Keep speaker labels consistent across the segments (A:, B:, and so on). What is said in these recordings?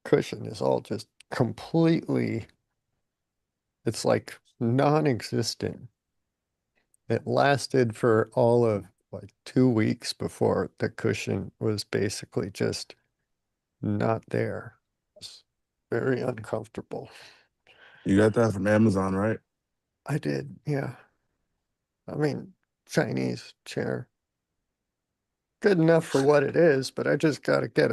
A: cushion is all just completely, it's like non-existent. It lasted for all of like 2 weeks before the cushion was basically just not there. It's very uncomfortable.
B: You got that from Amazon, right?
A: I did, yeah. I mean, Chinese chair. Good enough for what it is, but I just gotta get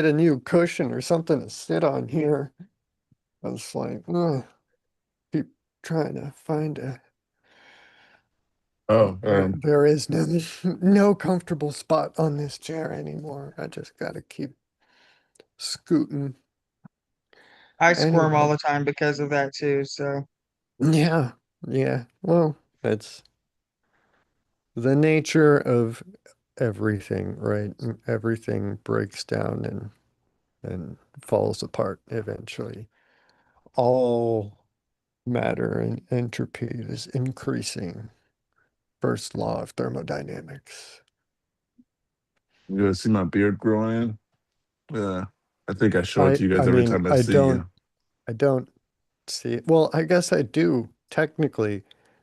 A: a new cushion or something to sit on here. I was like, ugh, keep trying to find a
B: Oh,
A: there is no comfortable spot on this chair anymore. I just gotta keep scooting.
C: I squirm all
A: Anyway,
C: the time because of that too. So
A: yeah, yeah. Well, it's the nature of everything, right? Everything breaks down and falls apart eventually. All matter and entropy is increasing. First law of thermodynamics.
B: you guys see my beard growing in? Yeah. I think I show it
A: I
B: to you
A: I
B: guys every
A: mean,
B: time I see you.
A: I don't see it. Well, I guess I do technically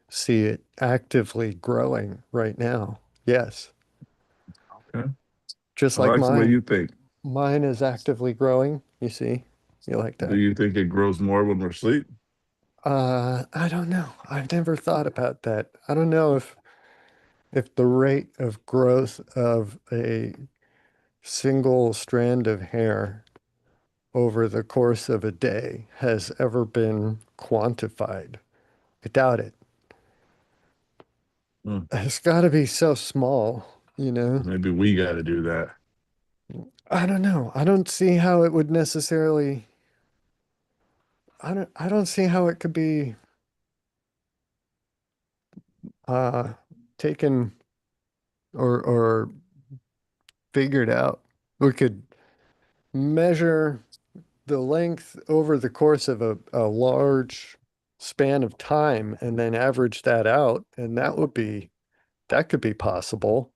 A: see it actively growing right now. Yes.
B: Okay.
A: Just
B: I
A: like
B: like the way
A: mine.
B: you think.
A: Mine is actively growing. You see? You like
B: Do
A: that?
B: you think it grows more when we're asleep?
A: I don't know. I've never thought about that. I don't know if the rate of growth of a single strand of hair over the course of a day has ever been quantified. I doubt it.
B: Hmm.
A: It's got to be so small, you know?
B: Maybe we got to do that.
A: I don't know. I don't see how it would necessarily, I don't see how it could be uh taken or figured out. We could measure the length over the course of a large span of time and then average that out, and that could be possible.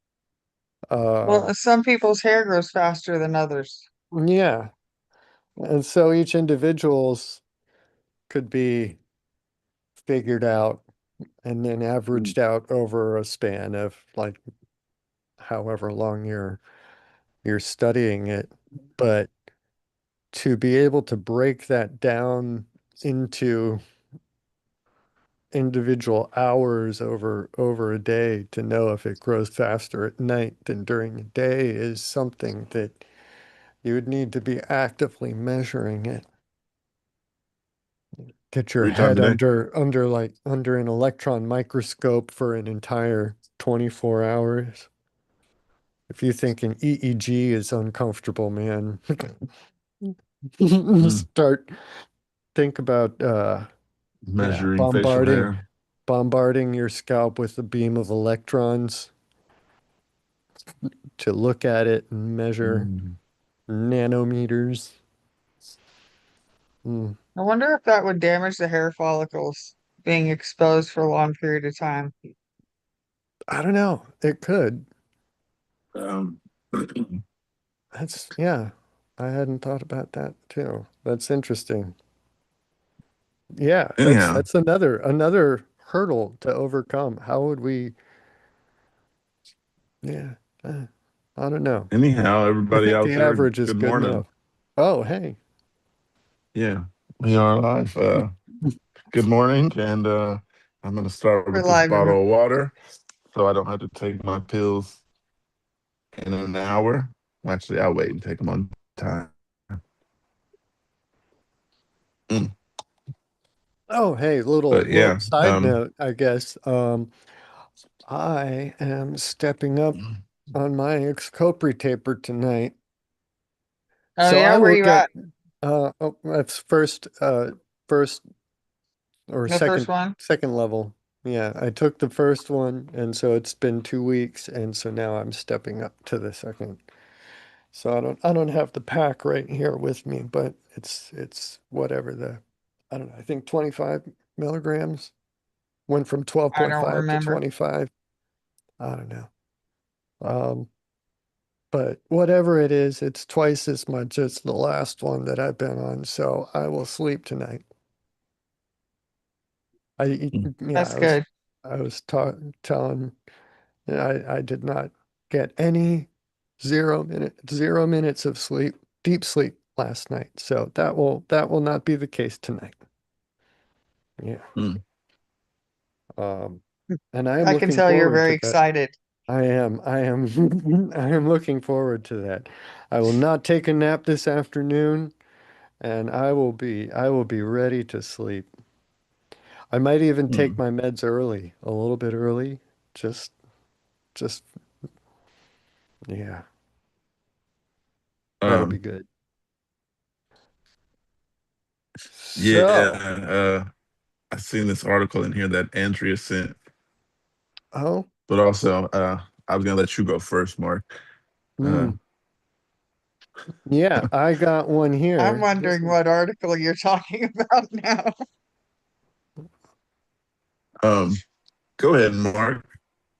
A: Uh,
C: well, some people's hair grows faster than others.
A: yeah. And so each individual's could be figured out and then averaged out over a span of like however long you're studying it. But to be able to break that down into individual hours over a day to know if it grows faster at night than during the day is something that you would need to be actively measuring it. Get your
B: 3 times
A: head
B: a day.
A: under an electron microscope for an entire 24 hours. If you think an EEG is uncomfortable, man,
B: Hmm.
A: start think about yeah,
B: Measuring facial hair.
A: bombarding your scalp with a beam of electrons to look at it and measure
B: Mm.
A: nanometers. Mm,
C: I wonder if that would damage the hair follicles being exposed for a long period of time.
A: I don't know. It could.
B: Um,
A: That's yeah. I hadn't thought about that too. That's interesting. Yeah,
B: anyhow,
A: that's another hurdle to overcome. How would we? Yeah, I don't know. I
B: everybody
A: think
B: out
A: the
B: there,
A: average is
B: good
A: good
B: morning.
A: enough. Oh, hey.
B: Yeah, we are live. Good morning, and I'm gonna start
C: For
B: with this
C: live
B: bottle of water, so I don't have to take my pills in an hour. Actually, I'll wait and take them on time. Mm.
A: Oh, hey,
B: But
A: little
B: yeah,
A: side note, I guess. I am stepping up on my Xcopri taper tonight.
C: Oh
A: So
C: yeah,
A: I
C: where
A: will
C: you
A: get
C: at?
A: that's first or
C: The first
A: second
C: one?
A: second level. Yeah, I took the first one and so it's been 2 weeks and so now I'm stepping up to the second. So I don't have the pack right here with me, but it's whatever I don't know, I think 25 milligrams went from
C: I don't
A: 12.5 to
C: remember.
A: 25. I don't know. Um But whatever it is, it's twice as much as the last one that I've been on, so I will sleep tonight. I
B: Mm.
A: yeah,
C: That's good.
A: I was ta telling I did not get any 0 minutes of sleep, deep sleep last night. So that will not be the case tonight. Yeah.
B: Mm.
A: Um, and I am
C: I can
A: looking
C: tell you're
A: forward
C: very
A: to that.
C: excited.
A: I am looking forward to that. I will not take a nap this afternoon, and I will be ready to sleep. I might even take
B: Mm.
A: my meds early, a little bit early. Just just yeah, that'll be
B: Um,
A: good.
B: yeah,
A: So,
B: I seen this article in here that Andrea sent,
A: oh,
B: but also I was gonna let you go first, Mark. Uh,
A: mm, yeah, I got one
C: I'm
A: here. This
C: wondering
A: is
C: what article you're talking about now.
B: um, go ahead, Mark.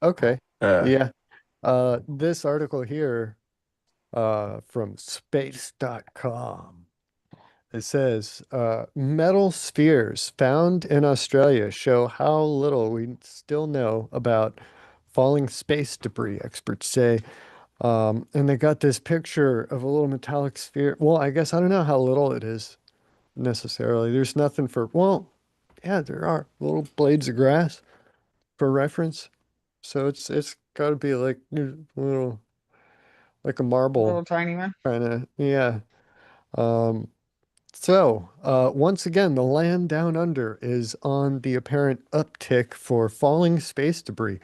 A: okay.
B: Uh,
A: Yeah. This article here, from space.com. It says, metal spheres found in Australia show how little we still know about falling space debris, experts say. And they got this picture of a little metallic sphere. Well, I guess I don't know how little it is necessarily. There's nothing for, well, yeah, there are little blades of grass for reference. So it's got to be like little, like a marble
C: Little tiny one.
A: kind of, yeah. Um, once again, the land down under is on the apparent uptick for falling space debris.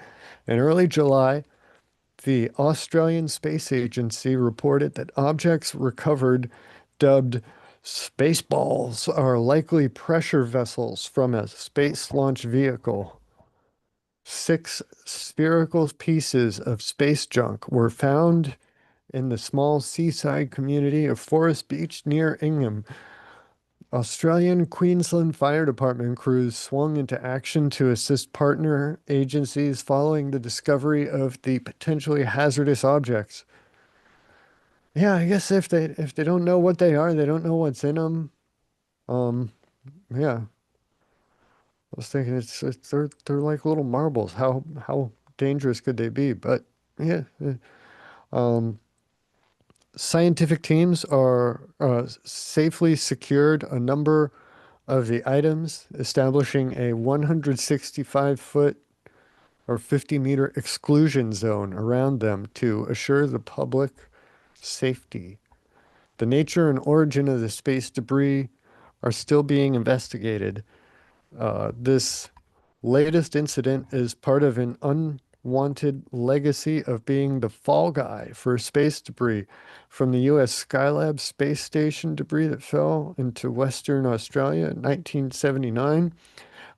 A: In early July, the Australian Space Agency reported that objects recovered, dubbed spaceballs, are likely pressure vessels from a space launch vehicle. Six spherical pieces of space junk were found in the small seaside community of Forest Beach near Ingham. Australian Queensland Fire Department crews swung into action to assist partner agencies following the discovery of the potentially hazardous objects. Yeah, I guess if they don't know what they are, they don't know what's in them. Um, yeah, I was thinking it's they're like little marbles. How dangerous could they be? But yeah, um, scientific teams are safely secured a number of the items, establishing a 165-foot or 50-meter exclusion zone around them to assure the public safety. The nature and origin of the space debris are still being investigated. This latest incident is part of an unwanted legacy of being the fall guy for space debris from the U.S. Skylab space station debris that fell into Western Australia in 1979.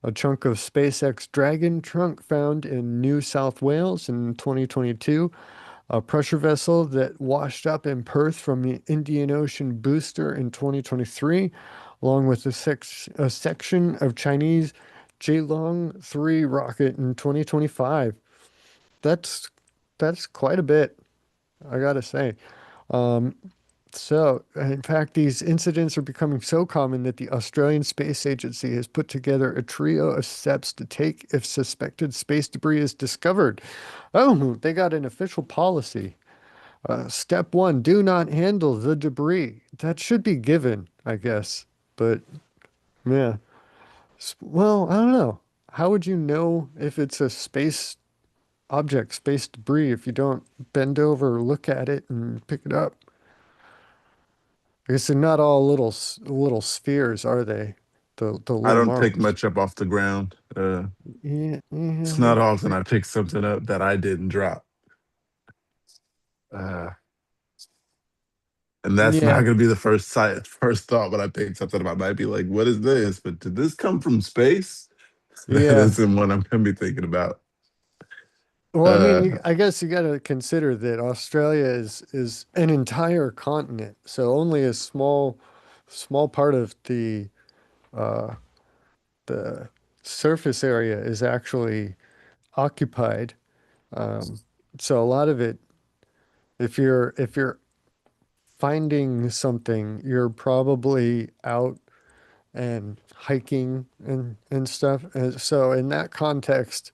A: A chunk of SpaceX Dragon trunk found in New South Wales in 2022, a pressure vessel that washed up in Perth from the Indian Ocean booster in 2023, along with a section of Chinese Jielong 3 rocket in 2025. That's that's quite a bit, I gotta say. Um, in fact, these incidents are becoming so common that the Australian Space Agency has put together a trio of steps to take if suspected space debris is discovered. Oh, they got an official policy. Step one, do not handle the debris. That should be given, I guess. But yeah, well, I don't know. How would you know if it's a space object, space debris, if you don't bend over, look at it, and pick it up? I guess they're not all little spheres, are they? The
B: I
A: little
B: don't pick
A: marbles.
B: much up off the ground.
A: Yeah,
B: It's
A: yeah,
B: not often I pick something up that I didn't drop. Uh, and that's not
A: yeah,
B: going to be the first thought when I pick something up. I might be like, "What is this?" But did this come from space? That
A: yeah.
B: isn't what I'm going to be thinking about.
A: Well, I mean,
B: Uh,
A: I guess you got to consider that Australia is an entire continent, so only a small part of uh, the surface area is actually occupied. Um, so a lot of it If you're finding something, you're probably out and hiking and stuff. And so in that context,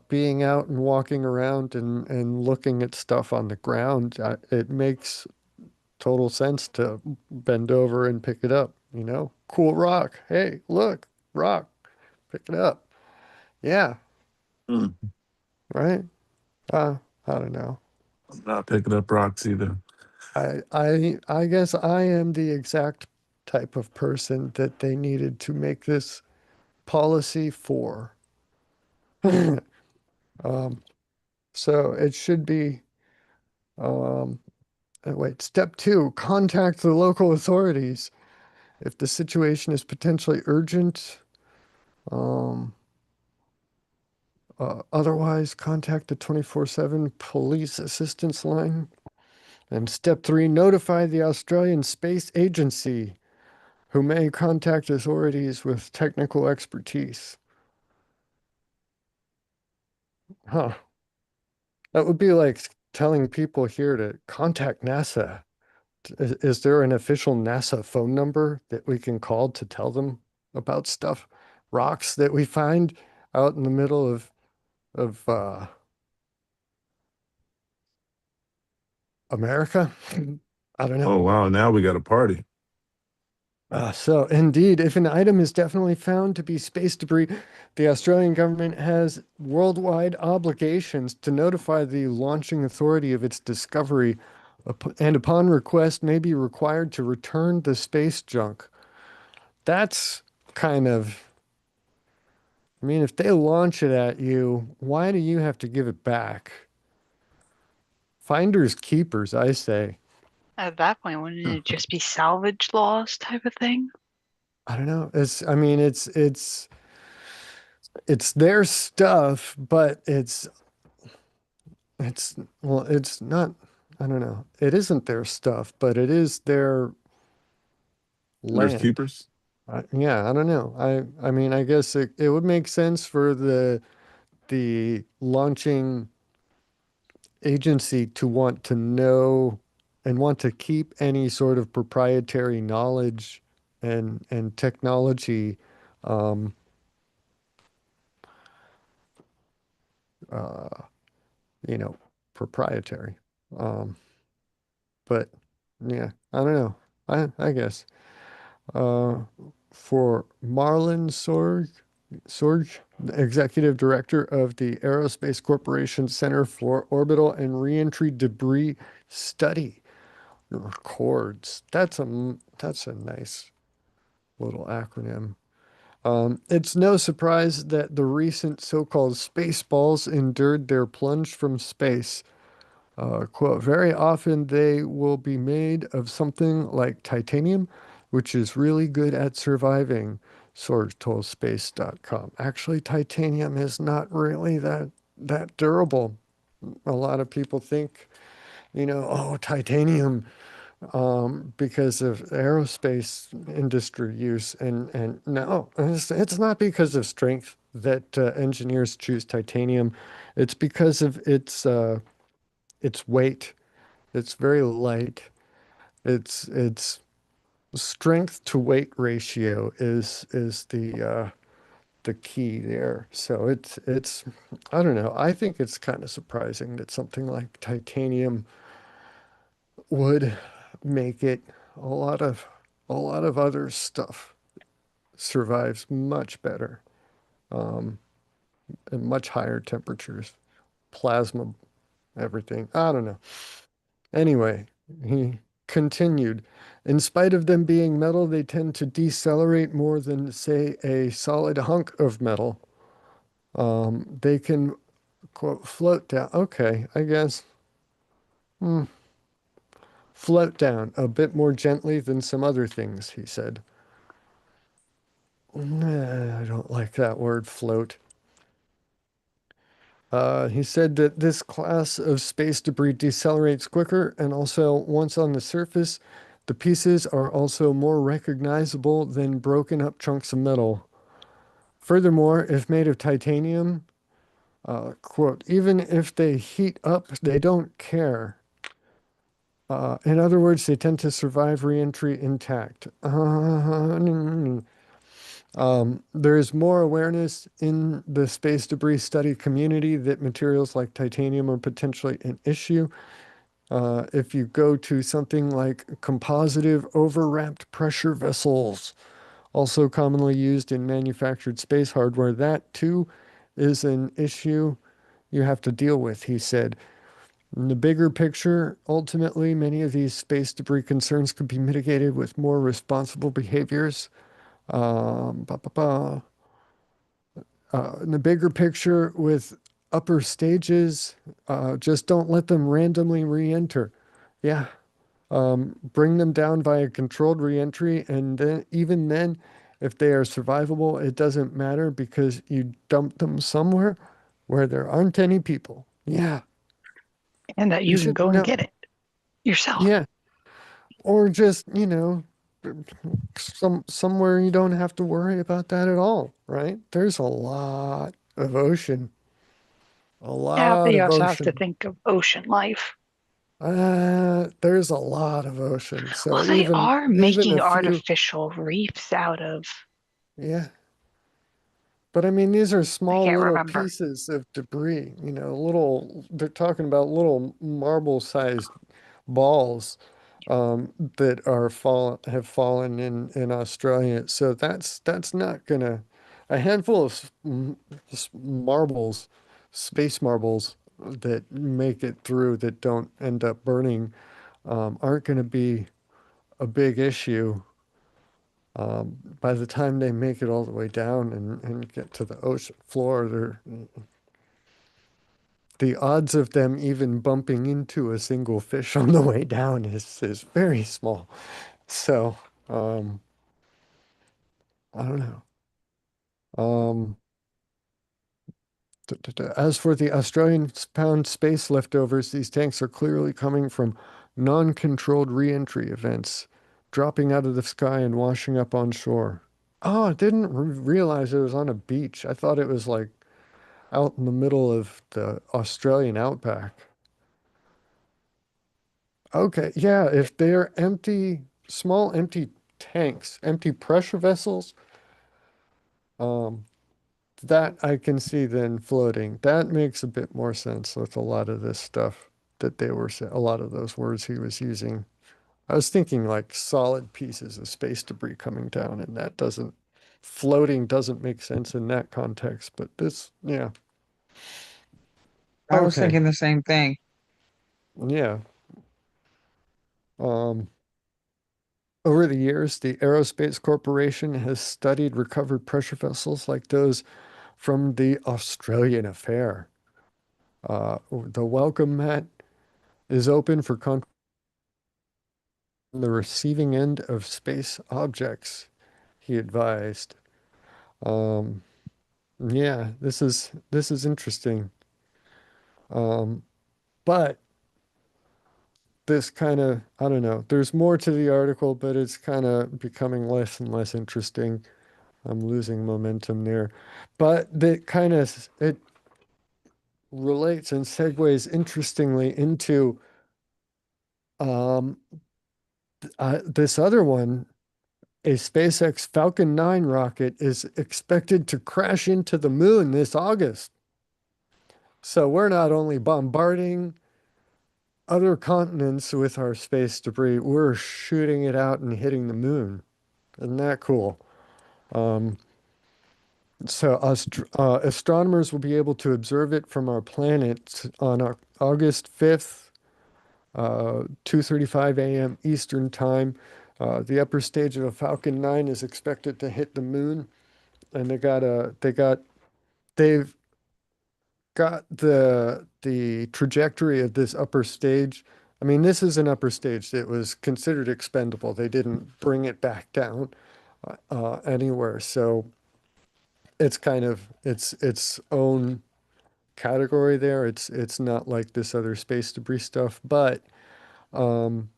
A: being out and walking around and looking at stuff on the ground, it makes total sense to bend over and pick it up, you know? Cool rock. Hey, look, rock, pick it up. Yeah,
B: Mm.
A: right? Uh, I don't know.
B: I'm not picking up rocks either.
A: I guess I am the exact type of person that they needed to make this policy for. Um, so it should be, um, wait, step two, contact the local authorities. If the situation is potentially urgent, um, otherwise contact the 24/7 police assistance line. And step three, notify the Australian Space Agency, who may contact authorities with technical expertise. Huh. That would be like telling people here to contact NASA. Is there an official NASA phone number that we can call to tell them about stuff? Rocks that we find out in the middle of America? I don't
B: Oh
A: know.
B: wow, now we got a party.
A: So indeed, if an item is definitely found to be space debris, the Australian government has worldwide obligations to notify the launching authority of its discovery, and upon request may be required to return the space junk. That's kind of, I mean, if they launch it at you, why do you have to give it back? Finders keepers, I say.
D: At that point, wouldn't it just be salvage laws type of thing?
A: I don't know. I mean, it's their stuff, but it's not, I don't know. It isn't their stuff, but it is their
B: There's
A: land.
B: keepers.
A: Yeah, I don't know. I mean, I guess it would make sense for the launching agency to want to know and want to keep any sort of proprietary knowledge and technology um, uh, you know, proprietary. Um, but yeah, I don't know. I guess. Uh, for Marlon Sorg, the executive director of the Aerospace Corporation Center for Orbital and Reentry Debris Study, records. That's a nice little acronym. It's no surprise that the recent so-called space balls endured their plunge from space. Quote, very often they will be made of something like titanium, which is really good at surviving, Sorg told Space.com. Actually, titanium is not really that durable. A lot of people think, oh, titanium, because of aerospace industry use, and no, it's not because of strength that engineers choose titanium. It's because of its weight. It's very light. Its strength to weight ratio is the key there. So it's I don't know. I think it's kind of surprising that something like titanium would make it. A lot of a lot of other stuff survives much better, um, at much higher temperatures. Plasma, everything. I don't know. Anyway, he continued. In spite of them being metal, they tend to decelerate more than, say, a solid hunk of metal. They can, quote, float down. Okay, I guess. Hmm. Float down a bit more gently than some other things, he said. Nah, I don't like that word, float. He said that this class of space debris decelerates quicker, and also, once on the surface, the pieces are also more recognizable than broken up chunks of metal. Furthermore, if made of titanium, Quote, even if they heat up, they don't care. In other words, they tend to survive reentry intact. There is more awareness in the space debris study community that materials like titanium are potentially an issue. If you go to something like compositive overwrapped pressure vessels, also commonly used in manufactured space hardware, that too is an issue you have to deal with, he said. In the bigger picture, ultimately, many of these space debris concerns could be mitigated with more responsible behaviors. Um, ba, ba, ba. In the bigger picture, with upper stages, just don't let them randomly re-enter. Yeah, bring them down via controlled re-entry, and then even then, if they are survivable, it doesn't matter because you dump them somewhere where there aren't any people. Yeah,
D: And that
A: you
D: you can
A: should
D: go and
A: know.
D: get it yourself.
A: Yeah, or just, somewhere you don't have to worry about that at all, right? There's a lot of ocean, a
D: Yeah, but
A: lot
D: you
A: of
D: also have to
A: ocean.
D: think of ocean life.
A: There's a lot of ocean. So
D: Well, they are
A: even
D: making
A: a few,
D: artificial reefs out of,
A: yeah. But I mean, these are
D: I
A: small
D: can't
A: little
D: remember.
A: pieces of debris, they're talking about little marble-sized balls that have fallen in Australia. So that's not gonna, a handful of marbles, space marbles that make it through that don't end up burning, aren't gonna be a big issue. By the time they make it all the way down and get to the ocean floor, the odds of them even bumping into a single fish on the way down is very small. So, um, I don't know. Um, As for the Australian pound space leftovers, these tanks are clearly coming from non-controlled re-entry events, dropping out of the sky and washing up on shore. Oh, I didn't realize it was on a beach. I thought it was like out in the middle of the Australian outback. Okay, yeah, if they're empty, small empty tanks, empty pressure vessels, um, that I can see then floating. That makes a bit more sense with a lot of this stuff that a lot of those words he was using. I was thinking like solid pieces of space debris coming down, and floating doesn't make sense in that context, but yeah.
C: I was
A: Okay,
C: thinking the same thing.
A: yeah. Um, Over the years, the Aerospace Corporation has studied recovered pressure vessels like those from the Australian affair. The welcome mat is open for the receiving end of space objects, he advised. Um, yeah, this is interesting. Um, but this kind of, I don't know, there's more to the article, but it's kind of becoming less and less interesting. I'm losing momentum there. But it relates and segues interestingly into um, this other one. A SpaceX Falcon 9 rocket is expected to crash into the moon this August. So we're not only bombarding other continents with our space debris, we're shooting it out and hitting the moon. Isn't that cool? Um, Astronomers will be able to observe it from our planet on August 5th, 2:35 a.m. Eastern Time. The upper stage of a Falcon 9 is expected to hit the moon, and they've got the trajectory of this upper stage. I mean, this is an upper stage that was considered expendable. They didn't bring it back down anywhere, so it's kind of its own category there. It's not like this other space debris stuff, but um,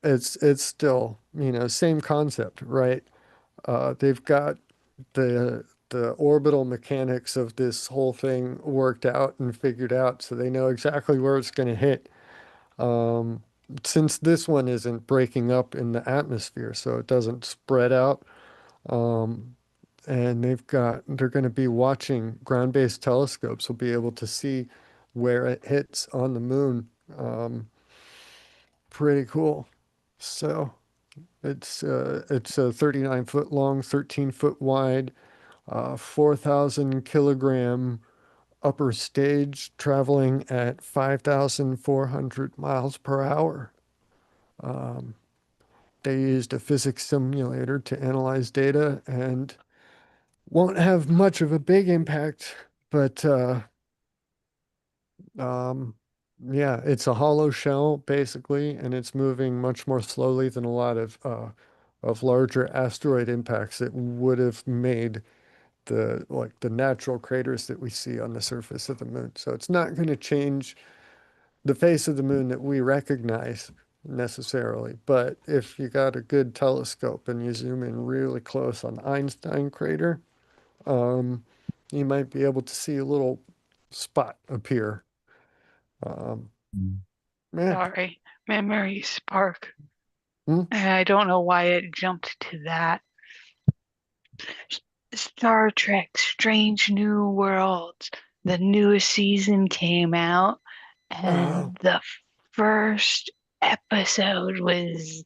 A: it's still, same concept, right? They've got the orbital mechanics of this whole thing worked out and figured out, so they know exactly where it's going to hit. Um, since this one isn't breaking up in the atmosphere, so it doesn't spread out. Um, and they're going to be watching ground-based telescopes will be able to see where it hits on the moon. Pretty cool. So it's a 39 foot long, 13-foot wide, 4,000 kilogram upper stage traveling at 5,400 miles per hour. Um, they used a physics simulator to analyze data and won't have much of a big impact, but um, yeah, it's a hollow shell basically, and it's moving much more slowly than a lot of larger asteroid impacts that would have made the natural craters that we see on the surface of the moon. So it's not going to change the face of the moon that we recognize necessarily. But if you got a good telescope and you zoom in really close on the Einstein crater, um, you might be able to see a little spot appear. Um, yeah.
D: Sorry, memory spark.
A: Hmm?
D: I don't know why it jumped to that. Star Trek Strange New Worlds. The newest season came out,
A: Oh,
D: and the first episode was.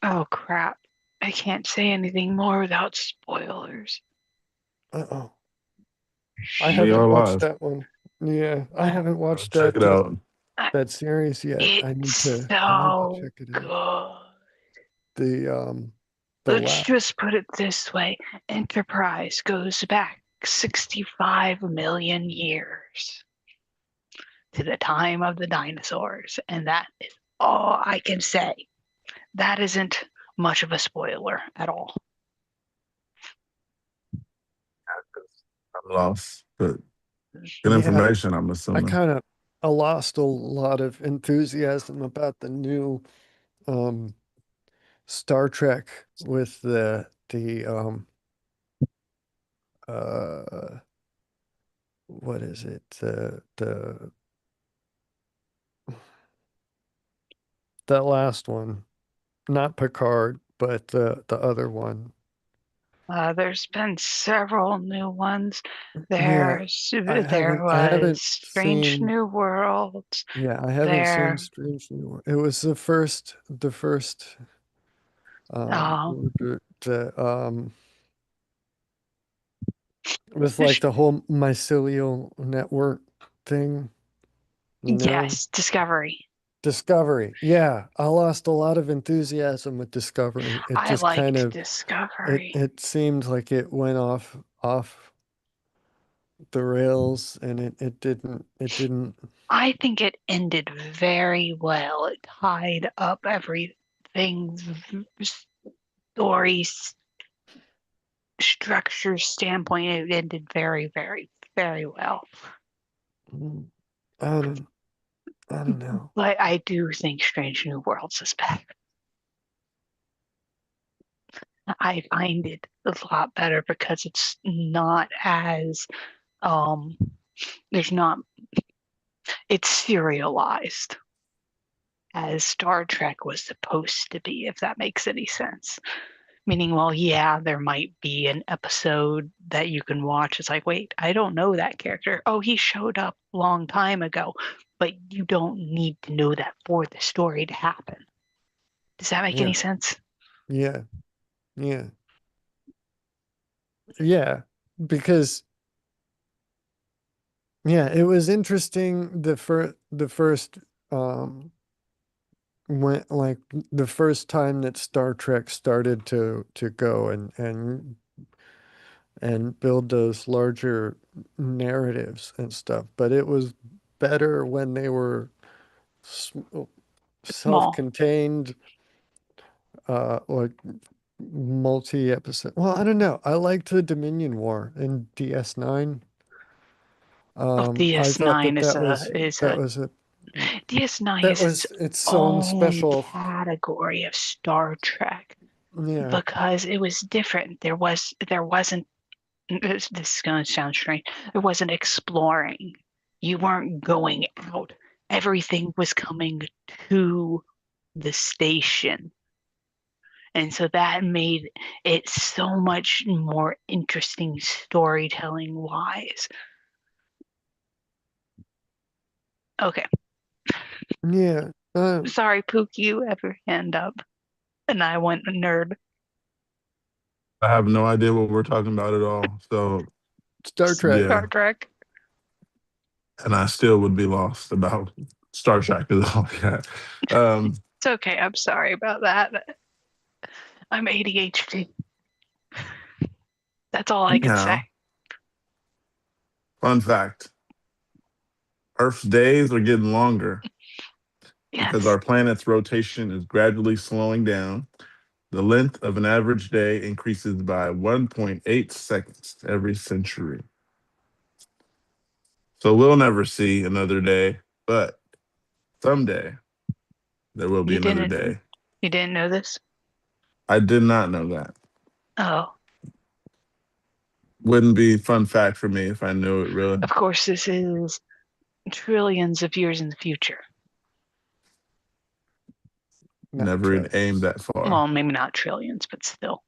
D: Oh crap. I can't say anything more without spoilers.
A: uh-oh. I
B: We
A: haven't
B: are
A: watched
B: live.
A: that one. Yeah, I haven't watched
B: Check it out.
D: Uh,
A: that series yet.
D: It's
A: I need to
D: so
A: check it out.
D: good.
A: The
D: Let's
A: last.
D: just put it this way. Enterprise goes back 65 million years to the time of the dinosaurs, and that is all I can say. That isn't much of a spoiler at all.
B: I'm lost, but good
A: Yeah,
B: information, I'm
A: I
B: assuming.
A: kind of I lost a lot of enthusiasm about the new um Star Trek with the uh what is it? The that last one. Not Picard, but the other one.
D: There's been several new ones.
A: Yeah,
D: There
A: I
D: was
A: haven't
D: Strange
A: seen
D: New Worlds.
A: yeah, I haven't seen
D: There,
A: Strange New World. It was the first
D: um,
A: the with like the whole mycelial network thing, you know?
D: yes, Discovery.
A: Discovery. Yeah, I lost a lot of enthusiasm with Discovery. It
D: I
A: just kind
D: liked
A: of
D: Discovery.
A: it seemed like it went off the rails and it didn't.
D: I think it ended very well. It tied up everything, story structure standpoint. It ended very, very, very well.
A: mm, I don't I don't know.
D: But I do think Strange New Worlds is better. I find it a lot better because it's not as um there's not it's serialized as Star Trek was supposed to be, if that makes any sense. Meaning, well, yeah, there might be an episode that you can watch. It's like, wait, I don't know that character. Oh, he showed up a long time ago, but you don't need to know that for the story to happen. Does that make any
A: Yeah.
D: sense?
A: Yeah. Yeah. Yeah. Because yeah, it was interesting the first when like the first time that Star Trek started to go and build those larger narratives and stuff. But it was better when they were
D: Small.
A: self-contained, like multi-episode. Well, I don't know. I liked the Dominion War in DS9.
D: Oh,
A: I thought
D: DS9
A: that
D: is
A: that
D: a
A: was
D: is
A: that
D: a
A: was a
D: DS9
A: that
D: is its
A: was its own
D: own
A: special.
D: category of Star Trek.
A: Yeah.
D: because it was different. There wasn't this is going to sound strange. There wasn't exploring. You weren't going out. Everything was coming to the station. And so that made it so much more interesting storytelling wise. Okay.
A: Yeah.
D: Sorry, Pook, you have your hand up. And I went nerd.
B: I have no idea what we're talking about at all. So
A: Star Trek.
B: yeah,
D: Star Trek.
B: and I still would be lost about Star Trek is all I got. Um,
D: It's okay. I'm sorry about that. I'm ADHD. That's all I can say.
B: now, fun fact: Earth's days are getting longer because
D: Yes.
B: our planet's rotation is gradually slowing down. The length of an average day increases by 1.8 seconds every century. So we'll never see another day, but someday there will be
D: You
B: another
D: didn't
B: day.
D: you didn't know this?
B: I did not know that.
D: Oh,
B: Wouldn't be fun fact for me if I knew it really.
D: of course this is trillions of years in the future.
A: Not
B: Never
A: trillions.
B: aimed that far.
D: Well, maybe not trillions, but still.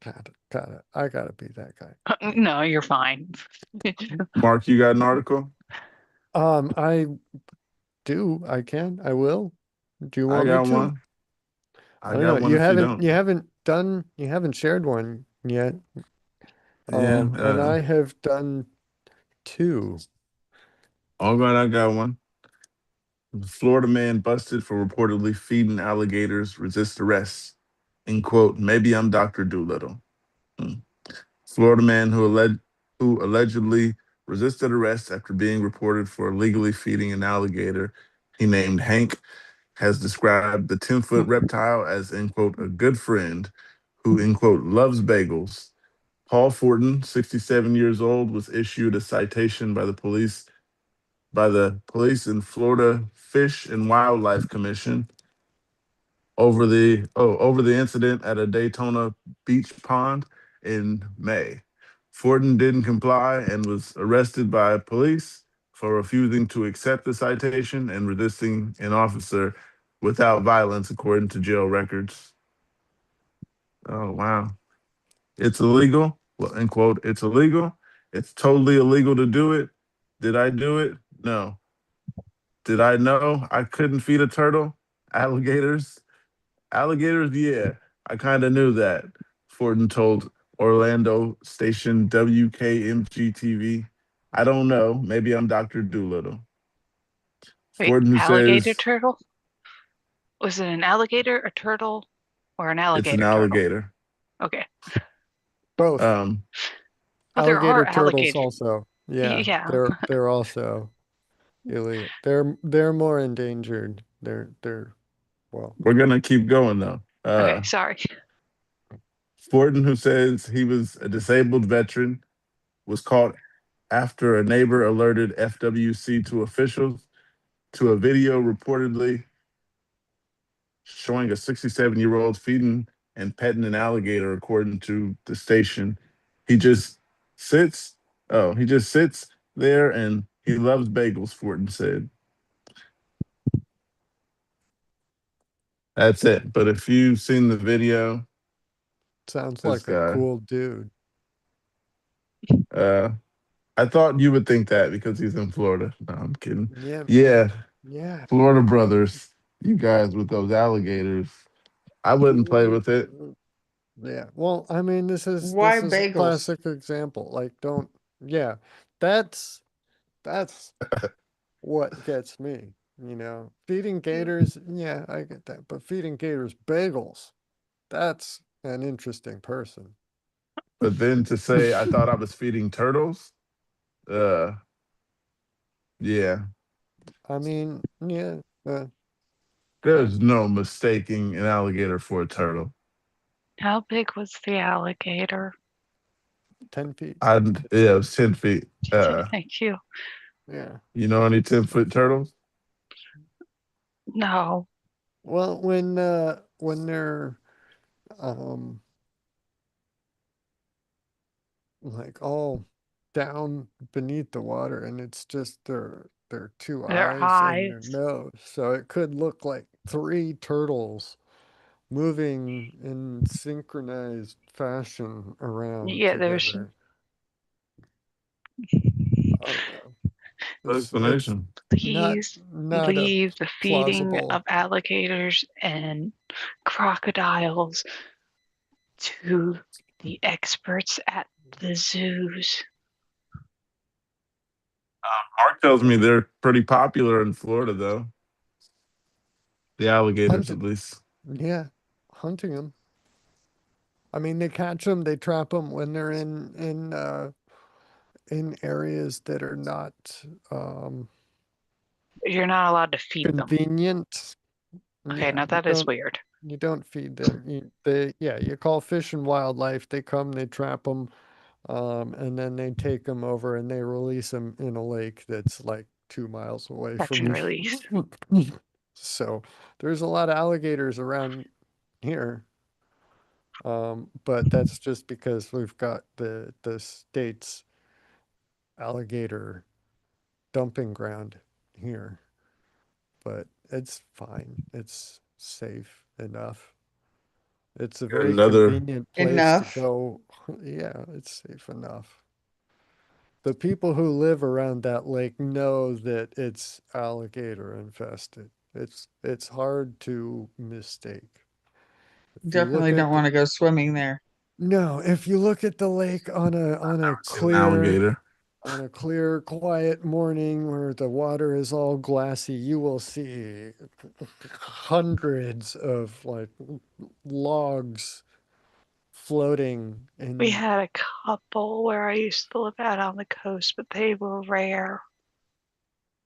A: Got it. I gotta be that guy.
D: No, you're fine.
B: Mark, you got an article?
A: I do. I can. I will. Do you
B: I
A: want me
B: got
A: to?
B: one.
A: I
B: I
A: don't know.
B: got one if you don't.
A: You haven't shared one yet.
B: Yeah.
A: And I have done two.
B: All right, I got one. Florida man busted for reportedly feeding alligators resists arrest. In quote, maybe I'm Dr. Doolittle. Hmm. Florida man who allegedly resisted arrest after being reported for illegally feeding an alligator he named Hank has described the 10-foot reptile as, in quote, a good friend who, in quote, loves bagels. Paul Fortin, 67 years old, was issued a citation by the police in Florida Fish and Wildlife Commission over the incident at a Daytona Beach pond in May. Fortin didn't comply and was arrested by police for refusing to accept the citation and resisting an officer without violence, according to jail records. Oh wow. It's illegal. Well, end quote, it's illegal. It's totally illegal to do it. Did I do it? No. Did I know I couldn't feed a turtle? Alligators? Alligators, yeah, I kind of knew that. Fortin told Orlando station WKMG TV. I don't know. Maybe I'm Dr. Doolittle.
D: Wait,
B: Fortin, who
D: alligator
B: says
D: turtle? Was it an alligator, a turtle, or an
B: it's an
D: alligator turtle?
B: alligator.
D: Okay.
A: Both.
B: Um,
D: Well, there are
A: Alligator turtles
D: alligators.
A: also. Yeah,
D: Yeah.
A: they're also illegal. They're more endangered. They're well.
B: we're gonna keep going though.
D: Okay, sorry.
B: Fortin, who says he was a disabled veteran, was caught after a neighbor alerted FWC to officials to a video reportedly showing a 67-year-old feeding and petting an alligator, according to the station. He just sits. Oh, he just sits there and he loves bagels, Fortin said. That's it. But if you've seen the video,
A: Sounds
B: this
A: like a
B: guy,
A: cool dude.
B: uh, I thought you would think that because he's in Florida. No, I'm kidding.
A: Yeah,
B: Yeah,
A: yeah.
B: Florida brothers, you guys with those alligators. I wouldn't play with it.
A: Yeah. Well, I mean,
C: Why
A: this is a
C: bagels?
A: classic example. Like, don't. Yeah, that's that's what gets me. Feeding gators. Yeah, I get that. But feeding gators bagels. That's an interesting person.
B: But then to say I thought I was feeding turtles, uh, yeah,
A: I mean, yeah,
B: there's no mistaking an alligator for a turtle.
D: How big was the alligator?
A: 10 feet.
B: I Yeah, it was 10 feet.
D: Thank you.
A: Yeah.
B: You know any 10-foot turtles?
D: No.
A: Well, when they're um, like all down beneath the water, and it's just their two
D: Their
A: eyes and their
D: eyes.
A: nose. So it could look like three turtles moving in synchronized fashion around
D: Yeah, there's
A: together. I don't know. It's
B: Explanation.
A: not
D: please
A: not a
D: leave the feeding of
A: plausible.
D: alligators and crocodiles to the experts at the zoos.
B: Mark tells me they're pretty popular in Florida, though. The alligators,
A: Hunt,
B: at least.
A: yeah, hunting them. I mean, they catch them, they trap them when they're in areas that are not um,
D: You're not allowed to feed them.
A: convenient.
D: Okay,
A: Yeah,
D: now that is weird.
A: you don't feed them. You call Fish and Wildlife. They come, they trap them, and then they take them over and they release them in a lake that's like 2 miles away
D: Catch
A: from
D: and release.
A: you. So there's a lot of alligators around here. But that's just because we've got the state's alligator dumping ground here. But it's fine. It's safe enough. It's a
B: Got
A: very
B: another.
A: convenient place to
C: Enough.
A: go. Yeah, it's safe enough. The people who live around that lake know that it's alligator infested. It's hard to mistake. If you look
C: Definitely don't
A: at the
C: want to go swimming there.
A: No, if you look at the lake on a
B: Seen an alligator.
A: quiet morning where the water is all glassy, you will see hundreds of like logs floating
D: We
A: in.
D: had a couple where I used to live out on the coast, but they were rare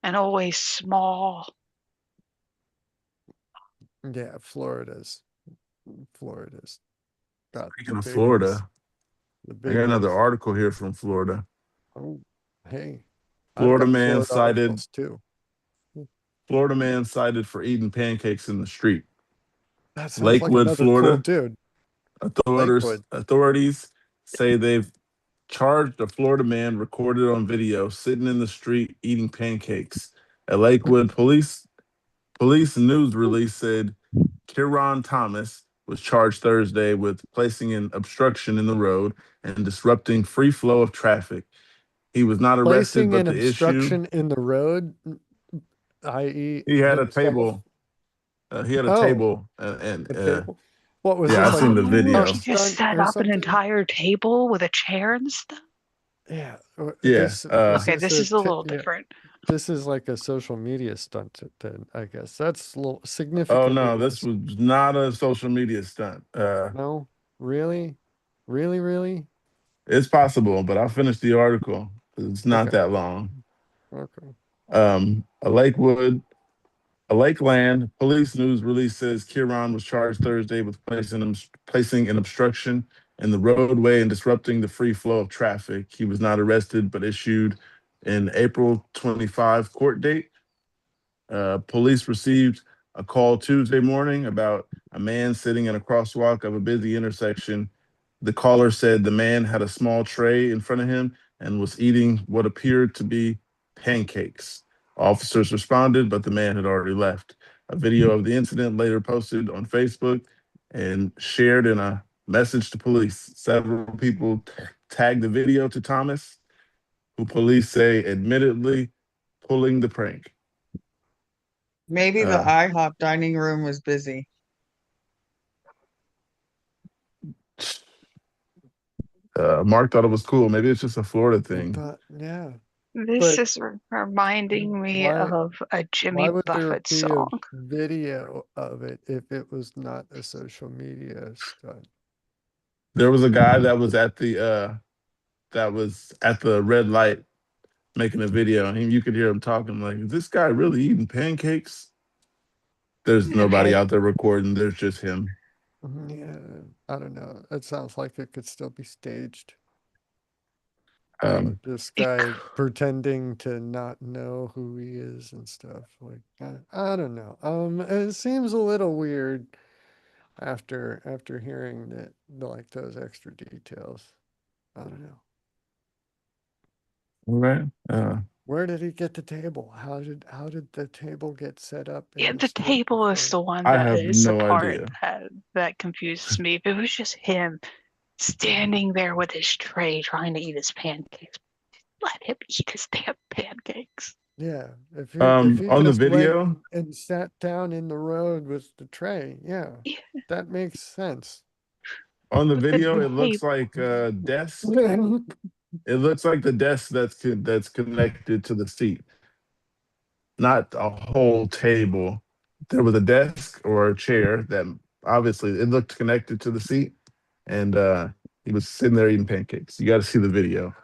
D: and always small.
A: Yeah, Florida's got
B: Speaking of Florida,
A: the
B: I got
A: big
B: another
A: ones.
B: article here from Florida.
A: Oh, hey, I've
B: Florida
A: got
B: man
A: Florida
B: cited
A: articles too.
B: Florida man cited for eating pancakes in the street.
A: That sounds like
B: Lakewood,
A: another cool
B: Florida.
A: dude.
B: Authorities
A: Lakewood.
B: authorities say they've charged a Florida man recorded on video sitting in the street eating pancakes. A Lakewood police news release said Kieran Thomas was charged Thursday with placing an obstruction in the road and disrupting free flow of traffic. He was not arrested,
A: Placing
B: but
A: an
B: the issue
A: obstruction in the road, i.e.,
B: he had a
A: himself.
B: table. He had a
A: Oh,
B: table, and
A: a table. What was
B: yeah, I
A: this, like
B: seen
A: a
B: the
D: Oh,
A: PR
D: he
B: video.
D: just
A: stunt
D: set
A: or
D: up an
A: something?
D: entire table with a chair and stuff.
A: Yeah.
B: Yeah,
A: This was
D: Okay,
A: this
D: this
A: a
D: is a little different.
A: this is like a social media stunt then, I guess. That's a little
B: oh
A: significantly
B: no, this
A: less.
B: was not a social media stunt.
A: No? Really? Really, really?
B: It's possible, but I'll finish the article. It's not
A: Okay.
B: that long.
A: Okay.
B: A Lakewood, a Lakeland police news release says Kieran was charged Thursday with placing an obstruction in the roadway and disrupting the free flow of traffic. He was not arrested, but issued an April 25 court date. Police received a call Tuesday morning about a man sitting in a crosswalk of a busy intersection. The caller said the man had a small tray in front of him and was eating what appeared to be pancakes. Officers responded, but the man had already left. A video of the incident later posted on Facebook and shared in a message to police. Several people tagged the video to Thomas, who police say admittedly pulling the prank.
C: Maybe the
B: Uh,
C: IHOP dining room was busy.
B: Mark thought it was cool. Maybe it's just a Florida thing.
A: But yeah.
D: This
A: But
D: is reminding me
A: why
D: of a
A: why
D: Jimmy
A: would there
D: Buffett
A: be a
D: song.
A: video of it if it was not a social media stunt?
B: There was a guy that was at the red light making a video, and you could hear him talking like, "Is this guy really eating pancakes?" There's nobody
D: Okay,
B: out there recording. There's just him.
A: Yeah, I don't know. It sounds like it could still be staged.
B: Um,
A: This
D: it,
A: guy pretending to not know who he is and stuff. Like, I don't know. It seems a little weird. after hearing that, like, those extra details. I don't know.
B: All right.
A: Where did he get the table? How did the table get set up
D: Yeah,
A: in the
D: the
A: store
D: table is
A: before?
D: the one
B: I
D: that
B: have
D: is the
B: no
D: part
B: idea.
D: that confuses me. If it was just him standing there with his tray trying to eat his pancakes, let him eat his damn pancakes.
A: Yeah, if he
B: On the
A: just went
B: video,
A: and sat down in the road with the tray, yeah,
D: Yeah,
A: that makes sense.
B: on the
D: but the
B: video, it looks
D: table.
B: like a desk. It looks like the desk that's connected to the seat, not a whole table. There was a desk or a chair that obviously it looked connected to the seat, and he was sitting there eating pancakes. You got to see the video.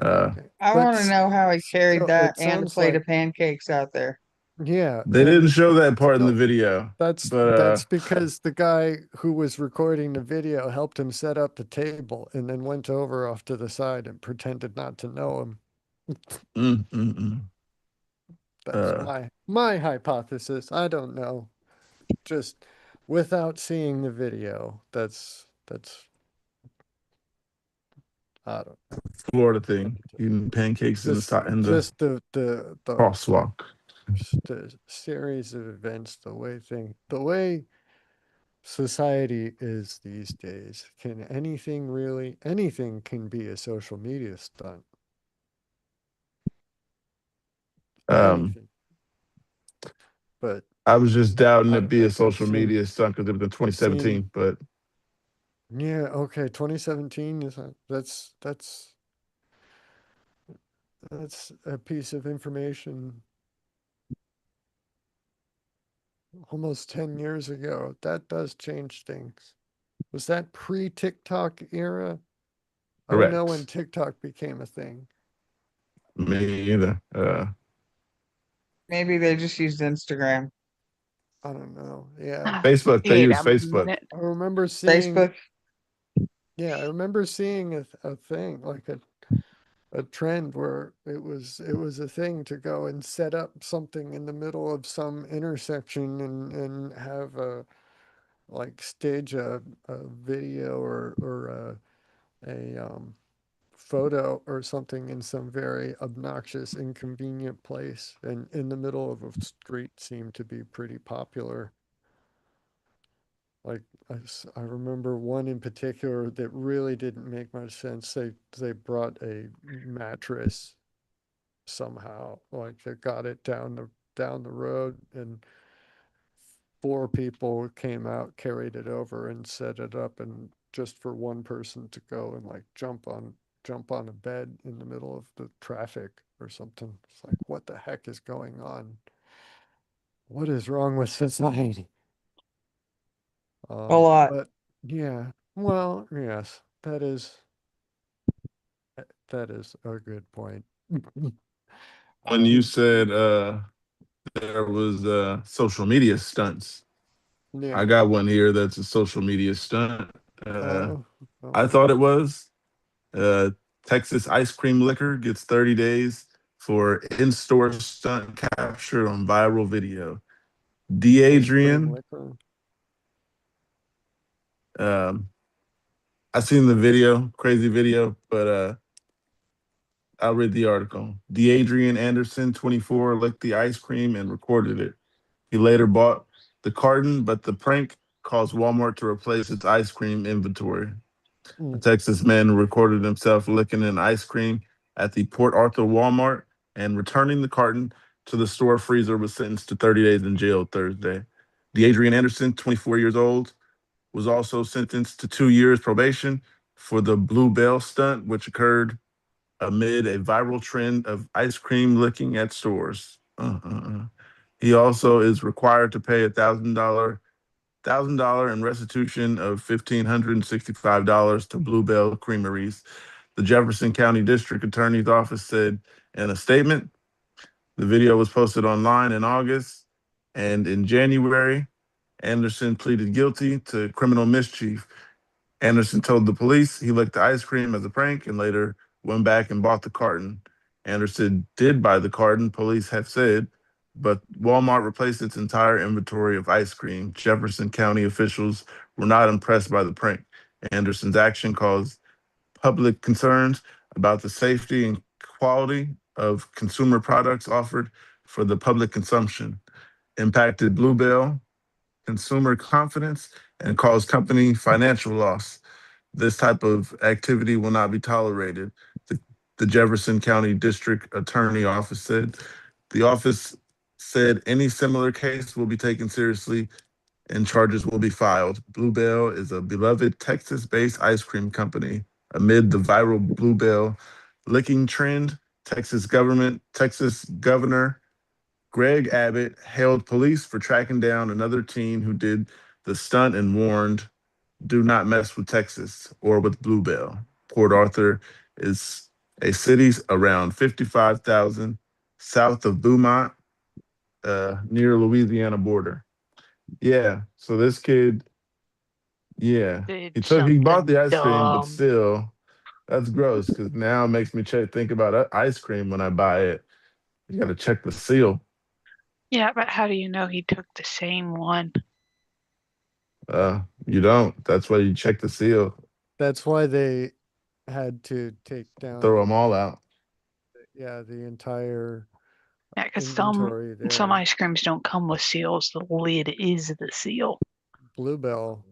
B: Uh,
A: Okay,
C: I
A: but
C: want to know how he carried
A: so
C: that
A: it
C: and a
A: sounds
C: plate
A: like,
C: of pancakes out there.
A: yeah,
B: they didn't
A: and
B: show that part in the
A: so
B: video, but
A: that's because the guy who was recording the video helped him set up the table and then went over off to the side and pretended not to know him.
B: mm, mm, mm.
A: That's
B: Uh,
A: my hypothesis. I don't know. Just without seeing the video, that's I don't
B: Florida thing, eating pancakes in the
A: just
B: in the
A: just the
B: crosswalk.
A: the series of events, the way society is these days. Can anything can be a social media stunt?
B: Um,
A: Anything. But
B: I was just doubting it'd be a
A: I've
B: social
A: seen
B: media stunt because it was in
A: seen
B: 2017, but
A: yeah, okay, 2017 is that's a piece of information almost 10 years ago. That does change things. Was that pre-TikTok era? I don't know when
B: correct.
A: TikTok became a thing.
B: Me either.
C: Maybe they just used Instagram,
A: I don't know. Yeah.
B: Facebook, they
D: Wait
B: use
D: a
B: Facebook.
D: minute.
A: I remember seeing,
C: Facebook.
A: yeah, I remember seeing a thing, like a trend where it was a thing to go and set up something in the middle of some intersection and have like stage a video or a photo or something in some very obnoxious, inconvenient place, and in the middle of a street seemed to be pretty popular. Like I remember one in particular that really didn't make much sense. They brought a mattress somehow, like they got it down the road, and four people came out, carried it over, and set it up, and just for one person to go and like jump on a bed in the middle of the traffic or something. It's like, what the heck is going on? What is wrong with society?
C: A lot.
A: But yeah, well, yes, that is a good point.
B: When you
A: Um,
B: said there was social media stunts, I
A: yeah.
B: got one here that's a social media stunt. Uh,
A: Oh,
B: I
A: okay.
B: thought it was. Uh, Texas ice cream liquor gets 30 days for in-store stunt captured on viral video. D.
A: Ice cream
B: Adrian,
A: liquor.
B: um, I seen the video, crazy video, but I'll read the article. D. Adrian Anderson, 24, licked the ice cream and recorded it. He later bought the carton, but the prank caused Walmart to replace its ice cream inventory. A
A: Mm,
B: Texas man recorded himself licking an ice cream at the Port Arthur Walmart and returning the carton to the store freezer was sentenced to 30 days in jail Thursday. The Adrian Anderson, 24 years old, was also sentenced to 2 years probation for the Blue Bell stunt, which occurred amid a viral trend of ice cream licking at stores. He also is required to pay $1,000 in restitution of $1,565 to Bluebell Creameries. The Jefferson County District Attorney's Office said in a statement, the video was posted online in August, and in January, Anderson pleaded guilty to criminal mischief. Anderson told the police he licked the ice cream as a prank and later went back and bought the carton. Anderson did buy the carton, police have said, but Walmart replaced its entire inventory of ice cream. Jefferson County officials were not impressed by the prank. Anderson's action caused public concerns about the safety and quality of consumer products offered for the public consumption, impacted Bluebell consumer confidence, and caused company financial loss. This type of activity will not be tolerated, the, the Jefferson County District Attorney Office said. The office said any similar case will be taken seriously and charges will be filed. Bluebell is a beloved Texas based ice cream company. Amid the viral Bluebell licking trend, Texas Governor Greg Abbott hailed police for tracking down another teen who did the stunt and warned, do not mess with Texas or with Bluebell. Port Arthur is a city around 55,000 south of Beaumont, near Louisiana border. Yeah, so this kid, yeah,
D: Did
B: he bought
D: something
B: the ice cream, but
D: dumb.
B: still, that's gross because now it makes me think about ice cream when I buy it. You got to check the seal.
D: Yeah, but how do you know he took the same one?
B: You don't. That's why you check the seal.
A: That's why they had to take
B: Throw
A: down,
B: them all out.
A: yeah, the entire
D: Yeah, because
A: inventory
D: some
A: there.
D: ice creams don't come with seals. The lid is the seal.
A: Bluebell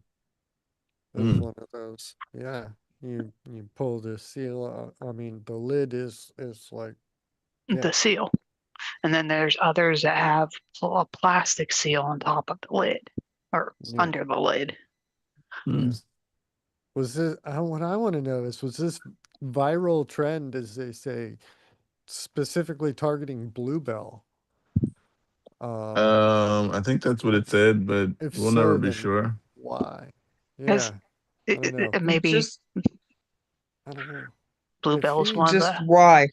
A: is
B: Mm.
A: one of those. Yeah. You pull the seal out. I mean, the lid is like, yeah,
D: The seal. And then there's others that have a plastic seal on top of the lid or
A: yeah.
D: under the lid.
B: Mm.
A: Was this, what I want to know is, was this viral trend, as they say, specifically targeting Bluebell?
B: I think that's what it said, but
A: If
B: we'll never
A: so,
B: be
A: then
B: sure.
A: why?
D: Because
A: Yeah, I don't know.
D: maybe
C: Just,
A: I don't know. If
D: Bluebell's
A: he,
D: one of
C: just
D: the.
C: why?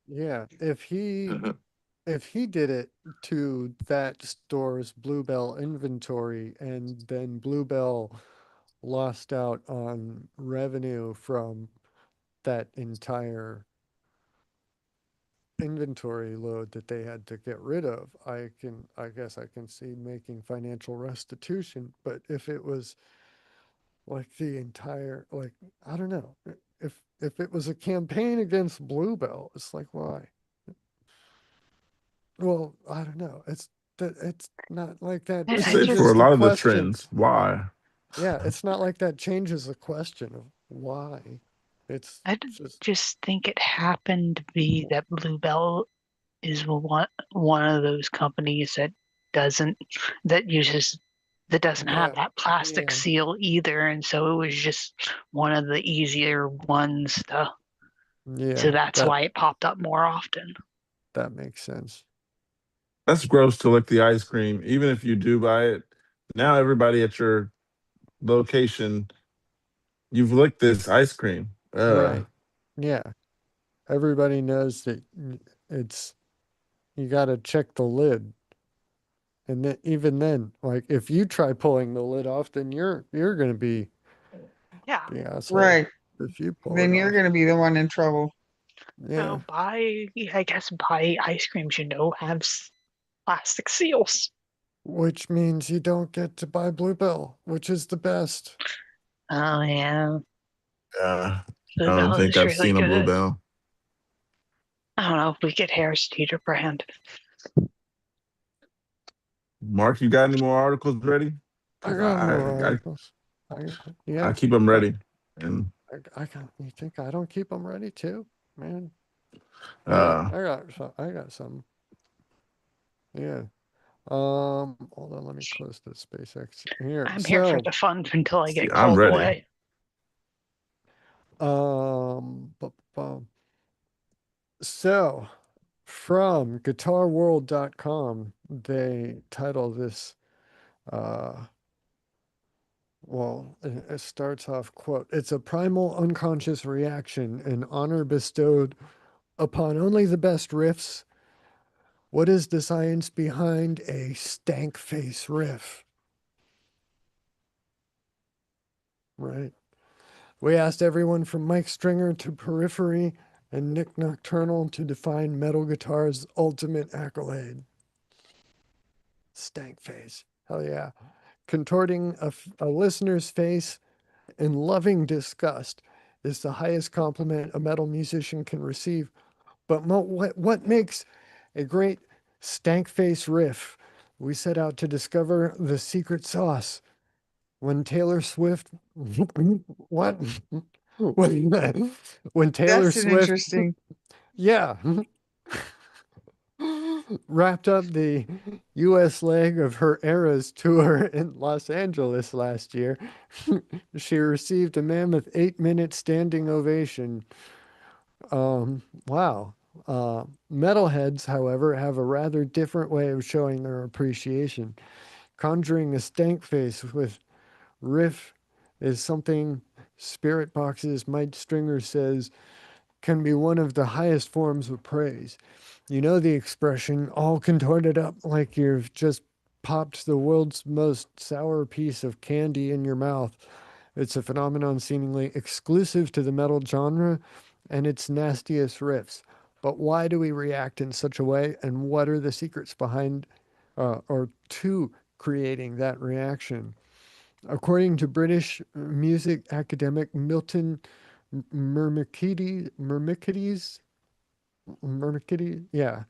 A: yeah, if he did it to that store's Bluebell inventory and then Bluebell lost out on revenue from that entire inventory load that they had to get rid of, I guess I can see making financial restitution. But if it was like the entire, like, I don't know, if it was a campaign against Bluebell, it's like, why? Well, I don't know. It's not like that
B: I
D: I
B: say for
A: changes
B: a
D: just
A: the
B: lot of the
A: question.
B: trends, why?
A: Yeah, it's not like that changes the question of why. It's
D: I
A: just,
D: just think it happened to be that Bluebell is one of those companies doesn't that uses that doesn't have
A: yeah,
D: that plastic
A: yeah,
D: seal either, and so it was just one of the easier ones to. So
A: yeah,
D: that's why it popped up more often.
A: that makes sense.
B: That's gross to lick the ice cream, even if you do buy it. Now everybody at your location, you've licked this ice cream.
A: Right. Yeah. Everybody knows that it's, you got to check the lid. And then even then, like if you try pulling the lid off, then you're going to be
D: Yeah.
A: the asshole
C: Right.
A: if you pull it
C: Then you're
A: off.
C: gonna be the one in trouble.
A: Yeah.
D: I guess buy ice creams have plastic seals.
A: Which means you don't get to buy Bluebell, which is the best.
D: Oh yeah,
B: Yeah, I don't
D: Bluebell
B: think
D: is
B: I've
D: really
B: seen a
D: good.
B: bluebell.
D: I don't know if we get Harris Teeter brand.
B: Mark, you got any more articles ready?
A: I
B: Because
A: got more articles.
B: I
A: Yeah,
B: keep them
A: I,
B: ready. And
A: I got, you think I don't keep them ready too? Man,
B: uh,
A: I got some. Yeah. Hold on, let me close the SpaceX here.
D: I'm here for
A: So,
D: the fun until I
B: see,
D: get
B: I'm
D: called
B: ready.
D: away.
A: so from guitarworld.com, they title this, uh, well, it starts off, quote, "It's a primal unconscious reaction, an honor bestowed upon only the best riffs. What is the science behind a stank face riff?" Right. We asked everyone from Mike Stringer to Periphery and Nick Nocturnal to define metal guitar's ultimate accolade. Stank face. Hell yeah. Contorting a listener's face in loving disgust is the highest compliment a metal musician can receive. But what makes a great stank face riff? We set out to discover the secret sauce. When Taylor Swift, what? When Taylor
C: That's an
A: Swift,
C: interesting.
A: yeah, wrapped up the U.S. leg of her Eras tour in Los Angeles last year, she received a mammoth 8-minute standing ovation. Wow. Metalheads, however, have a rather different way of showing their appreciation. Conjuring a stank face with riff is something Spirit Box's Mike Stringer says can be one of the highest forms of praise. You know the expression, all contorted up like you've just popped the world's most sour piece of candy in your mouth. It's a phenomenon seemingly exclusive to the metal genre and its nastiest riffs. But why do we react in such a way, and what are the secrets behind or to creating that reaction? According to British music academic Milton Myrmikides, yeah.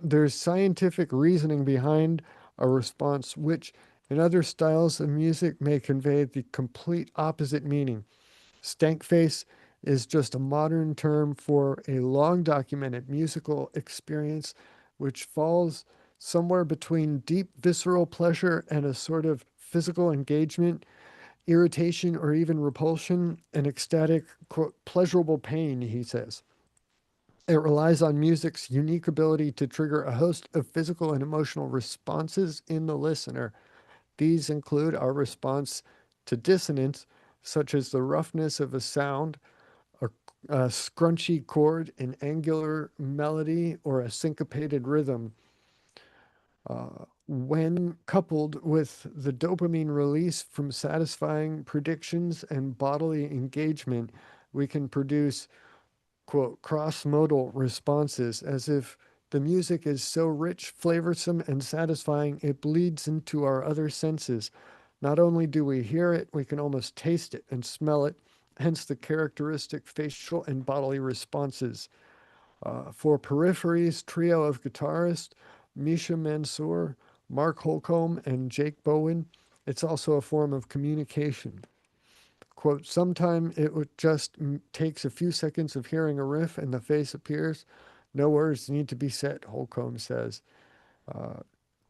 A: There's scientific reasoning behind a response which, in other styles of music, may convey the complete opposite meaning. Stank face is just a modern term for a long documented musical experience which falls somewhere between deep visceral pleasure and a sort of physical engagement, irritation, or even repulsion, and ecstatic, quote, pleasurable pain, he says. It relies on music's unique ability to trigger a host of physical and emotional responses in the listener. These include our response to dissonance, such as the roughness of a sound, a, a scrunchy chord, an angular melody, or a syncopated rhythm. When coupled with the dopamine release from satisfying predictions and bodily engagement, we can produce, quote, cross-modal responses, as if the music is so rich, flavorsome, and satisfying, it bleeds into our other senses. Not only do we hear it, we can almost taste it and smell it, hence the characteristic facial and bodily responses. For Periphery's trio of guitarists, Misha Mansour, Mark Holcomb, and Jake Bowen, it's also a form of communication. Quote, sometimes it would just takes a few seconds of hearing a riff and the face appears. No words need to be said, Holcomb says. Uh,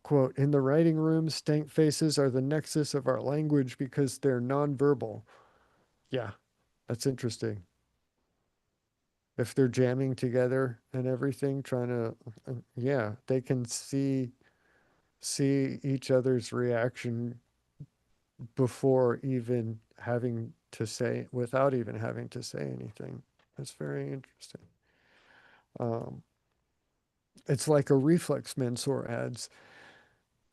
A: quote, in the writing room, stank faces are the nexus of our language because they're nonverbal. Yeah, that's interesting. If they're jamming together and everything, trying to, yeah, they can see each other's reaction before even having to say, without even having to say anything. That's very interesting. Um, it's like a reflex, Mansour adds.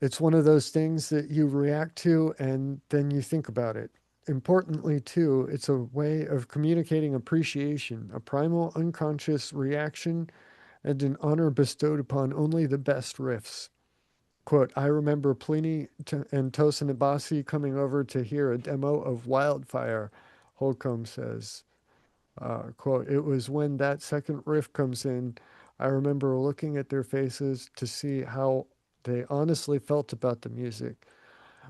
A: It's one of those things that you react to and then you think about it. Importantly, too, it's a way of communicating appreciation, a primal unconscious reaction, and an honor bestowed upon only the best riffs. Quote, I remember Pliny and Tosin Abasi coming over to hear a demo of Wildfire, Holcomb says. Quote, it was when that second riff comes in, I remember looking at their faces to see how they honestly felt about the music.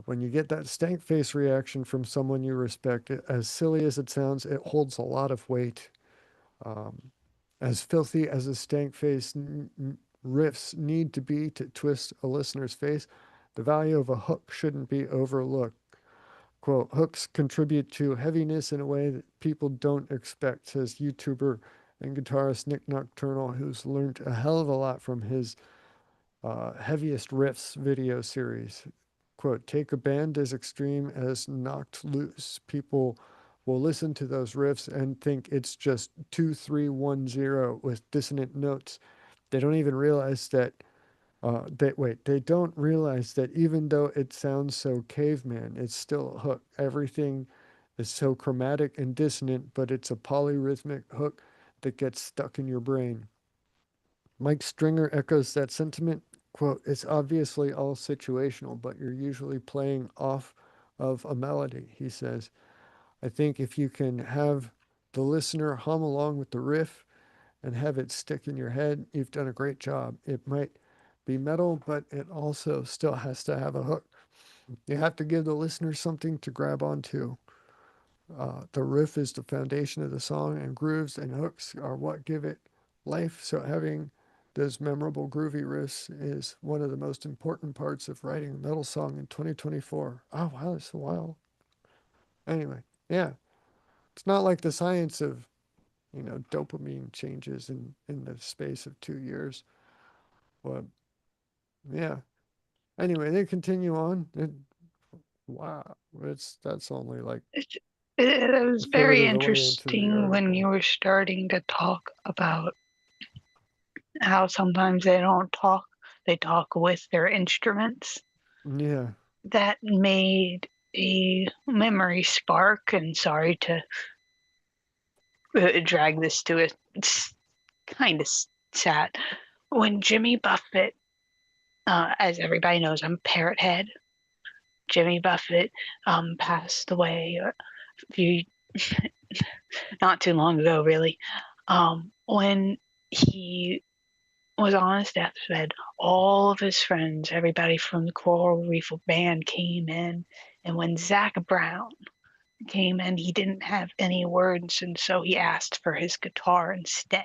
A: When you get that stank face reaction from someone you respect, as silly as it sounds, it holds a lot of weight. Um, as filthy as a stank face riffs need to be to twist a listener's face, the value of a hook shouldn't be overlooked. Quote, hooks contribute to heaviness in a way that people don't expect, says YouTuber and guitarist Nick Nocturnal, who's learned a hell of a lot from his Heaviest Riffs video series. Quote, take a band as extreme as Knocked Loose. People will listen to those riffs and think it's just 2-3-1-0 with dissonant notes. They don't even realize that they don't realize that even though it sounds so caveman, it's still a hook. Everything is so chromatic and dissonant, but it's a polyrhythmic hook that gets stuck in your brain. Mike Stringer echoes that sentiment. quote, "It's obviously all situational, but you're usually playing off of a melody," he says. "I think if you can have the listener hum along with the riff and have it stick in your head, you've done a great job. It might be metal, but it also still has to have a hook. You have to give the listener something to grab onto. The riff is the foundation of the song, and grooves and hooks are what give it life. So having those memorable groovy riffs is one of the most important parts of writing a metal song in 2024. Oh, wow, that's a while. Anyway, yeah, it's not like the science of, dopamine changes in the space of 2 years. But yeah, anyway, they continue on. Wow, that's only like
D: It, it
A: a
D: was
A: third
D: very
A: of the way into the
D: interesting when you
A: article.
D: were starting to talk about how sometimes they don't talk, they talk with their instruments.
A: Yeah.
D: That made a memory spark, and sorry to drag this to it. It's kind of sad. When Jimmy Buffett, as everybody knows, I'm Parrot Head. Jimmy Buffett passed away a few, not too long ago, really. When he was on his deathbed, all of his friends, everybody from the Coral Reef Band came in, and when Zach Brown came in, he didn't have any words, and so he asked for his guitar instead.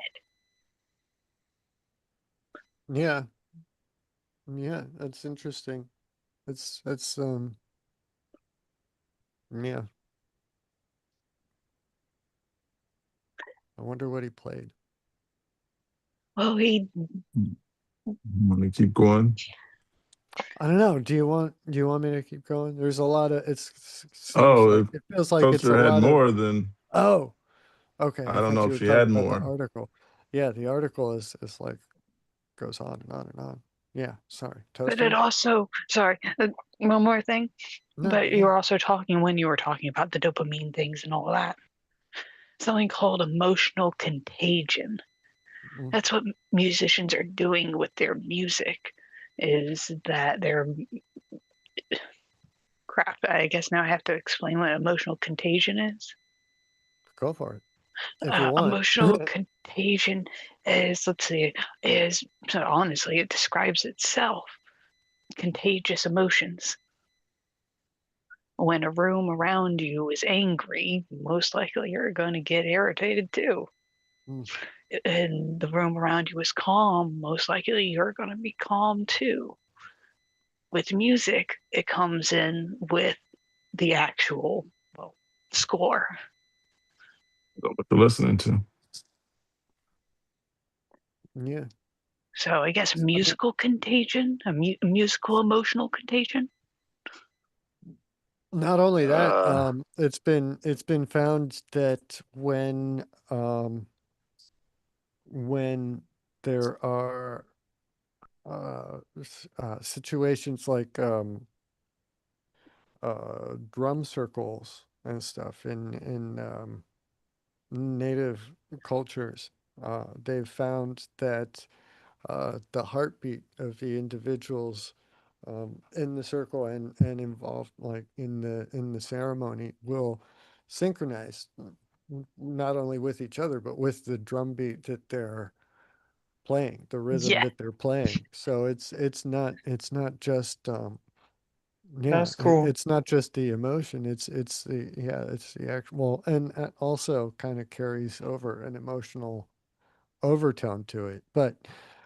A: Yeah. Yeah, that's interesting. That's yeah. I wonder what he played.
D: Well, he
B: Want to keep going?
A: I don't know. Do you want me to keep going? There's a lot of seems
B: Oh,
A: like
B: if
A: it feels like it's a
B: Coaster had
A: lot of
B: more, then
A: oh, okay. I
B: I don't know
A: thought you
B: if
A: were
B: she
A: talking
B: had
A: about the
B: more.
A: article. Yeah, the article is like goes on and on and on. Yeah, sorry.
D: but it
A: Toaster?
D: also, sorry, one more thing.
A: No,
D: But you
A: yeah.
D: were also talking when you were talking about the dopamine things and all that. Something called emotional contagion.
A: Mm.
D: That's what musicians are doing with their music. Is that they're crap? I guess now I have to explain what emotional contagion is.
A: Go for it if you want.
D: Emotional contagion is, let's see, is so honestly, it describes itself. Contagious emotions. When a room around you is angry, most likely you're going to get irritated too.
A: Mm.
D: And the room around you is calm, most likely you're going to be calm too. With music, it comes in with the actual, well, score.
B: What they're listening to.
A: Yeah.
D: So I guess
A: I mean,
D: musical contagion, musical emotional contagion.
A: not only that,
B: Uh,
A: it's been found that when there are situations like drum circles and stuff in native cultures, they've found that the heartbeat of the individuals in the circle and involved like in the ceremony will synchronize not only with each other but with the drum beat that they're playing, the rhythm
D: Yeah,
A: that they're playing. So it's not just yeah,
C: That's cool.
A: it's not just the emotion, it's the actual, and also kind of carries over an emotional overtone to it. But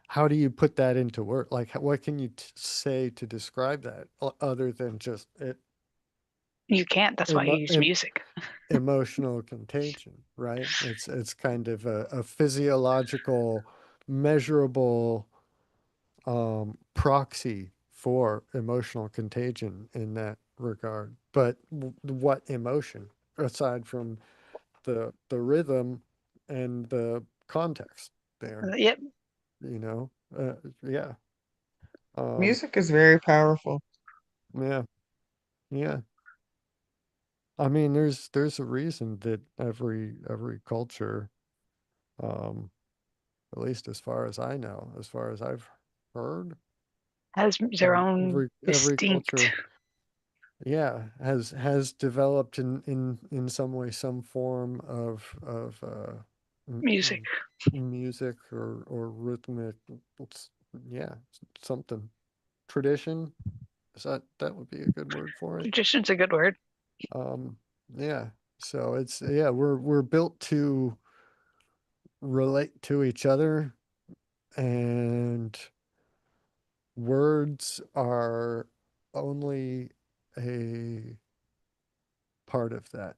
A: how do you put that into word? Like, what can you say to describe that other than just it
D: you can't. That's why you
A: emo
D: use
A: em
D: music.
A: emotional contagion, right? It's kind of a physiological, measurable proxy for emotional contagion in that regard. But what emotion aside from the rhythm and the context there,
D: Yep.
A: you know? Yeah. Um,
C: Music is very powerful.
A: yeah, yeah. I mean, there's a reason that every culture, um, at least as far as I know, as far as I've heard,
D: has their own
A: every
D: distinct.
A: culture, yeah, has developed in some way some form of
D: Music.
A: music or rhythmic, yeah, something, tradition. That would be a good word for it.
D: Tradition's a good word.
A: Um, yeah. So we're built to relate to each other, and words are only a part of that,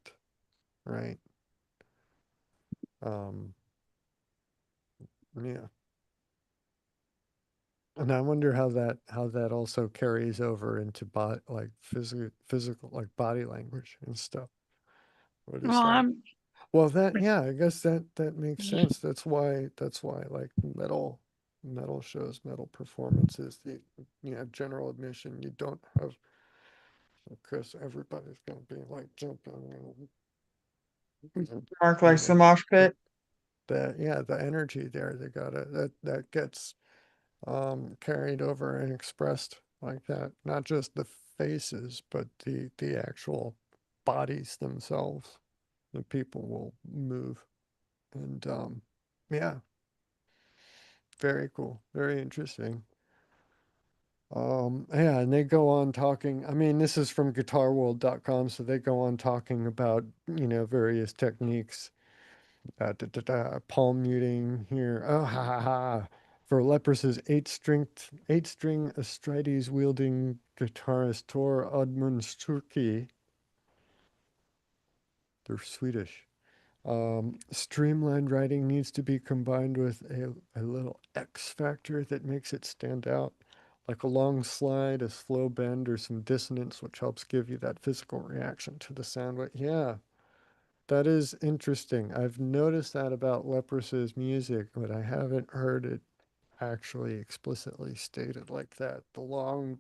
A: right? Um, yeah. And I wonder how that also carries over into like physical like body language and stuff. What
D: Well,
A: is that?
D: I'm
A: Well, yeah, I guess that makes sense. That's why like metal shows, metal performances, general admission, you don't have, because everybody's gonna be like jumping,
C: Mark
A: you
C: likes the
A: know,
C: mosh
A: the,
C: pit.
A: the energy there, they gotta that gets carried over and expressed like that. Not just the faces, but the actual bodies themselves. The people will move. And yeah, very cool. Very interesting. Yeah, and they go on talking. I mean, this is from guitarworld.com, so they go on talking about, various techniques. Palm muting here. Oh, ha ha ha. For Leprous' eight string Astrides wielding guitarist Tor Oddmundsturki. They're Swedish. Streamlined writing needs to be combined with a little X factor that makes it stand out, like a long slide, a slow bend, or some dissonance, which helps give you that physical reaction to the sound. But yeah, that is interesting. I've noticed that about Leprous' music, but I haven't heard it actually explicitly stated like that. The long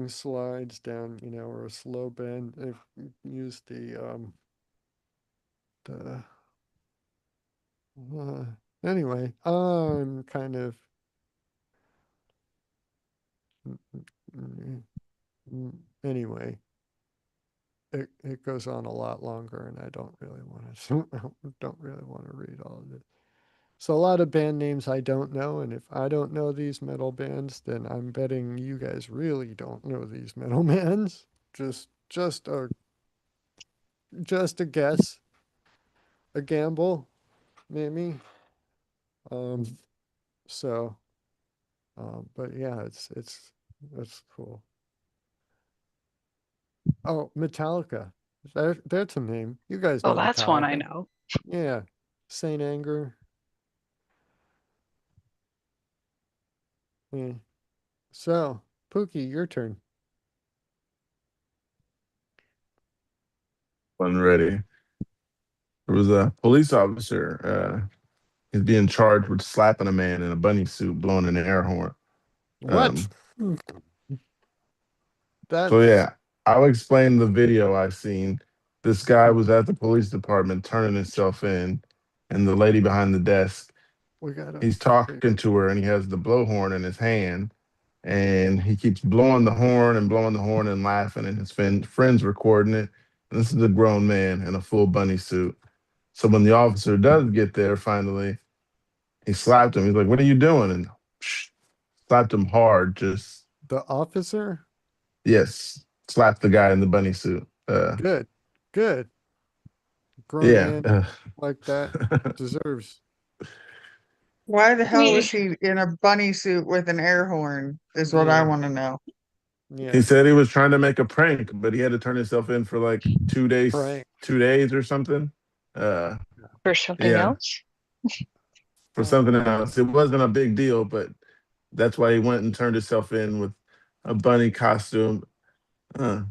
A: slides down, or a slow bend. They've used the Uh, anyway, I'm kind of mm, anyway. It goes on a lot longer, and I don't really want to don't really want to read all of it. So a lot of band names I don't know, and if I don't know these metal bands, then I'm betting you guys really don't know these metal bands. Just a guess, a gamble, maybe. Um, so, but yeah, it's cool. Oh, Metallica. That's a name. You guys
D: well,
A: know
D: that's one I
A: Metallica.
D: know.
A: Yeah. Saint Anger. Yeah. So, Pookie, your turn.
B: Wasn't ready. There was a police officer. He's being charged with slapping a man in a bunny suit, blowing an air horn.
A: What?
B: Um, so
A: That's
B: yeah, I'll explain the video I seen. This guy was at the police department turning himself in, and the lady behind the desk,
A: we gotta
B: he's
A: wait.
B: talking to her, and he has the blowhorn in his hand, and he keeps blowing the horn and blowing the horn and laughing, and his friends recording it. And this is a grown man in a full bunny suit. So when the officer does get there, finally, he slapped him. He's like, "What are you doing?" And slapped him hard. Just
A: The officer?
B: yes, slapped the guy in the bunny suit.
A: Good. Good. Grown
B: Yeah.
A: man like that deserves.
C: Why the hell was
D: We
C: he in a bunny suit with an air horn? Is what I
A: Yeah.
C: want to know.
B: He
A: Yeah.
B: said he was trying to make a prank, but he had to turn himself in for like 2 days,
A: Prank.
B: 2 days or something. Uh,
D: for something
B: yeah,
D: else.
B: for something else. It wasn't a big deal, but that's why he went and turned himself in with a bunny costume. Uh,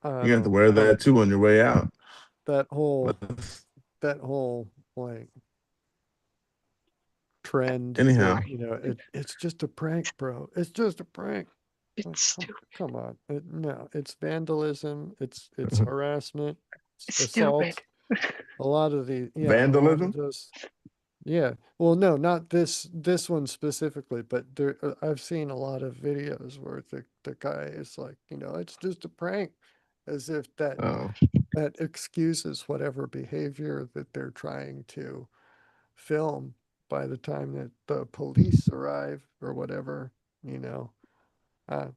A: I
B: you have to
A: don't
B: wear
A: I
B: that
A: don't
B: too on your way out.
A: that whole
B: Let's-
A: that whole like trend that,
B: Anyhow,
A: it's just a prank, bro. It's just a prank.
D: It's
A: Like, come,
D: stupid.
A: come on. No, it's vandalism. It's harassment. It's
D: Stupid.
A: assault. A lot of
B: vandalism.
A: those. Yeah. Well, no, not this one specifically, but I've seen a lot of videos where the guy is like, it's just a prank, as if
B: Oh,
A: that excuses whatever behavior that they're trying to film by the time that the police arrive or whatever, you know. I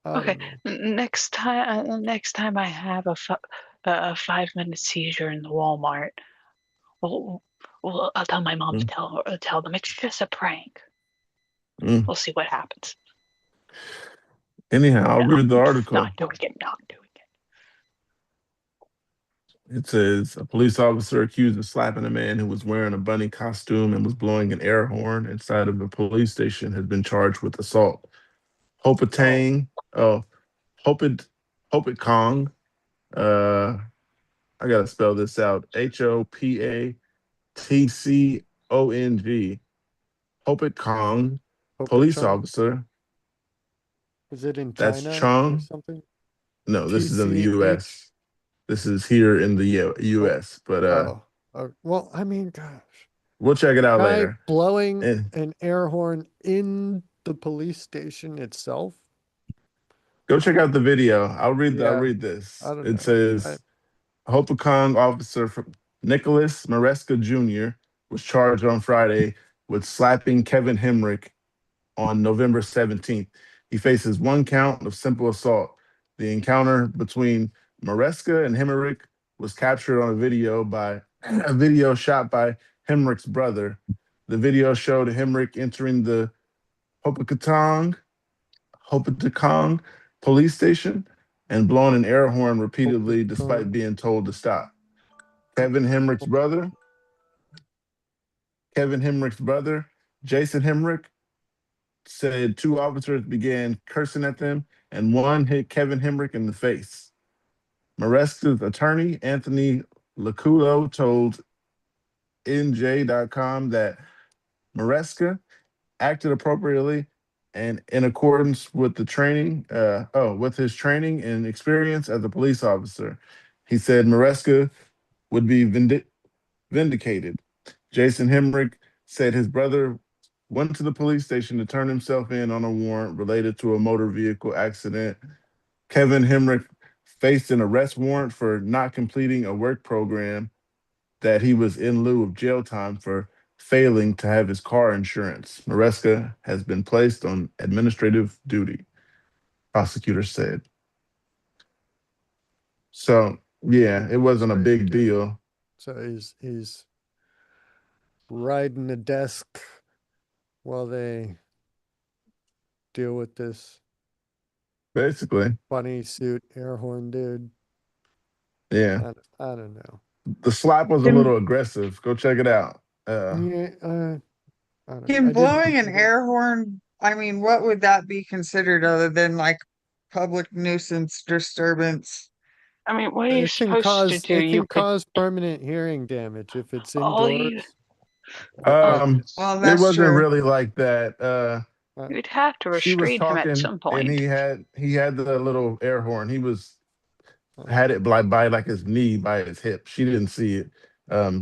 A: I
D: Okay,
A: don't know.
D: next time I have a 5 minute seizure in the Walmart, well, I'll tell my mom to
B: mm,
D: tell them it's just a prank.
B: mm.
D: We'll see what happens.
B: Anyhow, I'll
D: No,
B: read the
D: not
B: article.
D: doing it. Not doing it.
B: It says a police officer accused of slapping a man who was wearing a bunny costume and was blowing an air horn inside of a police station has been charged with assault.
A: Oh,
B: Hopatang, oh, Hopit, Hopit uh, I gotta spell this out. Hopatcong, Hopit Kong, police
A: Hopachong?
B: officer.
A: Is it in
B: That's
A: China or
B: Chung.
A: something?
B: No, this is in the
A: TCH?
B: U.S. This is here in the
A: Oh,
B: U.S. But
A: well, I mean, gosh.
B: we'll check it out
A: Guy
B: later.
A: blowing
B: And
A: an air horn in the police station itself?
B: go check out the video. I'll
A: Yeah,
B: read
A: I
B: this.
A: don't
B: It
A: know. I
B: says Hopakong officer from Nicholas Maresca Jr. was charged on Friday with slapping Kevin Hemrick on November 17th. He faces one count of simple assault. The encounter between Maresca and Hemrick was captured on a video by a video shot by Hemrick's brother. The video showed Hemrick entering the Hopakatong Hopetakong police station and blowing an air horn repeatedly despite
A: Hopachong.
B: being told to stop. Kevin Hemrick's brother, Kevin Hemrick's brother, Jason Hemrick, said two officers began cursing at them and one hit Kevin Hemrick in the face. Maresca's attorney, Anthony Laculo, told NJ.com that Maresca acted appropriately and in accordance with the training, with his training and experience as a police officer. He said Maresca would be vindicated. Jason Hemrick said his brother went to the police station to turn himself in on a warrant related to a motor vehicle accident. Kevin Hemrick faced an arrest warrant for not completing a work program that he was in lieu of jail time for failing to have his car insurance. Maresca has been placed on administrative duty, prosecutors said. So, yeah, it wasn't a
A: So he's
B: big
A: doing.
B: deal.
A: So he's riding a desk while they deal with this
B: Basically,
A: bunny suit air horn dude.
B: yeah.
A: I don't know.
B: The slap was a
C: Him
B: little aggressive. Go check it out.
A: Yeah, I don't know.
C: him
A: I didn't.
C: blowing an
A: I didn't.
C: air horn, I mean, what would that be considered other than like public nuisance disturbance?
D: I mean, what are you
A: It can
D: supposed to
A: cause
D: do?
A: it
D: You
A: can
D: could
A: cause permanent hearing damage if it's
D: all you
A: indoors. Like
B: Um,
C: Well,
B: it
C: that's
B: wasn't
C: true.
B: really like that.
A: uh,
D: you'd have to
B: She was
D: restrain him at
B: talking
D: some
B: and
D: point.
B: he had the little air horn. He was
A: uh,
B: had it by like his knee by his hip. She didn't see it.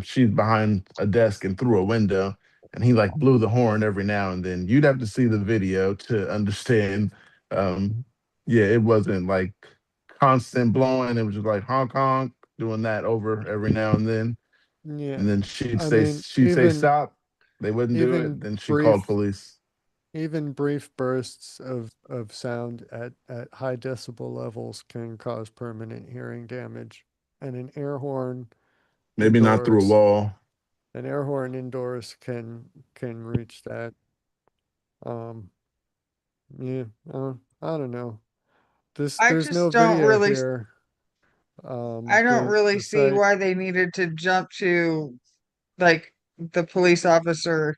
B: She's behind a desk and through a window, and he like blew the horn every now and then. You'd have to see the video to understand. Um, yeah, it wasn't like constant blowing. It was just like honk honk, doing that over every now and then.
A: yeah.
B: And then
A: I mean,
B: she'd say stop. They wouldn't do it.
A: even
B: Then she called
A: brief
B: police.
A: even brief bursts of sound at high decibel levels can cause permanent hearing damage. And
B: Maybe not through a
A: indoors,
B: wall.
A: an air horn indoors can reach that. Um, yeah, I don't know.
C: I
A: There's no
C: just don't
A: video
C: really,
A: here.
C: I don't really
A: The
C: see
A: site.
C: why they needed to jump to like the police officer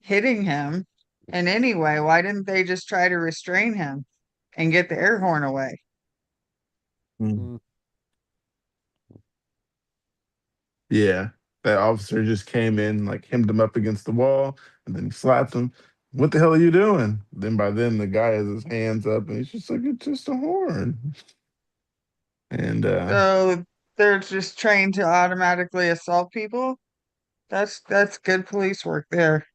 C: hitting him in any way. Why didn't they just try to restrain him and get the air horn away?
B: Mm.
A: Mm,
B: Yeah, that officer just came in, like hemmed him up against the wall, and then he slapped him. What the hell are you doing? Then by then the guy has his hands up, and he's just like, it's just a horn. And
C: So they're just trained to automatically assault people. That's good police work there.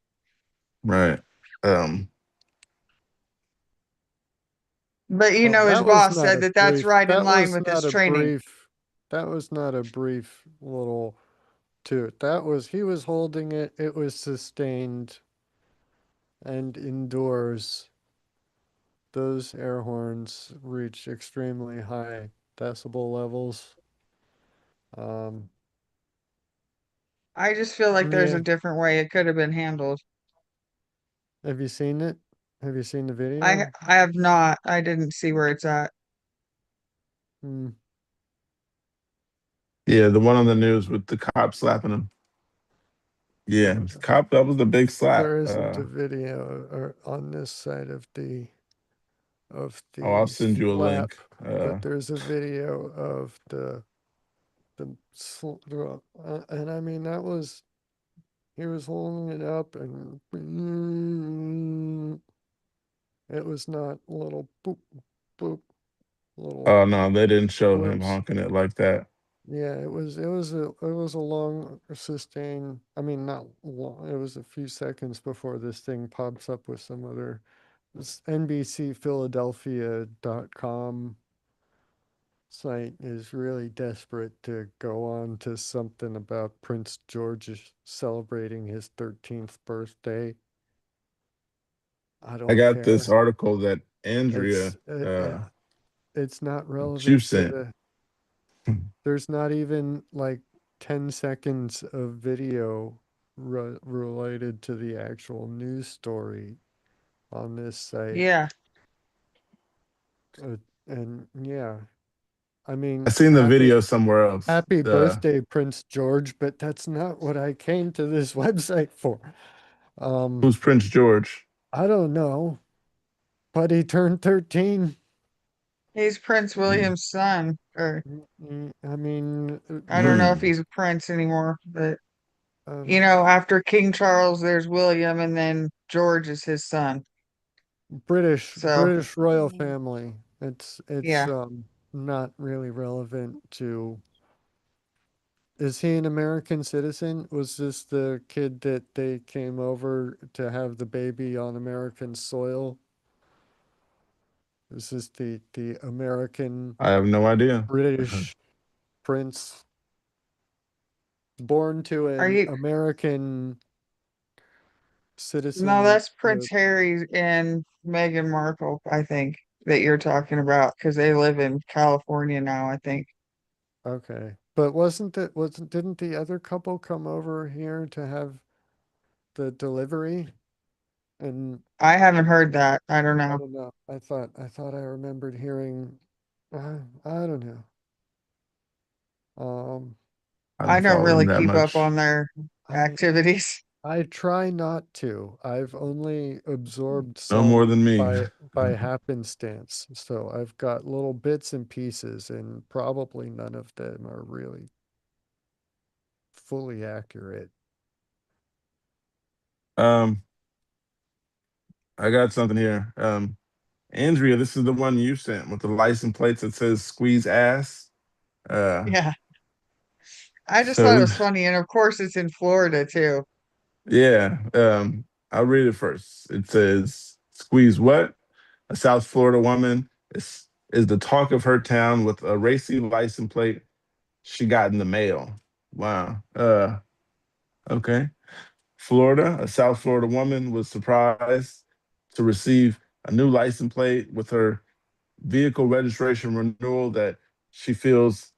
B: Right. Um,
C: But
A: Well,
C: his
A: that was
C: boss
A: not
C: said
A: a
C: that that's
A: brief,
C: right in line with his training.
A: that was not a brief little toot. That was, he was holding it, it was sustained and indoors. Those air horns reach extremely high decibel levels. Um,
C: I just feel like there's
A: yeah.
C: a different way it could have been handled.
A: Have you seen it? Have you seen the
C: I
A: video?
C: I have not. I didn't see where it's at.
A: Hmm.
B: yeah, the one on the news with the cop slapping him. Yeah, it was cop. That was the big slap.
A: There isn't a video on this side of
B: Oh, I'll
A: the
B: send you a
A: slap,
B: link.
A: but there's a video of and I mean that was, he was holding it up and it was not little boop boop little
B: Oh no, they didn't show him
A: blips.
B: honking it like that.
A: Yeah, it was a long sustained. I mean, not long. It was a few seconds before this thing pops up with some other. This NBCPhiladelphia.com site is really desperate to go on to something about Prince George celebrating his 13th birthday. I
B: I
A: don't
B: got this
A: care.
B: article that Andrea
A: It's it's not
B: you
A: relevant to
B: sent.
A: the. There's not even like 10 seconds of video related to the actual news story on this site.
C: Yeah.
A: Uh, and yeah, I
B: I
A: mean,
B: seen the video somewhere else.
A: happy birthday, Prince George, but that's not what I came to this website for.
B: Who's Prince George?
A: I don't know, but he turned 13.
C: He's Prince
B: Hmm.
C: William's son, or
A: I mean,
C: I don't know if
B: Hmm.
C: he's a prince anymore, but
A: um,
C: after King Charles, there's William, and then George is his son. So,
A: British royal family. It's
C: yeah,
A: not really relevant to. Is he an American citizen? Was this the kid that they came over to have the baby on American soil? Is this the American
B: I have no idea.
A: British prince born to
C: are
A: an
C: you?
A: American
C: No,
A: citizen?
C: that's Prince Harry and Meghan Markle, I think, that you're talking about, because they live in California now, I think.
A: Okay. But wasn't didn't the other couple come over here to have the delivery? And
C: I haven't heard that. I don't
A: I
C: know.
A: don't know. I thought I remembered hearing. I don't know. Um,
B: I
C: I
B: don't
C: don't
B: follow them
C: really
B: that
C: keep up
B: much.
C: on their
A: I
C: activities.
A: I try not to. I've only absorbed
B: No more
A: some
B: than me.
A: by happenstance. So I've got little bits and pieces, and probably none of them are really fully accurate.
B: Um, I got something here. Andrea, this is the one you sent with the license plates that says "squeeze ass." Uh,
C: Yeah. I just thought it
B: so
C: was funny. And of course, it's in Florida too.
B: yeah, I'll read it first. It says, "Squeeze what? A South Florida woman is the talk of her town with a racy license plate she got in the mail." Wow. Okay. Florida, a South Florida woman was surprised to receive a new license plate with her vehicle registration renewal that she feels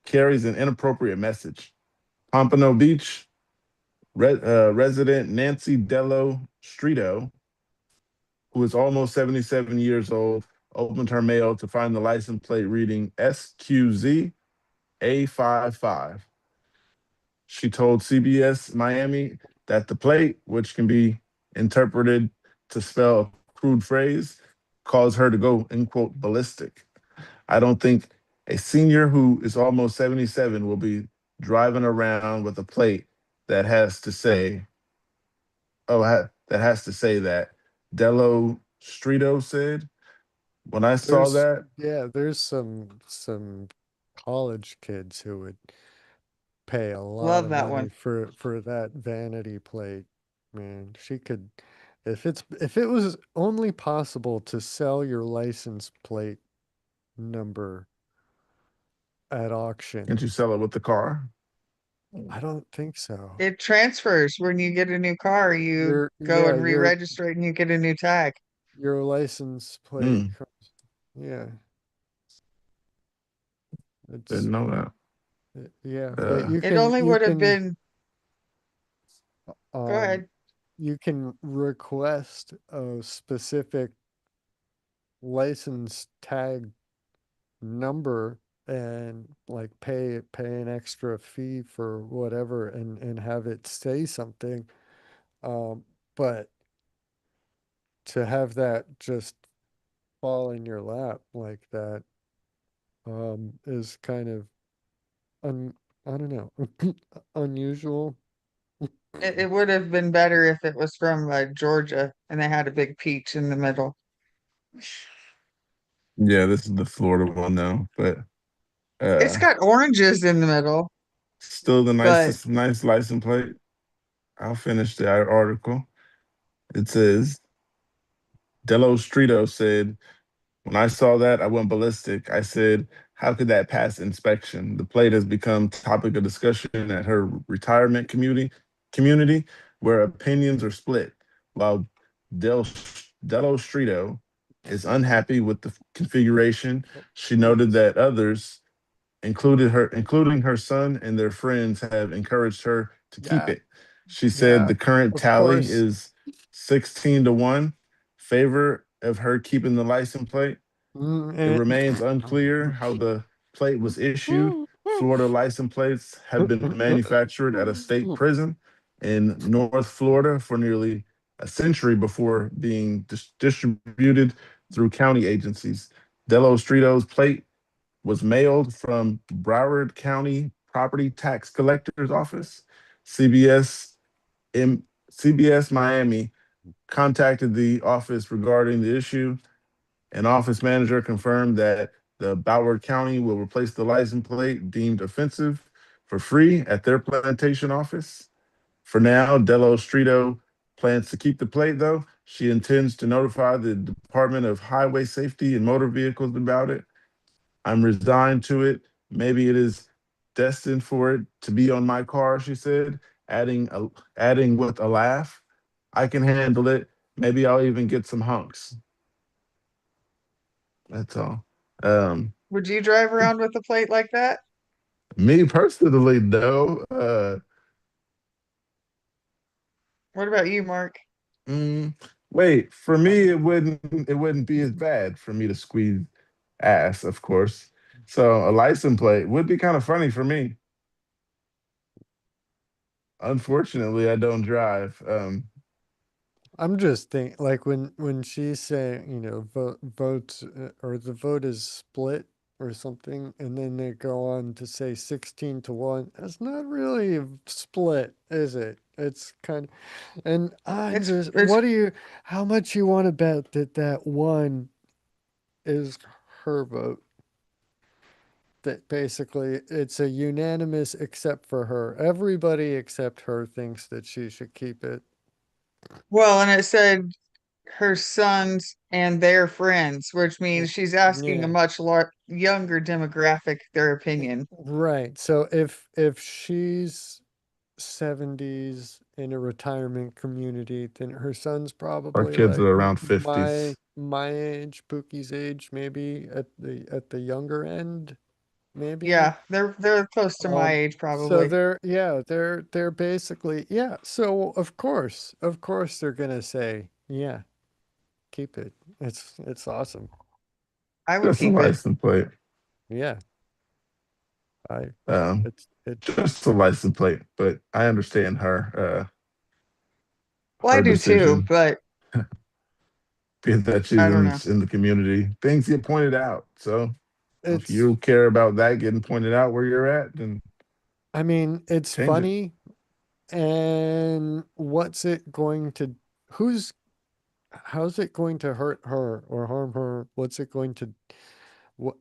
B: carries an inappropriate message. Pompano Beach resident Nancy Dello Strito, who is almost 77 years old, opened her mail to find the license plate reading SQZ A55. She told CBS Miami that the plate, which can be interpreted to spell a crude phrase, caused her to go, end quote, ballistic. I don't think a senior who is almost 77 will be driving around with a plate that has to say, that has to say that. Dello Strito said. When I saw
A: There's
B: that,
A: yeah, there's some college kids who would pay a lot
C: Love
A: of
C: that
A: money
C: one.
A: for that vanity plate. Man, she could, if it was only possible to sell your license plate number at auction,
B: Can't you sell it with the car?
A: I don't think so.
C: It transfers when you get a new car, you
A: Your
C: go
A: yeah,
C: and re-register it and you get a new tag.
A: your license plate.
B: Mm,
A: Yeah, it's
B: didn't know that.
A: yeah, but
B: Uh,
C: It only would have been, go
A: um
C: ahead.
A: you can request a specific license tag number and like pay an extra fee for whatever and have it say something. Um, but to have that just fall in your lap like that is kind of un I don't know unusual.
C: It would have been better if it was from Georgia and they had a big peach in the middle.
B: yeah, this is the Florida one though, but
C: It's
B: uh,
C: got oranges in the middle,
B: still the
C: but
B: nice license plate. I'll finish the article. It says Dello Strito said, "When I saw that, I went ballistic. I said, how could that pass inspection? The plate has become topic of discussion at her retirement community where opinions are split. While Del Dello Strito is unhappy with the configuration,
A: Oh,
B: she noted
A: oops.
B: that others including her son and their friends, have encouraged her to keep
A: Yeah,
B: it. She said
A: yeah,
B: the current
A: of
B: tally
A: course.
B: is 16-1 favor of her keeping the license plate. It
A: Mm,
B: remains unclear how the plate was issued. Florida license plates have been manufactured at a state prison in North Florida for nearly a century before being distributed through county agencies. Dello Strito's plate was mailed from Broward County Property Tax Collector's Office. CBS in CBS Miami contacted the office regarding the issue. An office manager confirmed that the Broward County will replace the license plate deemed offensive for free at their plantation office. For now, Dello Strito plans to keep the plate, though. She intends to notify the Department of Highway Safety and Motor Vehicles about it. I'm resigned to it. Maybe it is destined for it to be on my car, she said, adding with a laugh. I can handle it. Maybe I'll even get some hunks. That's all. Um,
C: would you drive around with a plate like that?
B: Me personally, no.
C: What about you, Mark?
B: Mm, wait, for
A: uh,
B: me, it wouldn't be as bad for me to squeeze ass, of course. So a license plate would be kind of funny for me. Unfortunately, I don't drive.
A: I'm just thinking, like when she's saying, votes or the vote is split or something, and then they go on to say 16-1. That's not really a split, is it? It's kind of, and I'm just,
C: It's
A: how much you want to bet that that one is her vote? That basically it's a unanimous except for her. Everybody except her thinks that she should keep it.
C: well, and it said her sons and their friends, which means she's asking a
A: Yeah.
C: much younger demographic their opinion.
A: Right. So if she's 70s in a retirement community, then her son's
B: Our
A: probably
B: kids
A: like
B: are around
A: my
B: 50s.
A: my age, Pookie's age, maybe at the younger end, maybe.
C: Yeah, they're close to my age
A: So
C: probably.
A: they're basically yeah. So of course they're gonna say yeah, keep it. It's awesome.
C: I would
B: Just a
C: keep it.
B: license plate.
A: Yeah, I
B: Um,
A: it
B: just a license plate. But I understand
C: Well, I
B: her
C: do too,
B: decision,
C: but
B: being that she's
C: I don't know.
B: in the community. Things get pointed out. So if
A: it's
B: you care about that getting pointed out where you're at, then
A: I mean it's
B: change it.
A: funny. And what's it going to, who's, how's it going to hurt her or harm her? What's it going to,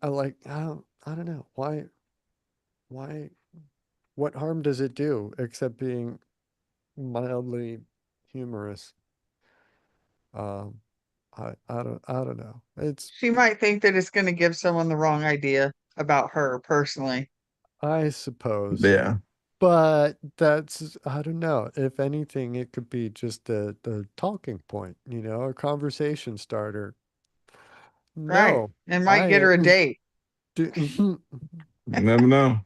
A: like, I don't know. Why, what harm does it do except being mildly humorous? Um, I don't know. It's
C: She might think that it's going to give someone the wrong idea about her personally.
A: I suppose,
B: Yeah.
A: but that's I don't know. If anything, it could be just the talking point, a conversation starter.
C: Right.
A: No,
C: It might get
A: I
C: her a date.
A: do,
B: You never know.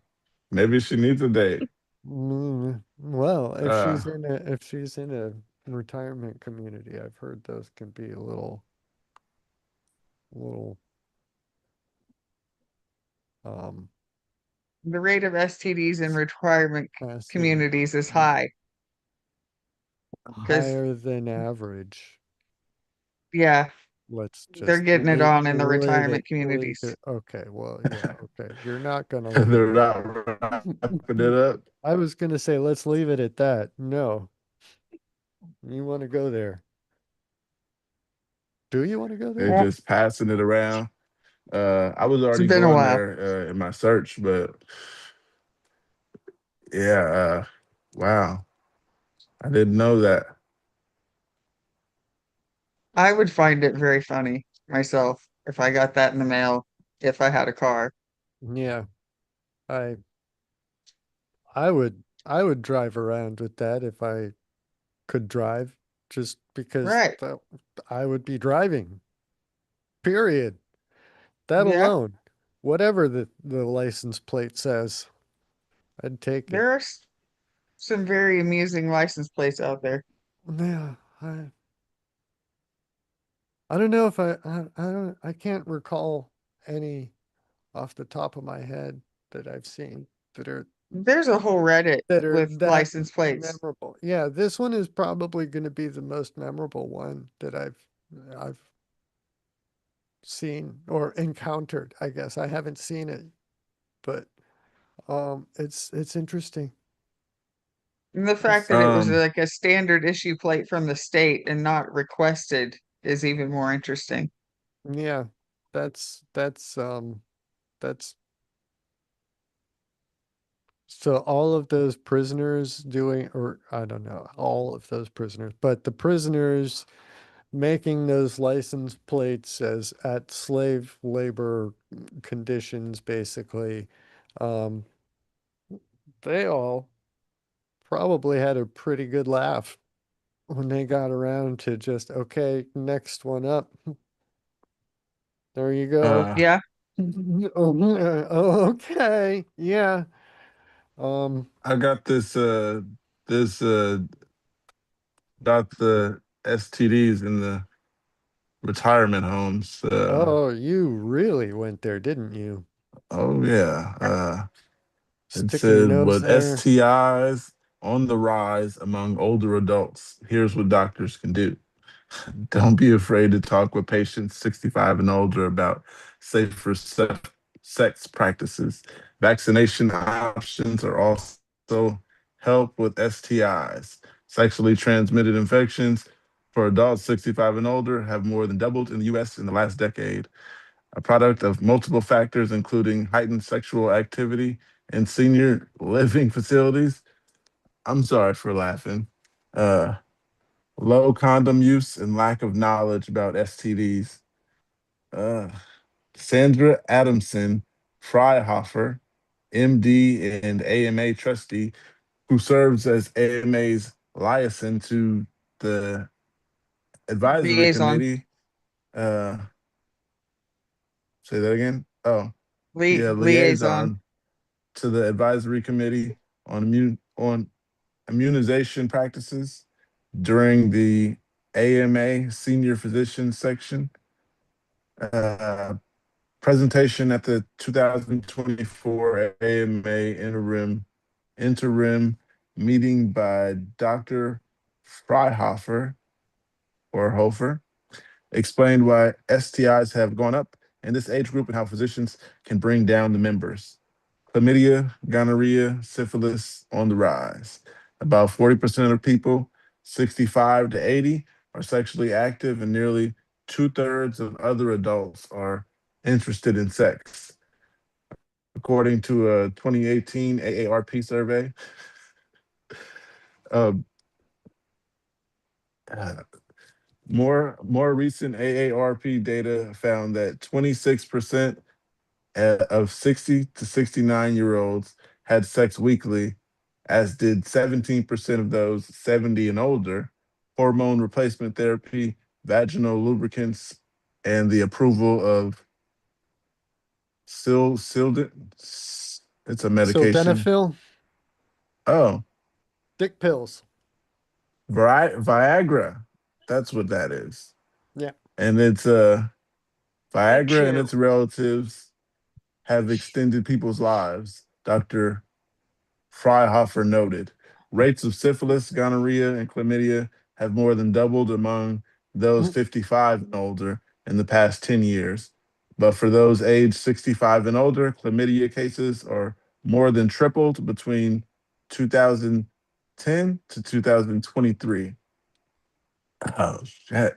B: Maybe she needs a date.
A: well, if
B: Uh,
A: she's in a retirement community, I've heard those can be a little um
C: The rate of STDs in retirement
A: nasty,
C: communities is high because,
A: higher than average.
C: yeah,
A: Let's
C: they're
A: just
C: getting it on in the
A: leave
C: retirement
A: it.
C: communities.
A: Okay, well, yeah, okay. You're not gonna leave
B: they're
A: it.
B: not wrapping it up.
A: I was gonna say let's leave it at that. No, you want to go there? Do you want to go
B: They're
A: there?
C: Well,
B: just passing it around. I was
C: it's
B: already
C: been a
B: going
C: while.
B: there in my search, but yeah, wow, I didn't know that.
C: I would find it very funny myself if I got that in the mail, if I had a car.
A: Yeah, I I would drive around with that if I could drive, just because
C: Right.
A: I would be driving. Period. That
C: Yeah.
A: alone, whatever the license plate says, I'd take it.
C: There are some very amusing license plates out there.
A: Yeah, I don't know if I can't recall any off the top of my head that I've seen that are
C: There's a whole Reddit
A: that are
C: with
A: that
C: license plates.
A: memorable. Yeah, this one is probably going to be the most memorable one that I've seen or encountered. I guess I haven't seen it, but it's interesting.
C: And the fact
A: It's,
C: that it was
B: Um,
C: like a standard issue plate from the state and not requested is even more interesting.
A: yeah, that's so all of those prisoners doing, or I don't know, all of those prisoners, but the prisoners making those license plates as at slave labor conditions, basically, um, they all probably had a pretty good laugh when they got around to just, okay, next one up. There you go.
B: uh,
C: Yeah.
A: Oh, okay. Yeah. Um,
B: I got this about the STDs in the retirement homes.
A: oh, you really went there, didn't you?
B: Oh yeah. It
A: Sticking your
B: said
A: nose
B: with
A: there.
B: STIs on the rise among older adults, here's what doctors can do. Don't be afraid to talk with patients 65 and older about safer sex practices. Vaccination options are also help with STIs. Sexually transmitted infections for adults 65 and older have more than doubled in the US in the last decade, a product of multiple factors, including heightened sexual activity in senior living facilities. I'm sorry for laughing. Uh, Low condom use and lack of knowledge about STDs. Uh, Sandra Adamson Freihofer, MD and AMA trustee, who serves as AMA's liaison to the advisory
C: Liaison.
B: committee. Uh, Say that again. Oh, yeah,
C: Liaison.
B: liaison to the advisory committee on on immunization practices during the AMA senior physician section uh, presentation at the 2024 AMA interim meeting by Dr. Freihofer or Hofer explained why STIs have gone up in this age group and how physicians can bring down the members. Chlamydia, gonorrhea, syphilis on the rise. About 40% of people 65 to 80 are sexually active, and nearly two-thirds of other adults are interested in sex, according to a 2018 AARP survey. Uh, uh, more recent AARP data found that 26% of 60 to 69-year-olds had sex weekly, as did 17% of those 70 and older. Hormone replacement therapy, vaginal lubricants, and the approval of Silden. It's a medication.
A: Sildenafil,
B: Oh,
A: dick pills.
B: Viagra. That's what that is.
A: Yeah.
B: And it's
D: Me
B: Viagra and
D: too.
B: its relatives have extended people's lives. Dr. Freihofer noted. Rates of syphilis, gonorrhea, and chlamydia have more than doubled among those 55 and older in the past 10 years. But for those aged 65 and older, chlamydia cases are more than tripled between 2010 to 2023. Oh, shit.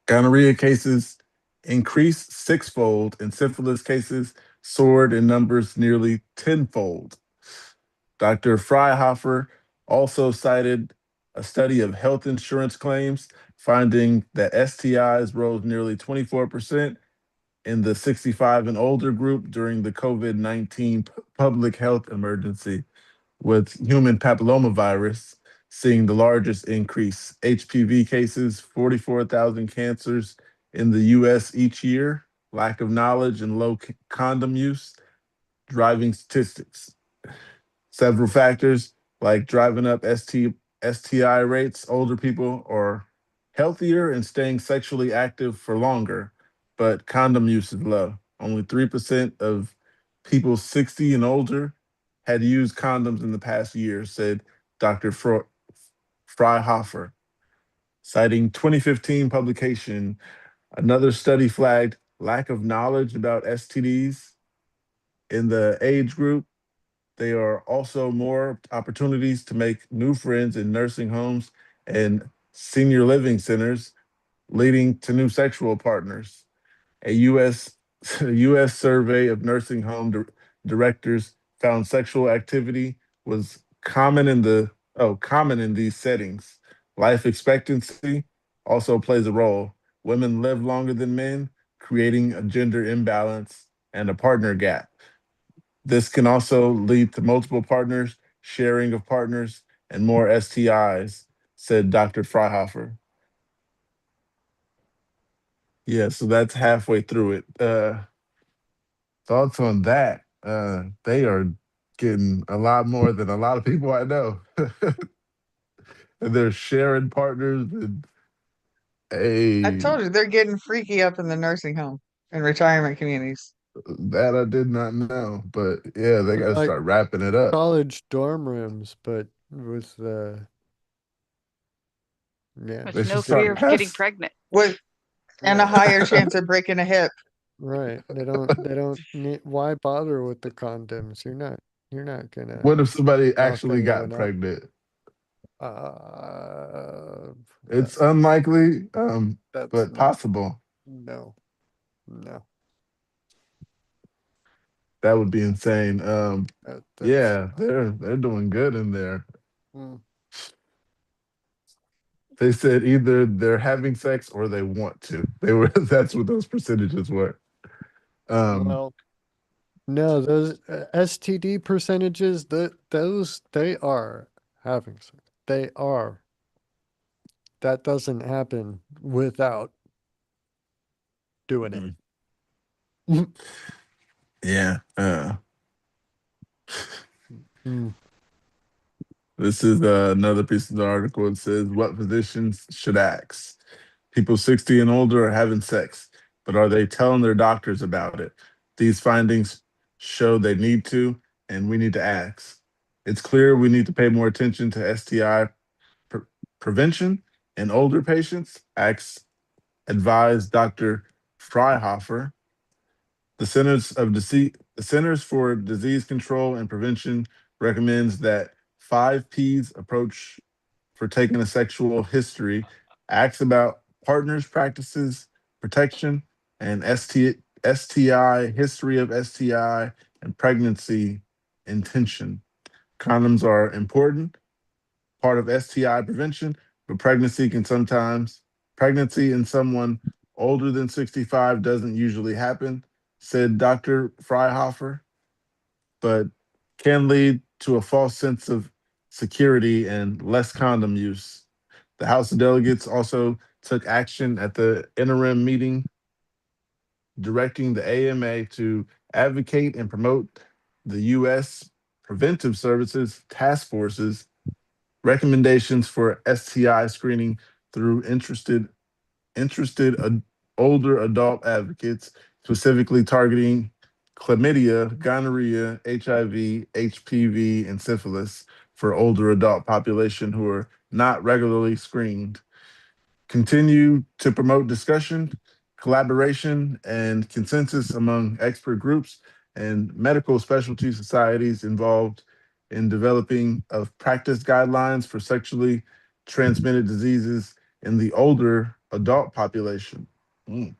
B: Gonorrhea cases increased sixfold, and syphilis cases soared in numbers nearly tenfold. Dr. Freihofer also cited a study of health insurance claims, finding that STIs rose nearly 24% in the 65 and older group during the COVID-19 public health emergency, with human papillomavirus seeing the largest increase. HPV cases, 44,000 cancers in the US each year, lack of knowledge and low condom use, driving statistics. Several factors like driving up STI rates, older people are healthier and staying sexually active for longer, but condom use is low. Only 3% of people 60 and older had used condoms in the past year, said Dr. Freihofer. Citing 2015 publication, another study flagged lack of knowledge about STDs in the age group. There are also more opportunities to make new friends in nursing homes and senior living centers, leading to new sexual partners. A U.S. survey of nursing home directors found sexual activity was common in these settings. Life expectancy also plays a role. Women live longer than men, creating a gender imbalance and a partner gap. This can also lead to multiple partners, sharing of partners, and more STIs, said Dr. Freihofer. Yeah, so that's halfway through it. Thoughts on that? They are getting a lot more than a lot of people I know. And they're sharing partners and
C: I
B: a
C: told you they're getting freaky up in the nursing home and retirement communities.
B: that I did not know. But yeah, they gotta
A: Like
B: start wrapping it up.
A: college dorm rooms, but with the yeah,
B: They
D: With
B: should
D: no
B: start
D: fear
A: different.
D: of getting
B: pass.
D: pregnant.
C: With and a
A: Right.
C: higher chance of breaking a hip.
A: Right. They don't need, why bother with the condoms? You're not gonna
B: What if somebody
A: knock
B: actually got
A: anyone up.
B: pregnant?
A: That
B: It's unlikely,
A: that's
B: but
A: not
B: possible.
A: no. No.
B: That would be insane.
A: That's
B: Yeah, they're doing good in there.
A: mm,
B: They said either they're having sex or they want to. They were that's what those percentages were. Um,
A: well, no, those STD percentages, those they are having sex. They are. That doesn't happen without doing it.
B: mm, yeah.
A: Mm.
B: This is another piece of the article. It says what physicians should ask. People 60 and older are having sex, but are they telling their doctors about it? These findings show they need to, and we need to ask. It's clear we need to pay more attention to STI pre- prevention in older patients, advised Dr. Freihofer. The Centers for Disease Control and Prevention recommends that 5Ps approach for taking a sexual history, acts about partners' practices, protection, and STI, history of STI, and pregnancy intention. Condoms are important, part of STI prevention, but pregnancy in someone older than 65 doesn't usually happen, said Dr. Freihofer, but can lead to a false sense of security and less condom use. The House of Delegates also took action at the interim meeting, directing the AMA to advocate and promote the U.S. Preventive Services Task Force's recommendations for STI screening through interested older adult advocates, specifically targeting chlamydia, gonorrhea, HIV, HPV, and syphilis for older adult population who are not regularly screened. Continue to promote discussion, collaboration, and consensus among expert groups and medical specialty societies involved in developing of practice guidelines for sexually transmitted diseases in the older adult population. Mm.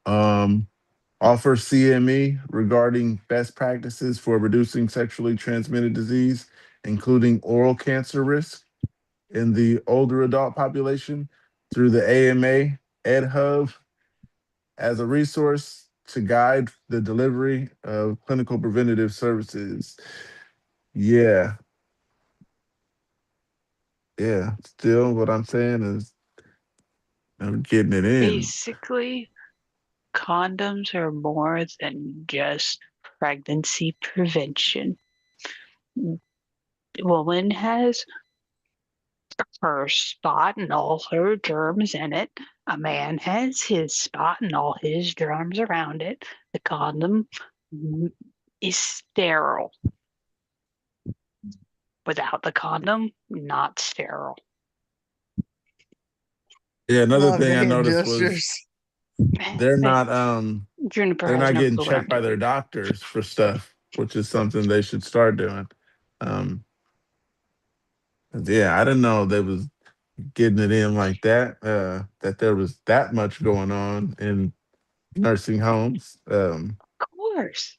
B: Um, Offer CME regarding best practices for reducing sexually transmitted disease, including oral cancer risk in the older adult population through the AMA Ed Hub as a resource to guide the delivery of clinical preventative services. Yeah, yeah. Still, what I'm saying is I'm getting it in.
D: Basically, condoms are more than just pregnancy prevention. A woman has her spot and all her germs in it. A man has his spot and all his germs around it. The condom is sterile. Without the condom, not sterile.
B: Yeah, another
C: Love the
B: thing I
C: hand
B: noticed was
C: gestures.
B: they're not
D: Juniper
B: they're
D: has
B: not
D: no
B: getting
D: clue what I'm
B: checked by their
D: doing.
B: doctors for stuff, which is something they should start doing. Um, yeah, I didn't know they was getting it in like that. That there was that much going on in nursing homes.
D: Of course.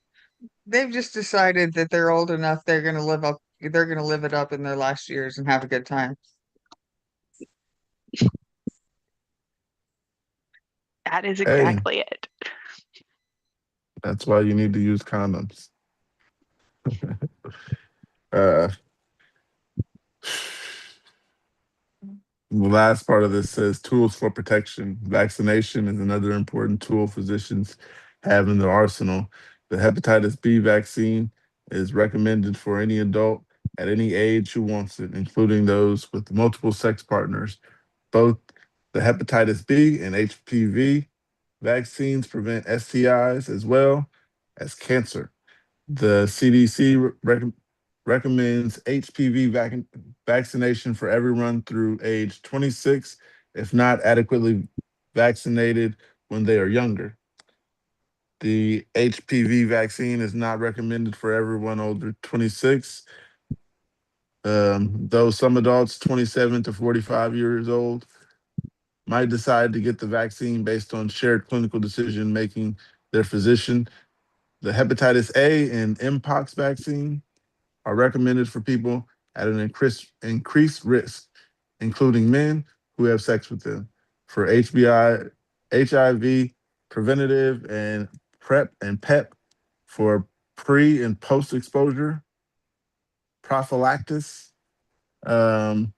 C: They've just decided that they're old enough, they're gonna live it up in their last years and have a good time.
D: That is
B: Hey,
D: exactly it.
B: that's why you need to use condoms. Uh, the last part of this says tools for protection. Vaccination is another important tool physicians have in their arsenal. The hepatitis B vaccine is recommended for any adult at any age who wants it, including those with multiple sex partners. Both the hepatitis B and HPV vaccines prevent STIs as well as cancer. The CDC recommends HPV vaccination for everyone through age 26, if not adequately vaccinated when they are younger. The HPV vaccine is not recommended for everyone older 26, though some adults 27 to 45 years old might decide to get the vaccine based on shared clinical decision making their physician. The hepatitis A and Mpox vaccine are recommended for people at an increased risk, including men who have sex with them, for HBI, HIV, preventative and PrEP and PEP for pre and post exposure prophylaxis. Um,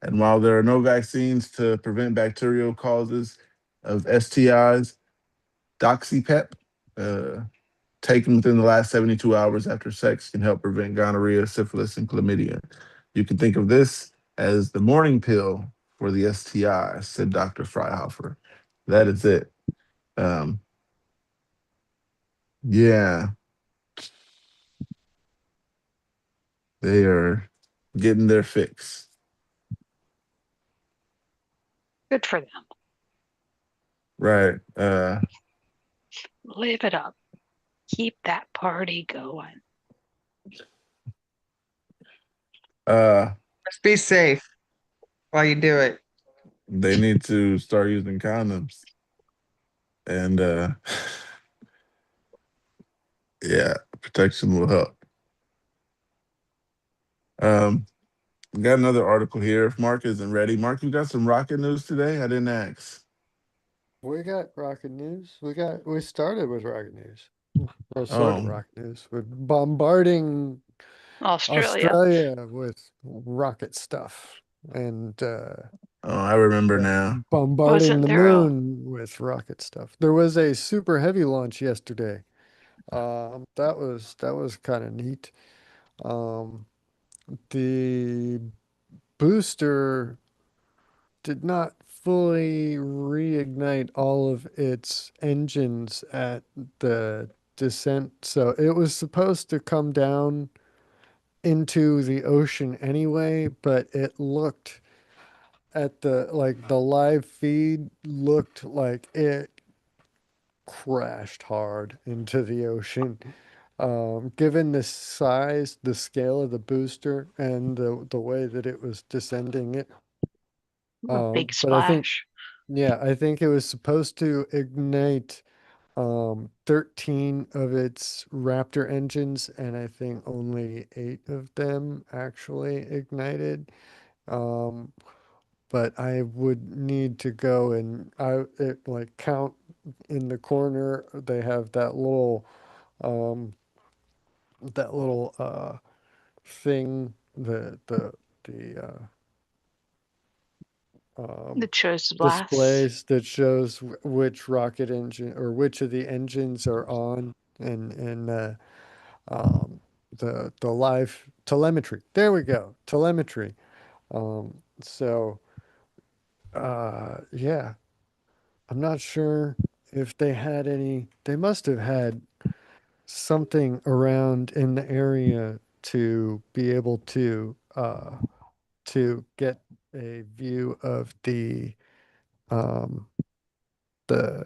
B: and while there are no vaccines to prevent bacterial causes of STIs, doxypep, uh, taken within the last 72 hours after sex can help prevent gonorrhea, syphilis, and chlamydia. You can think of this as the morning pill for the STI, said Dr. Freihofer. That is it. Um, yeah, they are getting their fix.
D: Good for them.
B: Right.
D: Live it up. Keep that party going.
B: Uh,
C: Just be safe while you do it.
B: they need to start using condoms. And Yeah, protection will help. Um, we got another article here. If Mark isn't ready, Mark, you got some rocket news today? I didn't ask.
A: We got rocket news. We started with rocket news. Well, sort of
B: Oh,
A: rocket news. We're bombarding
D: Australia.
A: Australia with rocket stuff and
B: oh, I remember
A: yeah,
B: now.
A: bombarding
D: Wasn't
A: the
D: there a
A: moon with rocket stuff. There was a super heavy launch yesterday. That was kind of neat. Um, the booster did not fully reignite all of its engines at the descent, so it was supposed to come down into the ocean anyway, but it looked at the live feed looked like it crashed hard into the ocean. Given the size, the scale of the booster, and the way that it was descending it.
D: big
A: But I think,
D: splash?
A: yeah, I think it was supposed to ignite 13 of its Raptor engines, and I think only 8 of them actually ignited. Um, but I would need to go and like count in the corner. They have um that little thing, the
D: The chose the blast.
A: displays that shows which rocket engine or which of the engines are on, and um the live telemetry. There we go, telemetry. So yeah, I'm not sure if they had any. They must have had something around in the area to be able to get a view of um the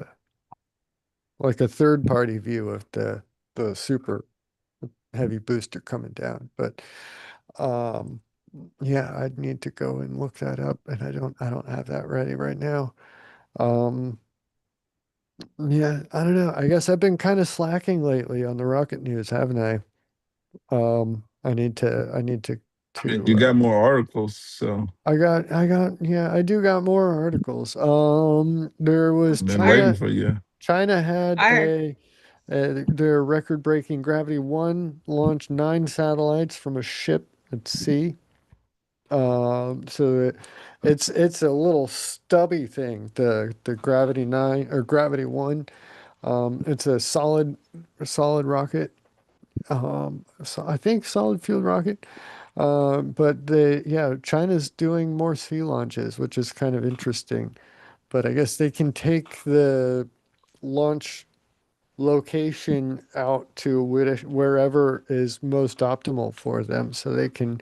A: like a third party view of the super heavy booster coming down. But um yeah, I'd need to go and look that up, and I don't have that ready right now. Um yeah, I don't know. I guess I've been kind of slacking lately on the rocket news, haven't I? I need to
B: I mean, you
A: to
B: got more articles, so
A: yeah, I do got more articles. There was
B: I've been waiting
C: I
B: for you.
A: China had
C: I
A: their record-breaking Gravity 1 launched 9 satellites from a ship at sea. So it's a little stubby thing, the Gravity 9 or Gravity 1. It's a solid rocket. So I think solid fuel rocket. But yeah, China's doing more sea launches, which is kind of interesting. But I guess they can take the launch location out to wherever is most optimal for them. So they can,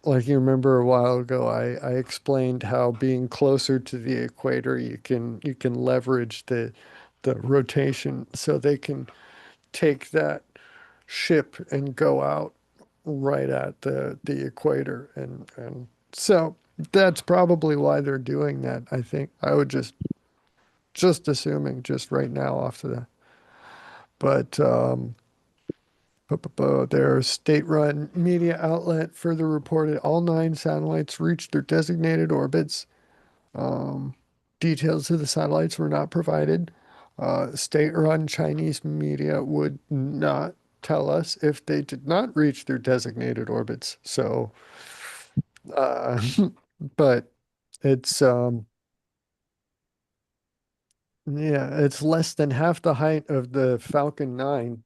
A: like you remember a while ago, I explained how being closer to the equator, you can leverage the rotation, so they can take that ship and go out right at the equator, and so that's probably why they're doing that. I think I would just assuming just right now off the but their state-run media outlet further reported all 9 satellites reached their designated orbits. um, Details of the satellites were not provided. State-run Chinese media would not tell us if they did not reach their designated orbits. So, uh, but it's yeah, it's less than half the height of the Falcon 9.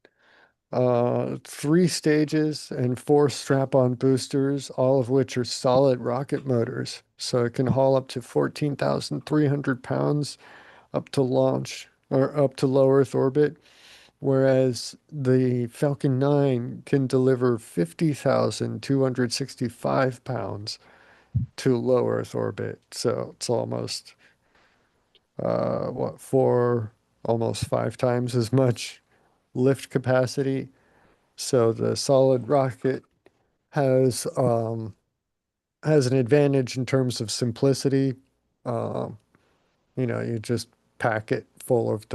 A: 3 stages and 4 strap-on boosters, all of which are solid rocket motors. So it can haul up to 14,300 pounds up to launch or up to low Earth orbit, whereas the Falcon 9 can deliver 50,265 pounds to low Earth orbit. So it's almost, almost 5 times as much lift capacity. So the solid rocket has has an advantage in terms of simplicity. Um, you just pack it full of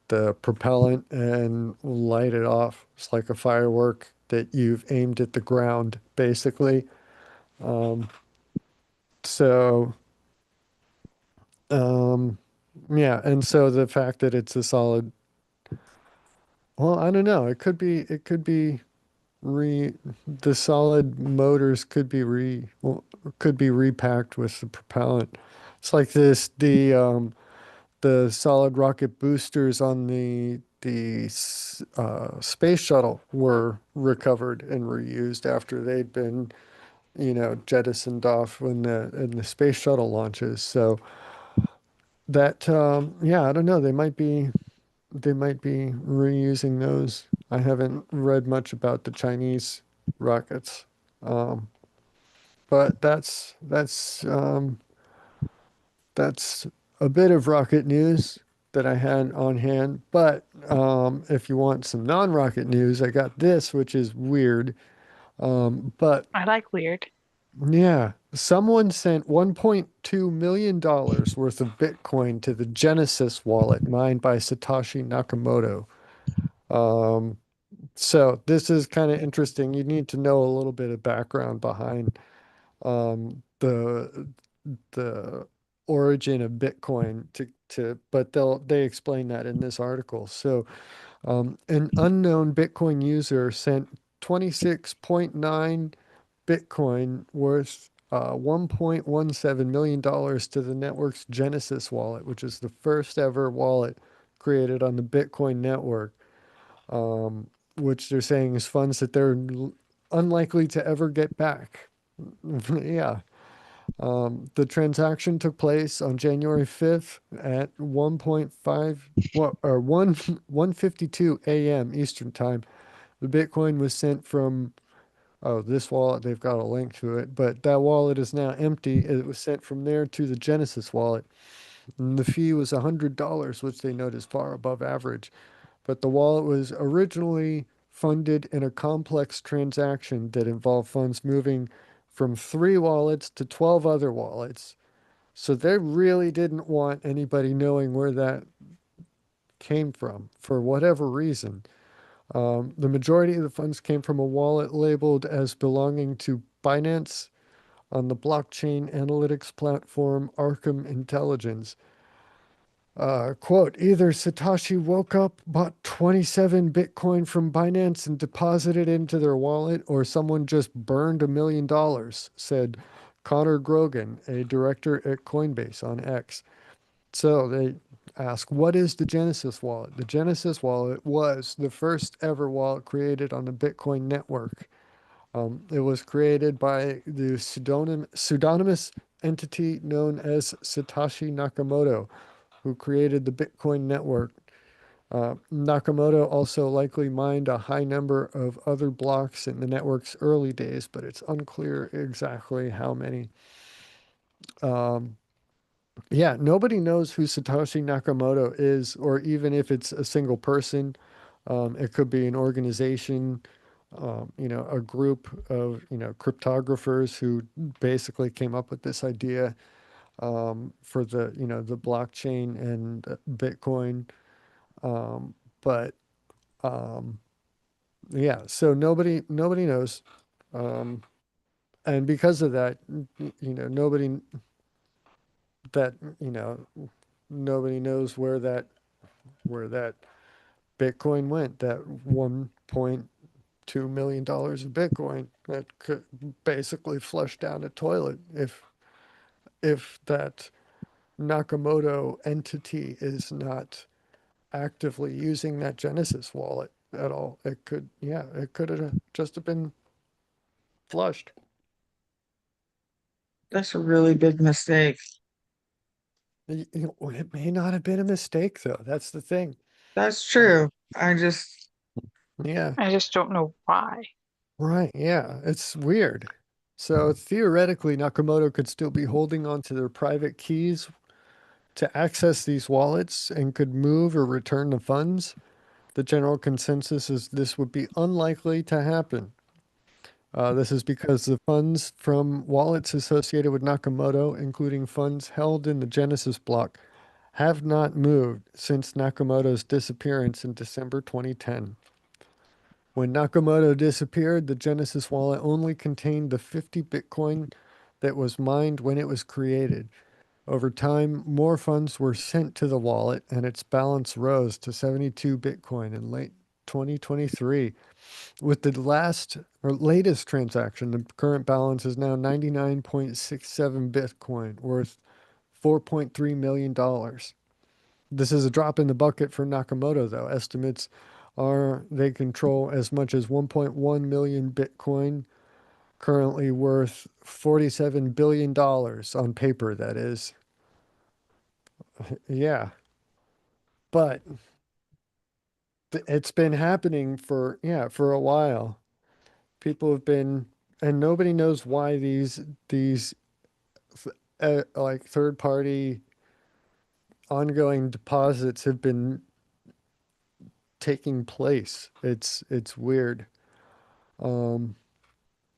A: the propellant and light it off. It's like a firework that you've aimed at the ground, basically. Um, so, um, yeah, and so the fact that it's a solid, well, I don't know. It could be re, the solid motors could be repacked with the propellant. It's like the solid rocket boosters on the space shuttle were recovered and reused after they'd been, jettisoned off when the space shuttle launches. So that, yeah, I don't know. They might be reusing those. I haven't read much about the Chinese rockets, um, but that's a bit of rocket news that I had on hand. But if you want some non-rocket news, I got this, which is weird. But
D: I like weird.
A: yeah, someone sent $1.2 million worth of Bitcoin to the Genesis wallet mined by Satoshi Nakamoto. Um, so this is kind of interesting. You need to know a little bit of background behind the origin of Bitcoin but they explain that in this article. So an unknown Bitcoin user sent 26.9 Bitcoin worth $1.17 million to the network's Genesis wallet, which is the first ever wallet created on the Bitcoin network, um, which they're saying is funds that they're unlikely to ever get back. Yeah. The transaction took place on January 5th at 1.5 or 1:52 a.m. Eastern Time. The Bitcoin was sent from this wallet. They've got a link to it, but that wallet is now empty. It was sent from there to the Genesis wallet. And the fee was $100, which they note is far above average. But the wallet was originally funded in a complex transaction that involved funds moving from 3 wallets to 12 other wallets. So they really didn't want anybody knowing where that came from for whatever reason. The majority of the funds came from a wallet labeled as belonging to Binance on the blockchain analytics platform Arkham Intelligence. Quote, either Satoshi woke up, bought 27 Bitcoin from Binance and deposited into their wallet, or someone just burned $1 million, said Connor Grogan, a director at Coinbase on X. So they ask, what is the Genesis wallet? The Genesis wallet was the first ever wallet created on the Bitcoin network. It was created by the pseudonymous entity known as Satoshi Nakamoto, who created the Bitcoin network. Nakamoto also likely mined a high number of other blocks in the network's early days, but it's unclear exactly how many. Um, yeah, nobody knows who Satoshi Nakamoto is, or even if it's a single person. It could be an organization, a group of, cryptographers who basically came up with this idea for the blockchain and Bitcoin. But um, yeah, so nobody knows. Um, and because of that, nobody that, nobody knows where that Bitcoin went, that $1.2 million of Bitcoin that could basically flush down a toilet if that Nakamoto entity is not actively using that Genesis wallet at all. It could have just have been flushed.
C: That's a really big mistake.
A: It may not have been a mistake though. That's the thing.
C: That's
A: Uh,
C: true. I just,
A: Yeah,
D: I just don't know why.
A: right. Yeah, it's weird. So theoretically, Nakamoto could still be holding on to their private keys to access these wallets and could move or return the funds. The general consensus is this would be unlikely to happen. This is because the funds from wallets associated with Nakamoto, including funds held in the Genesis block, have not moved since Nakamoto's disappearance in December 2010. When Nakamoto disappeared, the Genesis wallet only contained the 50 Bitcoin that was mined when it was created. Over time, more funds were sent to the wallet, and its balance rose to 72 Bitcoin in late 2023. With the latest transaction, the current balance is now 99.67 Bitcoin, worth $4.3 million. This is a drop in the bucket for Nakamoto, though. Estimates are they control as much as 1.1 million Bitcoin, currently worth $47 billion on paper, that is. Yeah, but it's been happening for, yeah, for a while. People have been, and nobody knows why these like third party ongoing deposits have been taking place. It's weird. Um,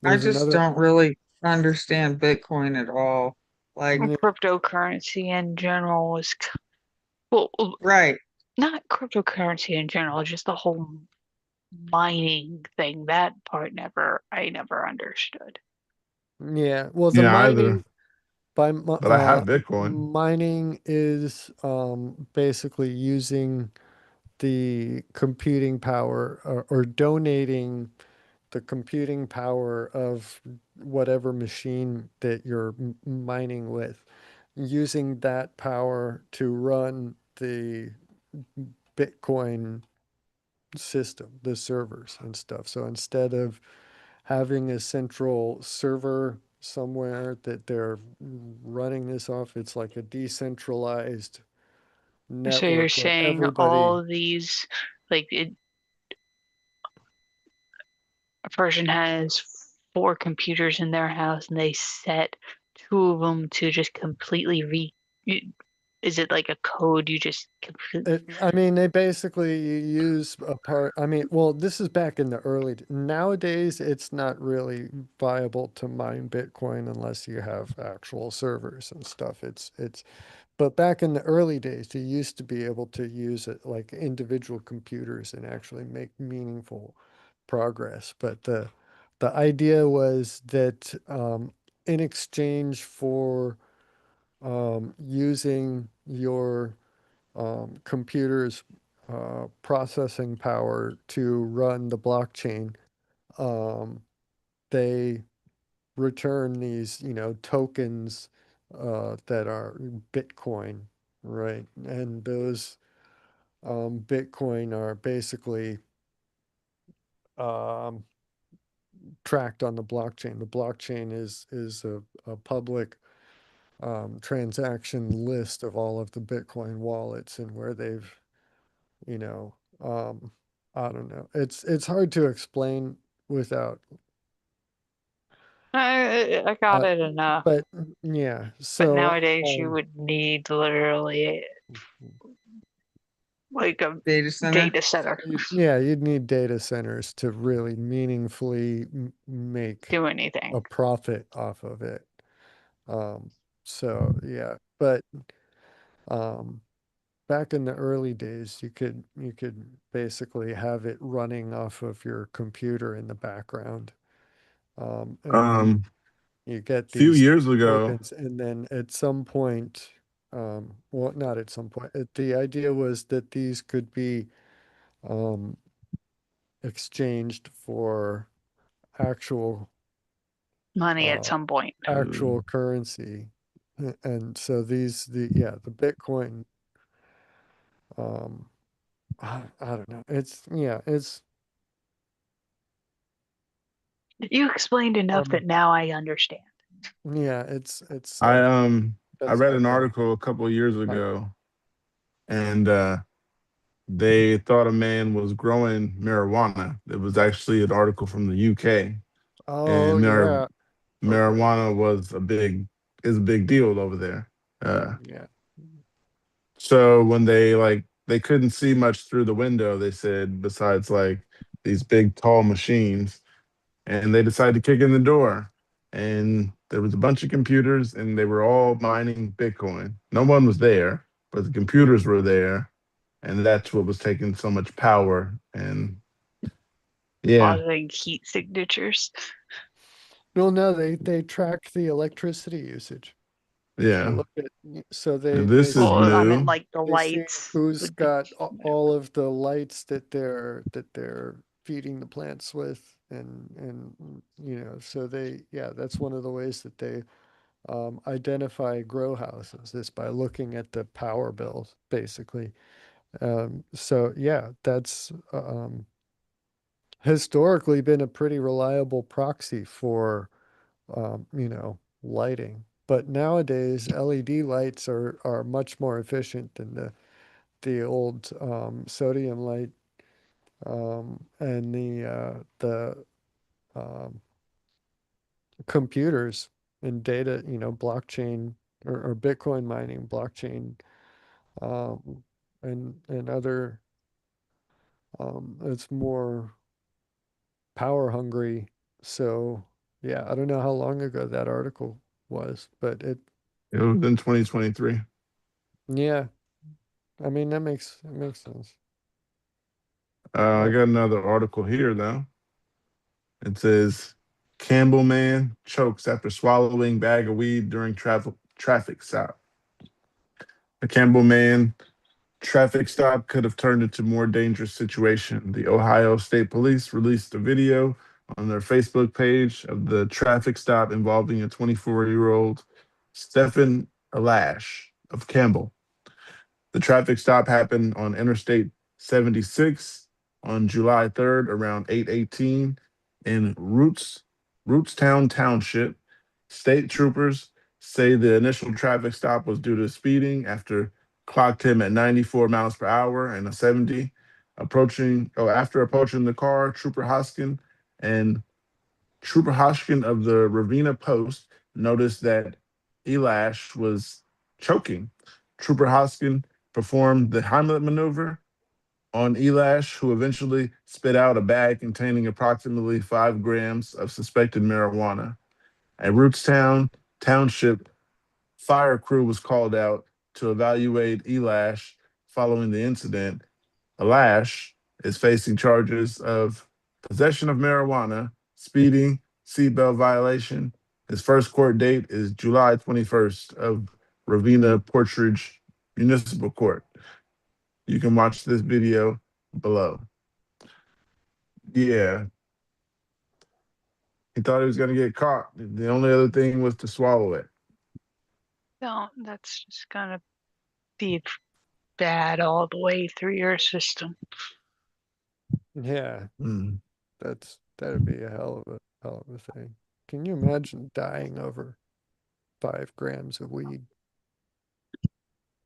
C: I
A: there's
C: just
A: another,
C: don't really understand Bitcoin at all. Like,
A: yeah,
D: Cryptocurrency in general is, well,
C: right.
D: not cryptocurrency in general, just the whole mining thing. That part I never understood.
A: yeah. Well, the
B: Yeah, either.
A: mining by
B: But I have Bitcoin.
A: mining is basically using the computing power, or donating the computing power of whatever machine that you're mining with, using that power to run the Bitcoin system, the servers and stuff. So instead of having a central server somewhere that they're running this off, it's like a decentralized
D: So you're
A: network where
D: saying
A: everybody,
D: all these, like a person has four computers in their house and they set two of them to just completely is it like a code you just
A: I mean, they basically use a part. I mean, well, this is back in the nowadays, it's not really viable to mine Bitcoin unless you have actual servers and stuff. But back in the early days, you used to be able to use it like individual computers and actually make meaningful progress. But the idea was that in exchange for using your computer's processing power to run the blockchain, um, they return these, tokens that are Bitcoin, right? And those Bitcoin are basically um, tracked on the blockchain. The blockchain is a public transaction list of all of the Bitcoin wallets and where they've, you know, um, I don't know. It's hard to explain without,
D: I got
A: uh,
D: it enough.
A: but yeah.
D: But
A: So
D: nowadays you would need literally like a
C: Data center.
D: data center
A: yeah, you'd need data centers to really meaningfully make
D: do anything.
A: a profit off of it. Um, so yeah, but um, back in the early days, you could basically have it running off of your computer in the background. And then
B: Um,
A: you get
B: few
A: these
B: years ago,
A: tokens, and then at some point, well, not at some point, the idea was that these could be um, exchanged for actual
D: Money at
A: uh,
D: some point.
A: actual currency. And so the Bitcoin, um, I don't know.
D: You explained enough
A: Um,
D: that now I understand.
A: it's
B: I
A: like
B: um I
A: that's
B: read
A: like
B: an
A: a
B: article a couple of years
A: like,
B: ago, and they thought a man was growing marijuana. It was actually an article from the UK,
A: oh
B: and
A: yeah, okay,
B: marijuana was a big deal over there.
A: yeah.
B: So when they couldn't see much through the window, they said, besides like these big tall machines, and they decided to kick in the door. And there was a bunch of computers, and they were all mining Bitcoin. No one was there. but the computers were there, and that's what was taking so much power. And yeah,
D: Causing heat signatures.
A: Well, no, they track the electricity usage. They
B: yeah.
A: look at so
B: And
A: they
B: this is
A: see
D: Well, I meant
B: new.
D: like the
A: they see
D: lights
A: who's
D: would be
A: got
D: whatever.
A: all of the lights that they're feeding the plants with, and so that's one of the ways that they identify grow houses is by looking at the power bills, basically. So yeah, that's historically been a pretty reliable proxy for lighting. But nowadays, LED lights are much more efficient than the old sodium light, and the um, computers and data, blockchain or Bitcoin mining, blockchain, um, and other. It's more power hungry. So yeah, I don't know how long ago that article was, but
B: It was in 2023.
A: yeah, I mean that makes sense.
B: I
A: Uh,
B: got another article here though. It says Campbell man chokes after swallowing bag of weed during traffic stop. A Campbell man traffic stop could have turned into more dangerous situation. The Ohio State Police released a video on their Facebook page of the traffic stop involving a 24-year-old Stephen Alash of Campbell. The traffic stop happened on Interstate 76 on July 3rd around 8:18 in Rootstown Township. State troopers say the initial traffic stop was due to speeding after clocked him at 94 miles per hour and a 70. After approaching the car, and Trooper Hoskins of the Ravenna Post noticed that Elash was choking. Trooper Hoskins performed the Heimlich maneuver on Elash, who eventually spit out a bag containing approximately 5 grams of suspected marijuana. A Rootstown Township fire crew was called out to evaluate Elash following the incident. Alash is facing charges of possession of marijuana, speeding, seatbelt violation. His first court date is July 21st of Ravenna Portridge Municipal Court. You can watch this video below. Yeah, he thought he was going to get caught. The only other thing was to swallow it.
D: No, that's just gonna be bad all the way through your system.
A: yeah,
B: Mm.
A: that'd be a hell of a thing. Can you imagine dying over 5 grams of weed?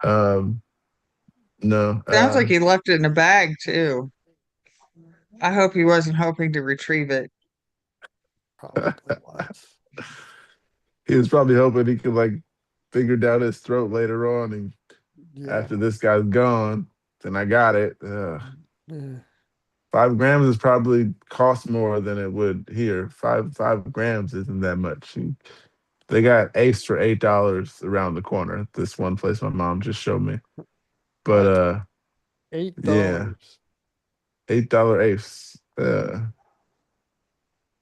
B: Um, no,
C: Sounds like he left it in a bag too. I hope he wasn't hoping to retrieve it.
A: Probably was.
B: he was probably hoping he could figure down his throat later on, and
A: Yeah.
B: after this guy's gone, then I got it.
A: Yeah.
B: 5 grams is probably cost more than it would here. Five grams isn't that much. They got Ace for $8 around the corner. This one place my mom just showed me. But
A: What? Eight
B: yeah,
A: dollars.
B: $8 Ace.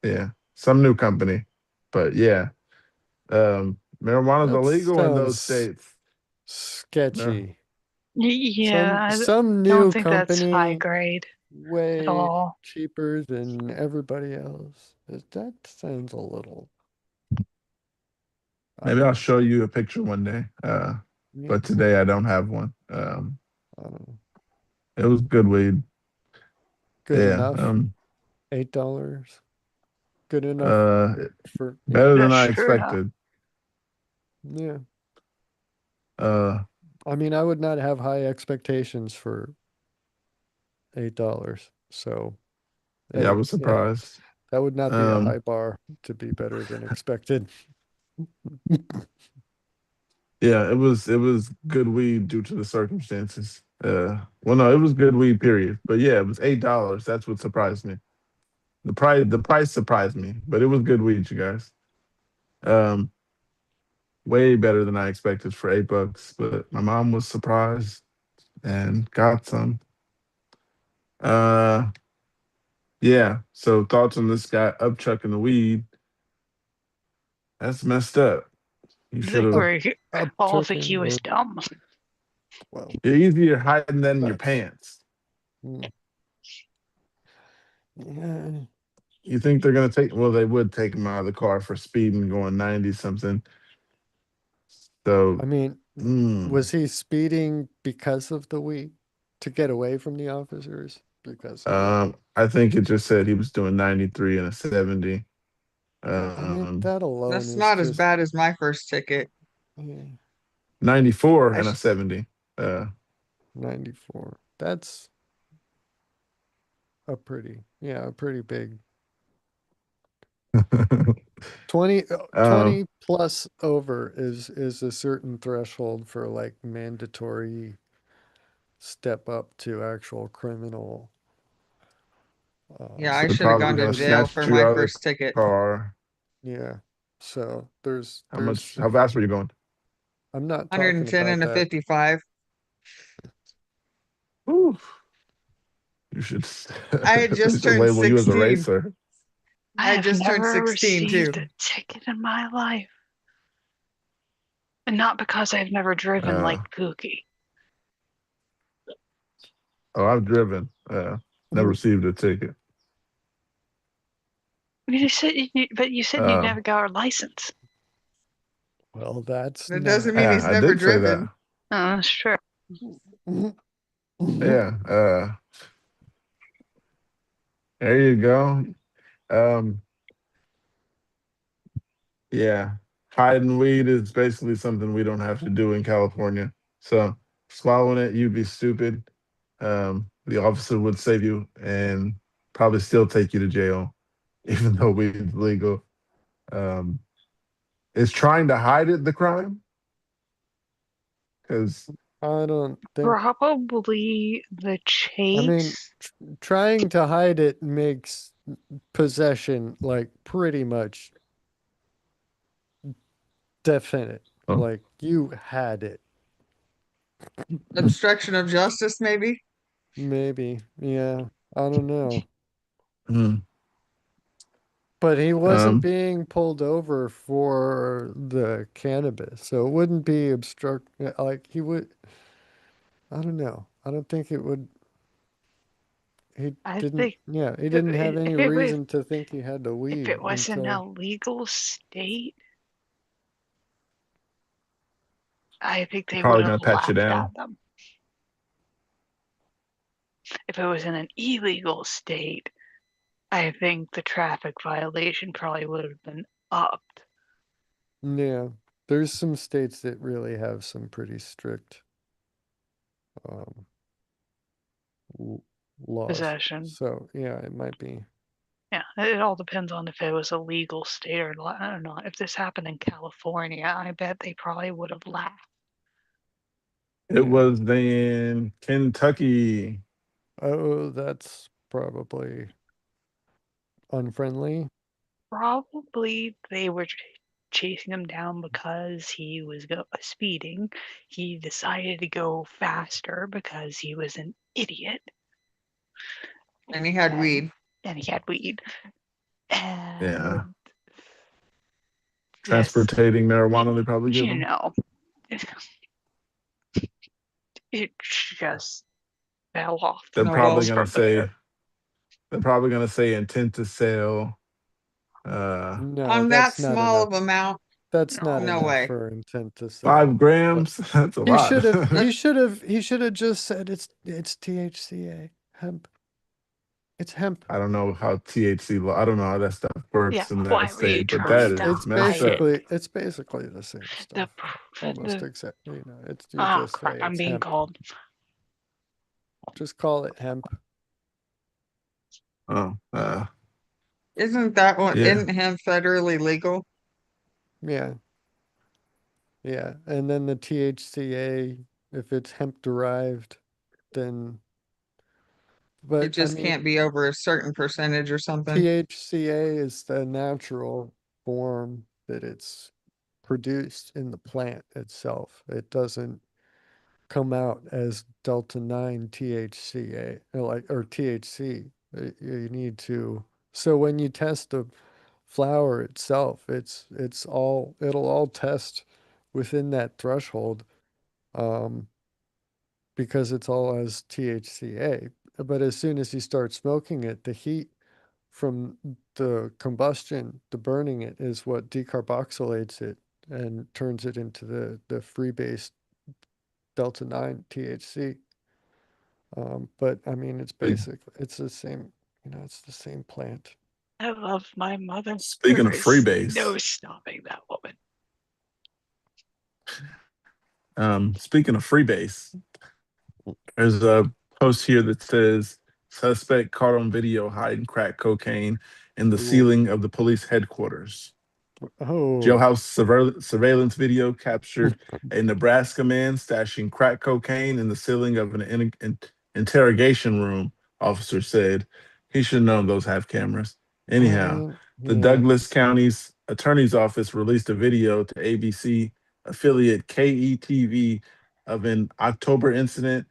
B: Yeah, some new company. But yeah, marijuana's
A: That
B: illegal in those
A: sounds
B: states. Mar-
A: sketchy.
D: Yeah,
A: Some
D: I
A: some
D: don't
A: new
D: think that's high
A: company
D: grade at
A: way
D: all.
A: cheaper than everybody else. That sounds a little, I
B: Maybe
A: don't
B: I'll
A: know.
B: show you a picture one day.
A: Yeah,
B: But today I don't have one.
A: I don't know.
B: It was good weed.
A: Good
B: Yeah.
A: enough. $8. Good enough
B: Uh,
A: for
B: better than
D: That's
B: I
D: true enough.
B: expected.
A: yeah.
B: Uh,
A: I mean, I would not have high expectations for $8. So
B: yeah, I was
A: yeah,
B: surprised.
A: that would not be a high
B: Um,
A: bar to be better than expected.
B: yeah, it was good weed due to the circumstances. Well, no, it was good weed, period. But yeah, it was $8. That's what surprised me. The price surprised me, but it was good weed, you guys. Um, way better than I expected for $8. But my mom was surprised and got some. Uh, yeah. So thoughts on this guy upchucking the weed? That's messed up. You should
D: They
B: have.
A: Up,
D: were all think he
A: upchucking
D: was
A: or
D: dumb.
A: well,
B: You're easier hiding that in your
A: that's
B: pants.
A: mm, yeah.
B: You think they're gonna take? Well, they would take him out of the car for speeding, going 90 something. So,
A: I mean,
B: mm,
A: was he speeding because of the weed to get away from the officers? Because of that.
B: I think it just said he was doing 93 and a 70.
A: I mean,
B: Um,
A: that alone
C: That's
A: is
C: not as
A: just
C: bad as my first ticket.
A: yeah,
B: 94
C: I
B: and a
C: sh
B: 70. Uh,
A: 94. That's a pretty big 20,
B: um,
A: 20 plus over is a certain threshold for like mandatory step up to actual criminal
C: Yeah,
B: so
C: I
B: they're
C: should have
B: probably
C: gone to
B: gonna
C: jail
A: provision.
C: for
B: snatch you
C: my
B: out of the
C: first ticket.
B: car.
A: Yeah. So there's
B: How fast were you going?
A: I'm not talking
C: 110
A: about
C: and a
A: that.
C: 55.
B: Ooh, you should
C: I had
B: they
C: just
B: should
C: turned
B: label you as a
C: 16.
B: racer.
D: I
C: I
D: have
C: just turned
D: never
C: 16 too.
D: received a ticket in my life. And not because I've never driven
B: Uh,
D: like Pookie.
B: oh, I've driven. Never received a ticket.
D: But you said you
B: Um,
D: never got a license.
A: Well, that's
C: That doesn't
A: not.
C: mean he's
B: I
C: never
B: did say
C: driven.
B: that.
D: Oh, that's true.
B: Yeah. There you go. Um, yeah. Hiding weed is basically something we don't have to do in California. So swallowing it, you'd be stupid. The officer would save you and probably still take you to jail, even though weed's legal. Um, is trying to hide it the crime? Because
A: I don't think.
D: Probably the
A: I mean,
D: chase.
A: trying to hide it makes possession like pretty much definite.
B: oh,
A: Like you had it.
C: Obstruction of justice, maybe?
A: Maybe. Yeah. I don't know.
B: mm,
A: But he wasn't
B: um,
A: being pulled over for the cannabis. So it wouldn't be obstruct like he would I don't know. I don't think it would he
D: I
A: didn't
D: think
A: yeah, he
D: if
A: didn't have any
D: it was
A: reason to think he had the
D: if
A: weed
D: it was an
A: until
D: illegal state, I think they would
B: probably
D: have
B: gonna pat you
D: laughed
B: down.
D: at them. If it was in an illegal state, I think the traffic violation probably would have been upped.
A: yeah. There's some states that really have some pretty strict um l- laws.
D: Possession.
A: So yeah, it might be.
D: Yeah, it all depends on if it was a legal state or not. If this happened in California, I bet they probably would have laughed.
B: It
A: Yeah.
B: was in Kentucky.
A: Oh, that's probably unfriendly.
D: Probably they were chasing him down because he was speeding. He decided to go faster because he was an idiot.
C: And he had weed.
D: And he had weed.
B: Yeah.
D: And yes,
B: Transportating marijuana, they probably give
D: you
B: them.
D: know, it just fell off the
B: They're probably
C: Well,
D: rails
B: gonna
D: from
B: say
D: there.
B: intent to sell. Uh,
A: No,
C: on that small of amount,
A: That's not
D: No,
C: no
A: enough
C: way.
A: for intent to sell.
B: 5 grams. That's a
A: He
B: lot.
A: should have
C: That's
A: he should have just said it's THCA. Hemp. It's hemp.
B: I don't know how THC. I don't know how that stuff
D: yeah,
B: works in that
D: why were you
B: state, but
D: trying
B: that
D: to
B: is messed
D: hide it?
B: up.
A: It's basically the same
D: The
A: stuff. Almost
D: the
A: exactly, it's you
D: oh
A: just
D: crap,
A: say
D: I'm
A: it's
D: being
A: hemp.
D: called.
A: Just call it hemp.
B: Oh,
C: isn't that one
B: yeah.
C: isn't him federally legal?
A: Yeah. Yeah. And then the THCA, if it's hemp derived, then
C: It
A: but I
C: just
A: mean
C: can't be over a certain percentage or something.
A: THCA is the natural form that it's produced in the plant itself. It doesn't come out as delta 9 THCA or THC. You need to. So when you test the flower itself, it'll all test within that threshold, um, because it's all as THCA. But as soon as you start smoking it, the heat from the combustion, the burning it, is what decarboxylates it and turns it into the freebase delta 9 THC. But I mean, it's the same, it's the same plant.
D: I love my mother.
B: Speaking
D: There
B: of
D: is
B: freebase,
D: no stopping that woman.
B: speaking of freebase, there's a post here that says suspect caught on video hiding crack cocaine in the
A: Ooh.
B: ceiling of the police headquarters.
A: Oh,
B: Jailhouse surveillance video captured a Nebraska man stashing crack cocaine in the ceiling of an interrogation room, officers said. He should have known those have cameras.
A: I
B: Anyhow,
A: mean,
B: the
A: yeah.
B: Douglas County's attorney's office released a video to ABC affiliate KETV of an October incident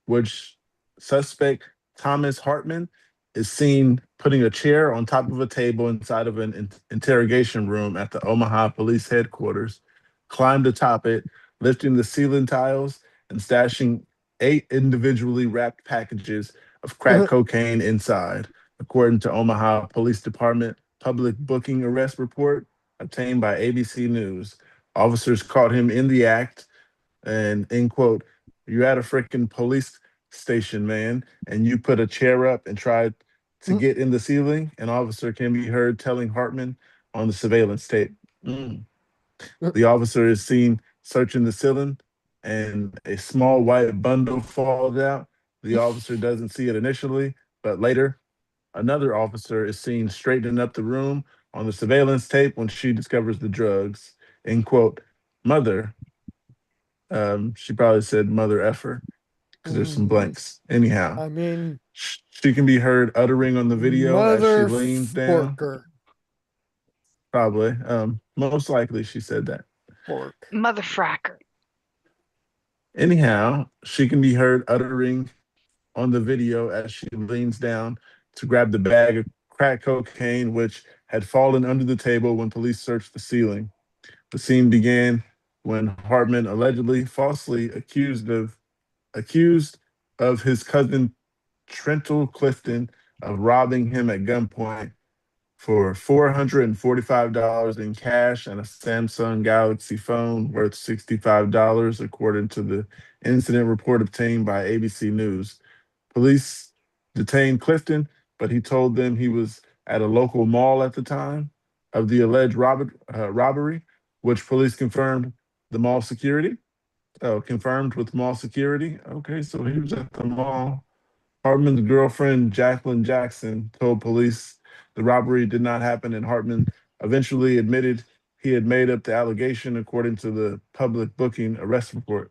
B: which suspect Thomas Hartman is seen putting a chair on top of a table inside of an interrogation room at the Omaha police headquarters, climbed atop it, lifting the ceiling tiles and stashing 8 individually wrapped packages of crack cocaine inside, according to Omaha Police Department public booking arrest report obtained by ABC News. Officers caught him in the act and end quote, you're at a freaking police station, man, and you put a chair up and tried to get in the ceiling. An officer can be heard telling Hartman on the surveillance tape. Mm. The officer is seen searching the ceiling and a small white bundle falls out. The officer doesn't see it initially, but later, another officer is seen straightening up the room on the surveillance tape when she discovers the drugs. End quote. Mother, she probably said mother effer because there's some
A: Mm,
B: blanks. Anyhow,
A: I mean,
B: she can be heard uttering on the video as she
A: mother
B: leans down.
A: forker.
B: Probably. Most likely she said that.
A: Fork.
D: Mother fracker.
B: Anyhow, she can be heard uttering on the video as she leans down to grab the bag of crack cocaine, which had fallen under the table when police searched the ceiling. The scene began when Hartman allegedly falsely accused of his cousin Trental Clifton of robbing him at gunpoint for $445 in cash and a Samsung Galaxy phone worth $65, according to the incident report obtained by ABC News. Police detained Clifton, but he told them he was at a local mall at the time of the alleged robbery, which police confirmed the mall security. Oh, confirmed with mall security. Okay, so he was at the mall. Hartman's girlfriend, Jacqueline Jackson, told police the robbery did not happen, and Hartman eventually admitted he had made up the allegation, according to the public booking arrest report.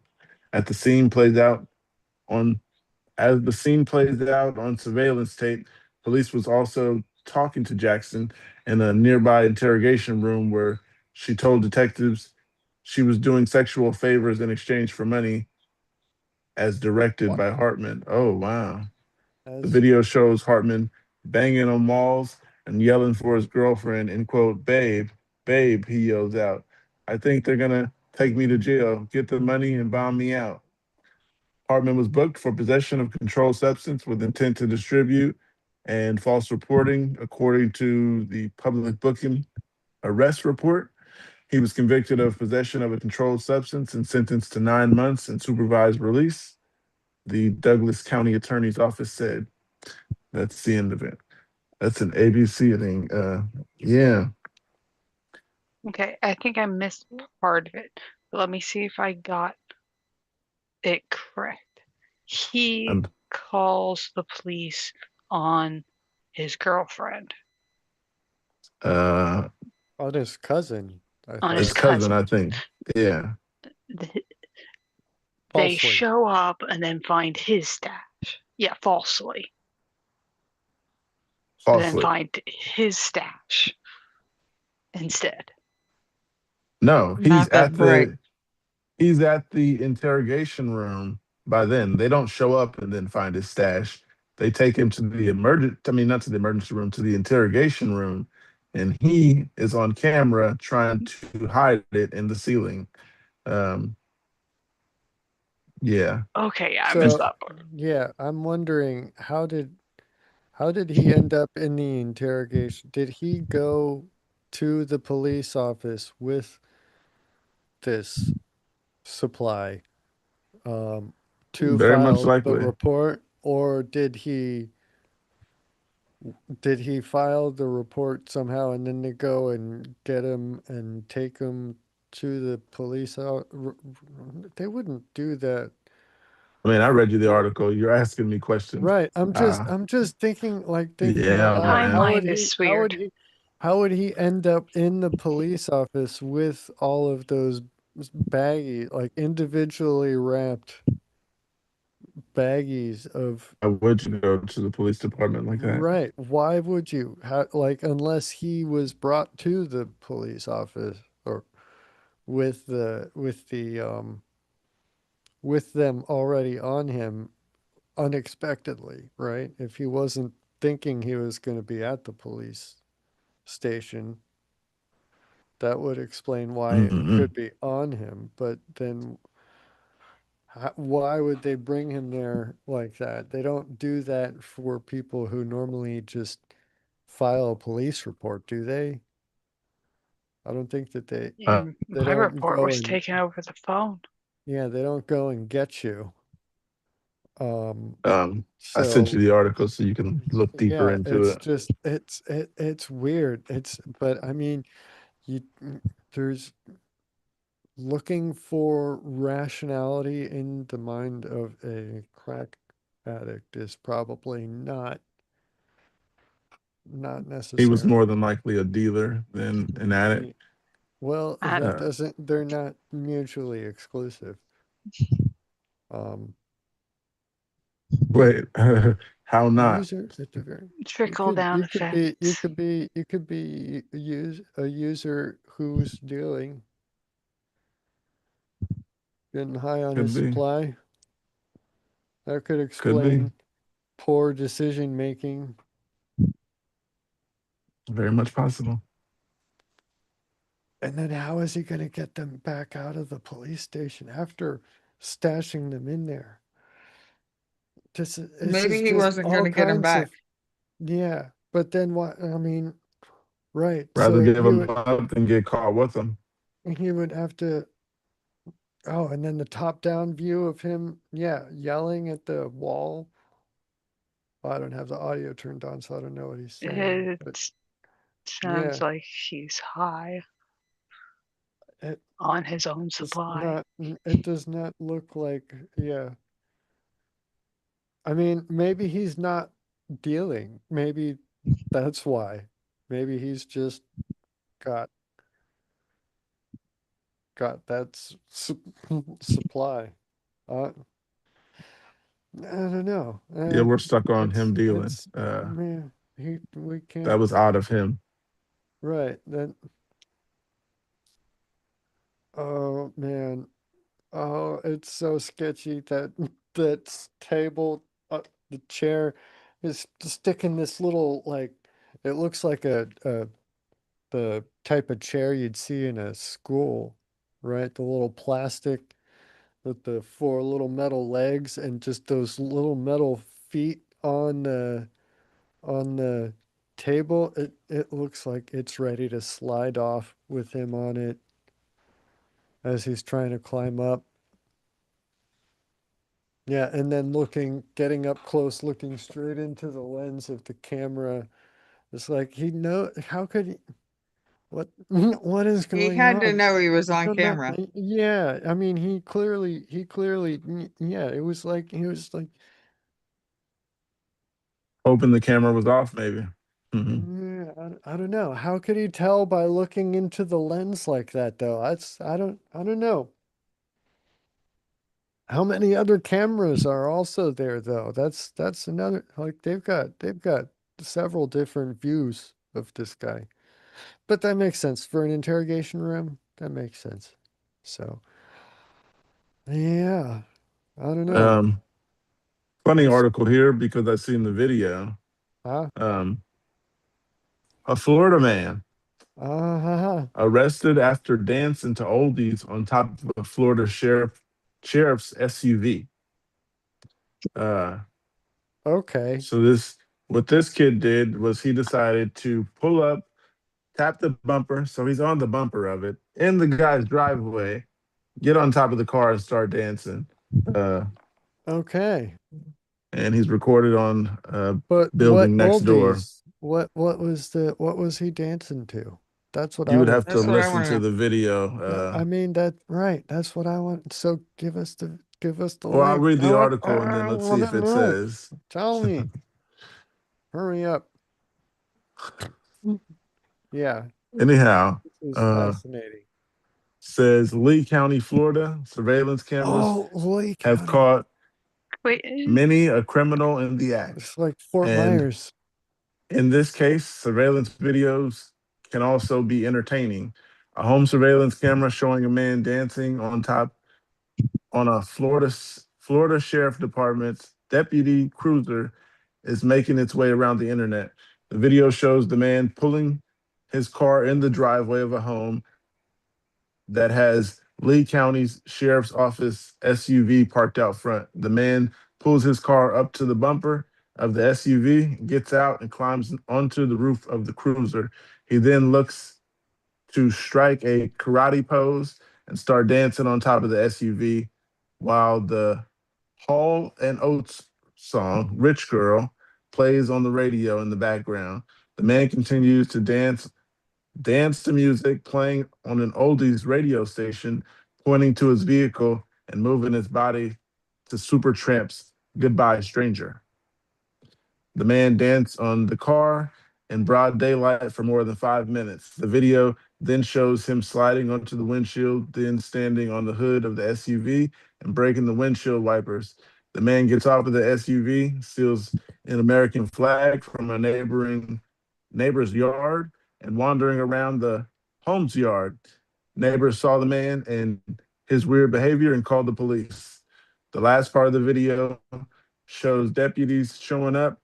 B: At the scene plays out on As the scene plays out on surveillance tape, police was also talking to Jackson in a nearby interrogation room where she told detectives she was doing sexual favors in exchange for money as directed
A: What?
B: by Hartman. Oh, wow. The
A: As
B: video shows Hartman banging on walls and yelling for his girlfriend, end quote, babe, babe, he yells out. I think they're going to take me to jail, get the money, and bomb me out. Hartman was booked for possession of controlled substance with intent to distribute and false reporting, according to the public booking arrest report. He was convicted of possession of a controlled substance and sentenced to 9 months in supervised release. The Douglas County Attorney's Office said. That's the end of it. That's an ABC thing. Yeah.
D: Okay, I think I missed part of it. But let me see if I got it correct. He
B: And
D: calls the police on his girlfriend,
B: uh,
A: on his cousin, I
D: on his
B: his
A: thought.
B: cousin,
D: cousin.
B: I think. Yeah.
D: They
A: Falsely.
D: show up and then find his stash. Yeah, falsely. Then
B: Falsely.
D: find his stash instead.
B: No,
C: Not that bright.
B: he's at the interrogation room by then. They don't show up and then find his stash. They take him to the I mean, not to the emergency room, to the interrogation room, and he is on camera trying to hide it in the ceiling. Um, yeah.
D: Okay, yeah, I missed
A: So
D: that part.
A: yeah, I'm wondering how did he end up in the interrogation? Did he go to the police office with this supply um, to
B: Very much
A: file the
B: likely.
A: report, or did he file the report somehow and then they go and get him and take him to the police? They wouldn't do that.
B: I mean, I read you the article. You're asking me questions.
A: Right.
B: Uh,
A: I'm just thinking out
B: yeah,
A: loud.
B: man.
D: Timeline is weird.
A: How would he end up in the police office with all of those baggy, like individually wrapped baggies of,
B: Why would you go to the police department like that?
A: right? Why would you? Like, unless he was brought to the police office or with them already on him unexpectedly, right? If he wasn't thinking he was going to be at the police station, that would explain why it
B: Mm-mm.
A: could be on him. But then why would they bring him there like that? They don't do that for people who normally just file a police report, do they? I don't think that
B: Uh,
A: they
D: My
A: don't
D: report
A: go
D: was
A: and,
D: taken over the phone.
A: yeah, they don't go and get you. Um,
B: I sent you
A: so
B: the article so you can look deeper
A: yeah,
B: into it.
A: it's weird. But I mean, you there's looking for rationality in the mind of a crack addict is probably not
B: He was
A: necessary.
B: more than likely a dealer than an addict.
A: Ye- Well, that
D: And
B: Uh,
A: doesn't, they're not mutually exclusive. Um,
B: wait, how not?
A: user at the very,
D: trickle down effects.
A: you could be a user who's dealing, getting high on his
B: Could be,
A: supply. That could
B: could be,
A: explain poor decision making.
B: very much possible.
A: And then how is he going to get them back out of the police station after stashing them in there? This is
C: Maybe he
A: just
C: wasn't going
A: all
C: to get him
A: kinds
C: back.
A: of, yeah. But then what? I mean, right.
B: Rather
A: So
B: give him up than get caught with him.
A: he would have to, oh, and then the top down view of him, yeah, yelling at the wall. I don't have the audio turned on, so I don't know what he's saying.
D: It
A: But
D: sounds
A: yeah,
D: like he's high
A: it
D: on his own
A: does
D: supply.
A: not, it does not look like, yeah. I mean, maybe he's not dealing. Maybe that's why. Maybe he's just got that supply. Uh, I don't know.
B: Yeah, we're stuck on him dealing.
A: It's man. We
B: That
A: can't.
B: was out of him.
A: Right. Then. Oh man. Oh, it's so sketchy that table, the chair, is sticking this little like. It looks like a the type of chair you'd see in a school, right? The little plastic with the four little metal legs and just those little metal feet on the table. It looks like it's ready to slide off with him on it as he's trying to climb up. Yeah, and then getting up close, looking straight into the lens of the camera. It's like how could he, what, what is
C: He
A: going
C: had to
A: on?
C: know he was
A: I
C: on
A: don't know.
C: camera.
A: Yeah, I mean, he clearly, yeah, it was like, he was like,
B: Hoping the camera was off, maybe. Hmm.
A: yeah, I don't know. How could he tell by looking into the lens like that, though? I don't know. How many other cameras are also there, though? That's another, like, they've got several different views of this guy. But that makes sense for an interrogation room. that makes sense. So, yeah, I don't know.
B: Funny
A: It's,
B: article here because I seen the video.
A: huh?
B: Um, a Florida man
A: Uh-huh.
B: arrested after dancing to oldies on top of a Florida sheriff's SUV. Uh,
A: Okay.
B: so what this kid did was he decided to pull up, tap the bumper, so he's on the bumper of it in the guy's driveway, get on top of the car and start dancing. Uh,
A: Okay.
B: and he's recorded on a
A: But what
B: building next door.
A: oldies? What was he dancing to? That's what
B: You
A: I
B: would
A: want.
B: have to
C: That's what I
B: listen
C: want to
B: to
C: know.
B: the video.
A: I mean that right. That's what I want. So give us the
B: Well, I'll
A: link.
B: read the article and then
A: I
B: let's see
A: want
B: if
A: to
B: it
A: know.
B: says.
A: Tell me. Hurry up. Yeah,
B: Anyhow,
A: this is
B: uh,
A: fascinating.
B: says Lee County, Florida, surveillance cameras
A: Oh, Lee
B: have
A: County.
B: caught
D: Wait,
B: many a criminal in the act.
A: It's like Fort
B: And
A: Myers.
B: in this case, surveillance videos can also be entertaining. A home surveillance camera showing a man dancing on a Florida Sheriff Department's deputy cruiser is making its way around the internet. The video shows the man pulling his car in the driveway of a home that has Lee County's Sheriff's Office SUV parked out front. The man pulls his car up to the bumper of the SUV, gets out, and climbs onto the roof of the cruiser. He then looks to strike a karate pose and start dancing on top of the SUV while the Hall and Oates song, Rich Girl, plays on the radio in the background. The man continues to dance to music playing on an oldies radio station, pointing to his vehicle and moving his body to Supertramp's Goodbye Stranger. The man danced on the car in broad daylight for more than 5 minutes. The video then shows him sliding onto the windshield, then standing on the hood of the SUV and breaking the windshield wipers. The man gets off of the SUV, steals an American flag from a neighbor's yard, and wandering around the home's yard. Neighbors saw the man and his weird behavior and called the police. The last part of the video shows deputies showing up,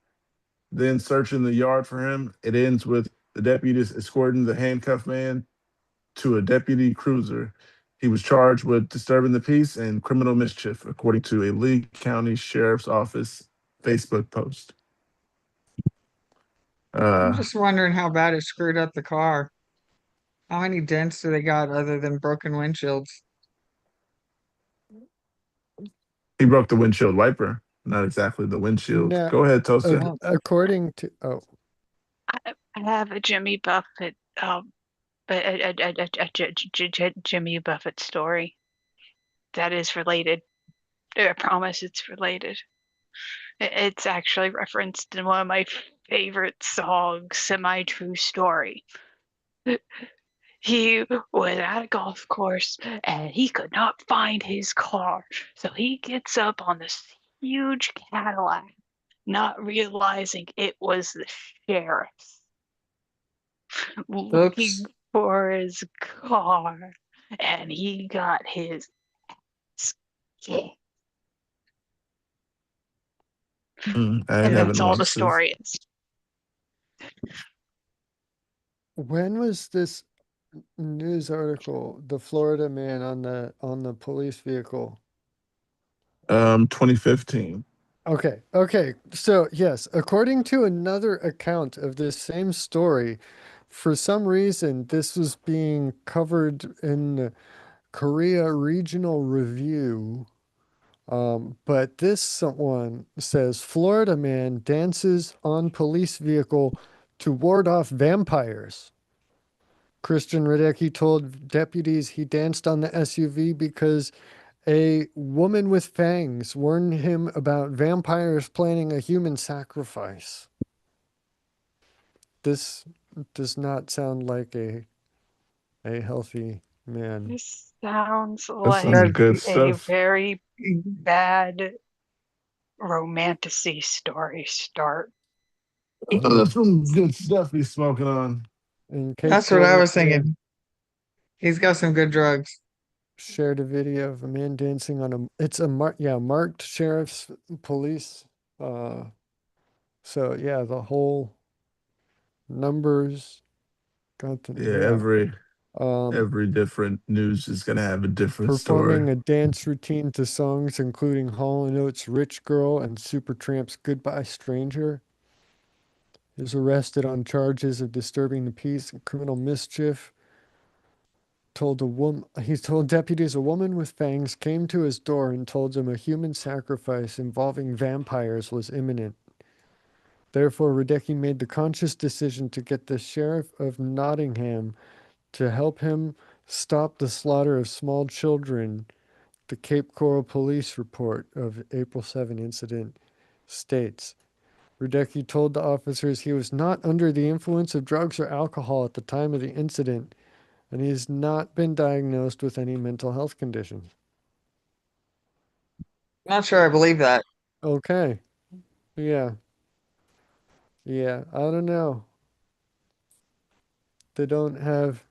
B: then searching the yard for him. It ends with the deputies escorting the handcuffed man to a deputy cruiser. He was charged with disturbing the peace and criminal mischief, according to a Lee County Sheriff's Office Facebook post.
C: I'm
B: Uh,
C: just wondering how bad it screwed up the car. How many dents do they got other than broken windshields?
B: he broke the windshield wiper, not exactly the windshield.
A: Now,
B: Go ahead, Toaster.
C: Oh,
A: according to
D: I have a Jimmy Buffett, Jimmy Buffett story that is related. I promise it's related. It's actually referenced in one of my favorite songs, Semi True Story. He was at a golf course and he could not find his car. So he gets up on this huge Cadillac, not realizing it was the sheriff's, looking
C: oops.
D: for his car. And he got his ass kicked.
B: I
D: And
B: haven't
D: that's all the
B: watched this.
D: story is.
A: when was this news article, the Florida man on the police vehicle?
B: 2015.
A: Okay. So, yes, according to another account of this same story, for some reason, this was being covered in the Korea Regional Review. But this one says Florida man dances on police vehicle to ward off vampires. Christian Radecki told deputies he danced on the SUV because a woman with fangs warned him about vampires planning a human sacrifice. This does not sound like a healthy man.
D: This sounds
B: That's some
D: like
B: good
D: a
B: stuff.
D: very bad romantasy story start.
B: That's some good stuff he's smoking on.
A: And Kate
C: That's what I
A: Porter
C: was
A: said,
C: thinking. He's got some good drugs.
A: Shared a video of a man dancing on marked sheriff's police. So yeah, the whole numbers got the
B: Yeah,
A: yeah. Um,
B: every different news is gonna have a different story.
A: performing a dance routine to songs including Hall & Oates' "Rich Girl" and Supertramp's "Goodbye Stranger." Is arrested on charges of disturbing the peace and criminal mischief. He told deputies a woman with fangs came to his door and told him a human sacrifice involving vampires was imminent. Therefore, Radecki made the conscious decision to get the sheriff of Nottingham to help him stop the slaughter of small children. The Cape Coral Police report of April 7 incident states. Radecki told the officers he was not under the influence of drugs or alcohol at the time of the incident, and he has not been diagnosed with any mental health conditions.
C: Not sure I believe that.
A: Okay. Yeah. Yeah. I don't know. They don't have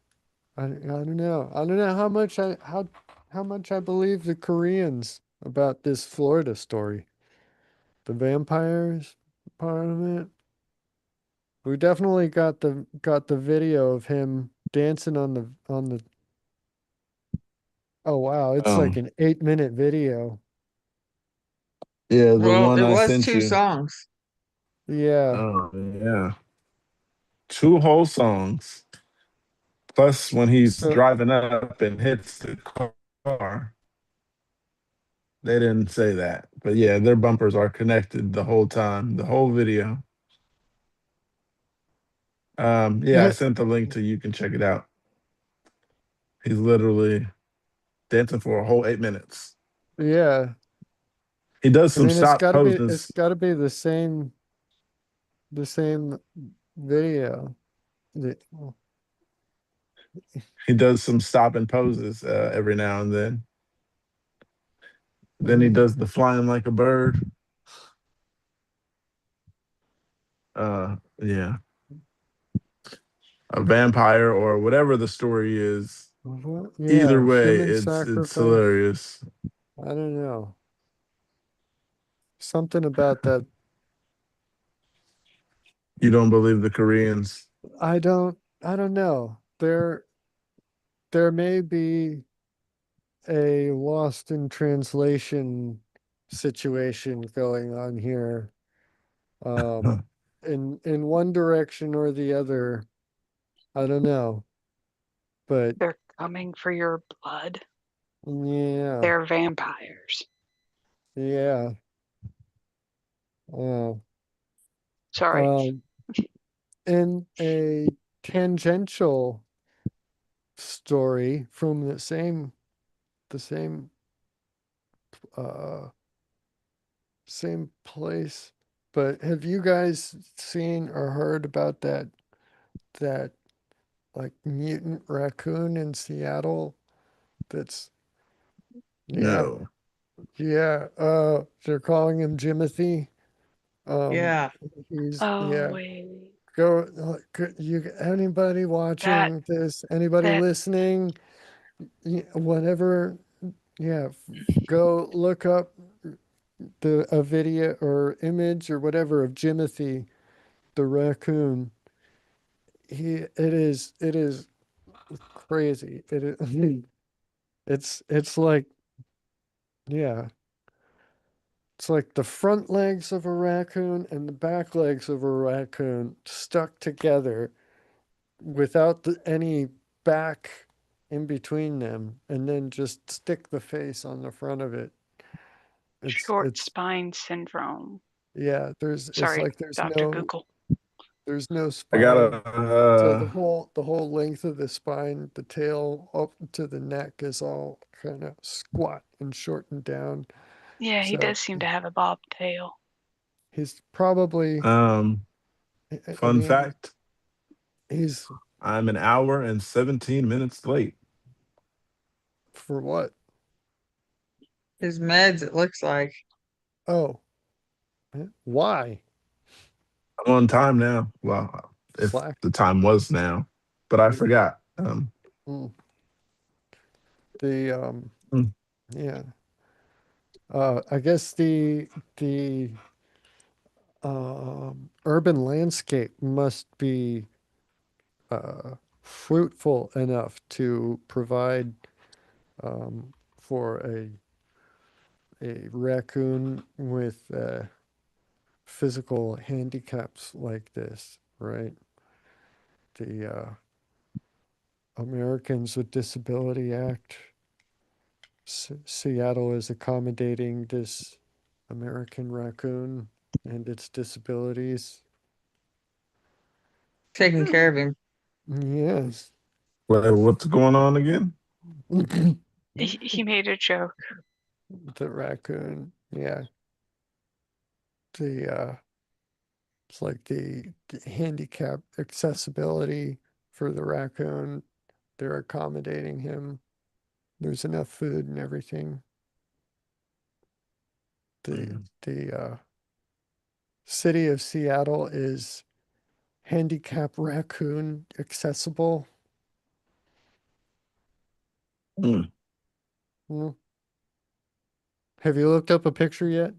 A: I don't know. I don't know how much I believe the Koreans about this Florida story. The vampires part of it. We definitely got the video of him dancing on the oh wow, it's like
B: Um,
A: an 8-minute video.
B: yeah, the
C: Well,
B: one
C: it
B: I
C: was
B: sent
C: two
B: you.
C: songs.
A: Yeah.
B: Oh yeah, 2 whole songs. Plus, when he's
A: So
B: driving up and hits the car, they didn't say that. But yeah, their bumpers are connected the whole time, the whole video. Yeah, I sent the link to you. Can check it out. He's literally dancing for a whole 8 minutes.
A: yeah.
B: He does
A: I
B: some
A: mean
B: stop
A: it's
B: poses.
A: gotta be the same video. The,
B: He does some stop and poses every now and then. Then he does the flying like a bird. Yeah, a vampire or whatever the story is. Either
A: yeah,
B: way,
A: human
B: it's
A: sacrifice.
B: hilarious.
A: I don't know. Something about that.
B: You don't believe the Koreans?
A: I don't know. There may be a lost in translation situation going on here. Um, in one direction or the other. I don't know. But
D: They're coming for your blood.
A: yeah,
D: They're vampires.
A: yeah. Uh,
D: Sorry.
A: um, in a tangential story from the uh same place. But have you guys seen or heard about that like mutant raccoon in Seattle? That's yeah,
B: No.
A: yeah. They're calling him Jimothy. Um,
C: Yeah.
A: he's
D: Oh
A: yeah.
D: wait.
A: Go, you anybody
D: That
A: watching this? Anybody
D: that
A: listening? Whatever. Yeah, go look up a video or image or whatever of Jimothy the raccoon. It is crazy. It is, it's like yeah, it's like the front legs of a raccoon and the back legs of a raccoon stuck together without any back in between them, and then just stick the face on the front of it.
D: short
A: It's
D: spine syndrome.
A: yeah. It's
D: Sorry,
A: like
D: Dr. Google.
A: there's no
B: I got
A: spine. So
B: a
A: the whole length of the spine, the tail up to the neck is all kind of squat and shortened down.
D: Yeah, he
A: So
D: does seem to have a bobtail.
A: he's probably, I
B: fun
A: mean,
B: fact.
A: he's
B: I'm an hour and 17 minutes late.
A: for what?
C: His meds, it looks like.
A: Oh, why?
B: I'm on time now. Well, if
A: Slack.
B: the time was now, but I forgot.
A: Mm. The
B: Mm.
A: yeah. I guess the urban landscape must be fruitful enough to provide for a raccoon with physical handicaps like this, right? The Americans with Disability Act. Seattle is accommodating this American raccoon and its disabilities.
C: Taking care of him.
A: Yes.
B: What's going on again?
D: He made a joke.
A: The raccoon. Yeah. The it's like the handicap accessibility for the raccoon. They're accommodating him. There's enough food and everything. The
B: Mm.
A: the city of Seattle is handicap raccoon accessible.
B: Mm.
A: Hmm. Have you looked up a picture yet?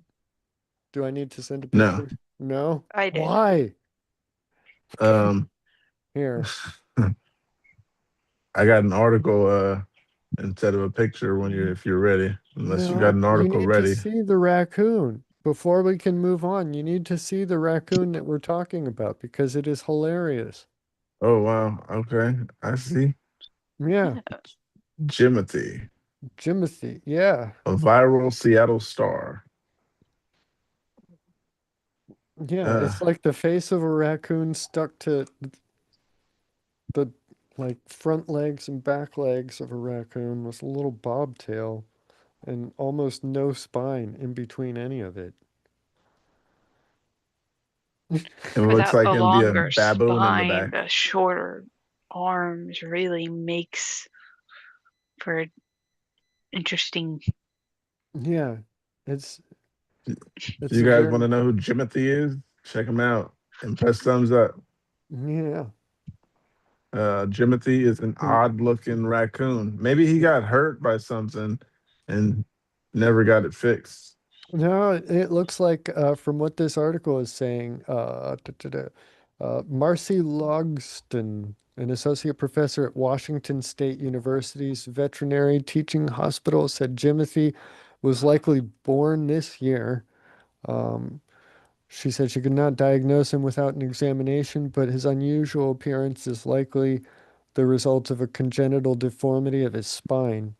A: Do I need to send a
B: No.
A: picture? No?
D: I did.
A: Why?
B: Um,
A: Here.
B: I got an article instead of a picture when you're if you're ready. Unless you got
A: No,
B: an
A: you
B: article
A: need to
B: ready.
A: see the raccoon. Before we can move on, you need to see the raccoon that we're talking about because it is hilarious.
B: Oh wow. Okay. I see.
A: Yeah,
D: Yeah.
B: Jimothy,
A: Jimothy. Yeah,
B: a viral Seattle star.
A: yeah.
B: Uh,
A: It's like the face of a raccoon stuck to the like front legs and back legs of a raccoon with a little bobtail and almost no spine in between any of it.
B: it looks
D: Without
B: like
D: the
B: it'd be a
D: longer
B: baboon in the
D: spine,
B: back.
D: the shorter arms really makes for an interesting.
A: Yeah, it's it's
B: You
A: a
B: guys want
A: very
B: to know who Jimothy is? Check him out and press thumbs up.
A: yeah.
B: Jimothy is an
A: And
B: odd looking raccoon. Maybe he got hurt by something and never got it fixed.
A: no, it looks like from what this article is saying, Marcy Logston, an associate professor at Washington State University's veterinary teaching hospital, said Jimothy was likely born this year. Um, she said she could not diagnose him without an examination, but his unusual appearance is likely the result of a congenital deformity of his spine.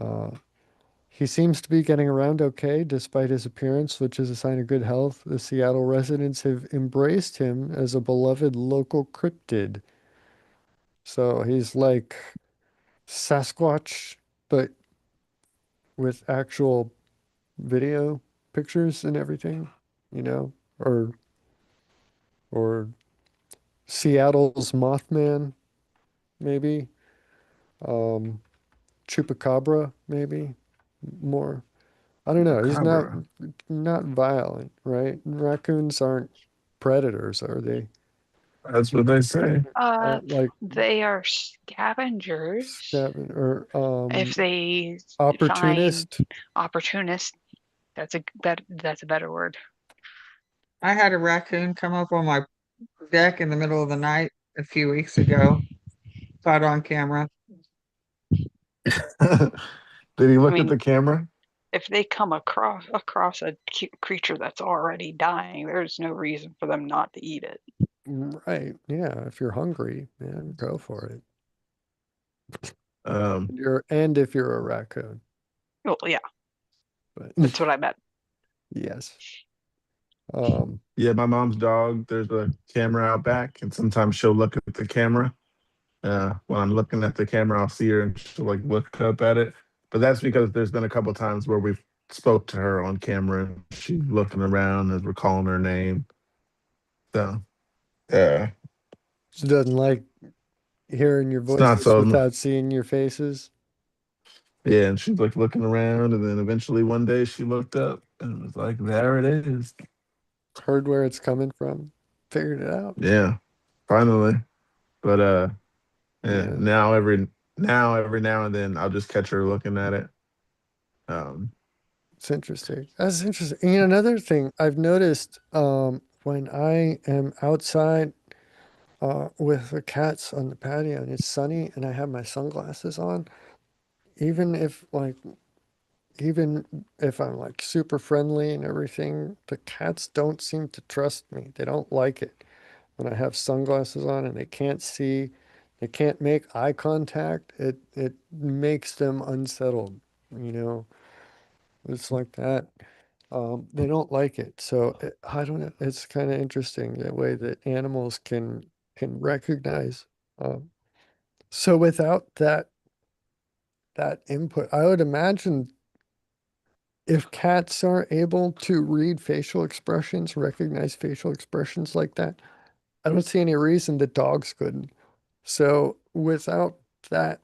A: Uh, he seems to be getting around okay despite his appearance, which is a sign of good health. The Seattle residents have embraced him as a beloved local cryptid. So he's like Sasquatch, but with actual video pictures and everything, you know, or or Seattle's Mothman, maybe. Um, Chupacabra, maybe more. I don't know. He's
B: Chupacabra.
A: not violent, right? Raccoons aren't predators, are they?
B: That's what they say.
A: Like
D: They are scavengers.
A: scaven or
D: If they find
A: opportunist.
D: opportunist, that's a better word.
C: I had a raccoon come up on my deck in the middle of the night a few weeks ago. Caught on camera.
B: Did he
D: I
B: look at
D: mean,
B: the camera?
D: if they come across a creature that's already dying, there's no reason for them not to eat it.
A: Right. Yeah. If you're hungry, man, go for it.
B: Um,
A: And if you're a raccoon.
D: Well, yeah,
A: But
D: that's what I meant.
A: yes. Um,
B: yeah, my mom's dog, there's a camera out back, and sometimes she'll look at the camera. When I'm looking at the camera, I'll see her and she'll like look up at it. But that's because there's been a couple times where we've spoke to her on camera and she's looking around as we're calling her name. So yeah,
A: she doesn't like hearing your
B: it's not
A: voices
B: so.
A: without seeing your faces.
B: Yeah, and she's like looking around, and then eventually one day she looked up and was like, "There it is."
A: Heard where it's coming from. Figured it out.
B: Yeah, finally. But
A: Yeah.
B: now now every now and then I'll just catch her looking at it. Um,
A: It's interesting. That's interesting. You know, another thing I've noticed when I am outside with the cats on the patio and it's sunny and I have my sunglasses on, even if like even if I'm like super friendly and everything, the cats don't seem to trust me. They don't like it when I have sunglasses on and they can't see, they can't make eye contact. It makes them unsettled, you know. It's like that. They don't like it. So I don't know. It's kind of interesting the way that animals can recognize. Um, so without that input, I would imagine if cats are able to read facial expressions, recognize facial expressions like that, I don't see any reason that dogs couldn't. So without that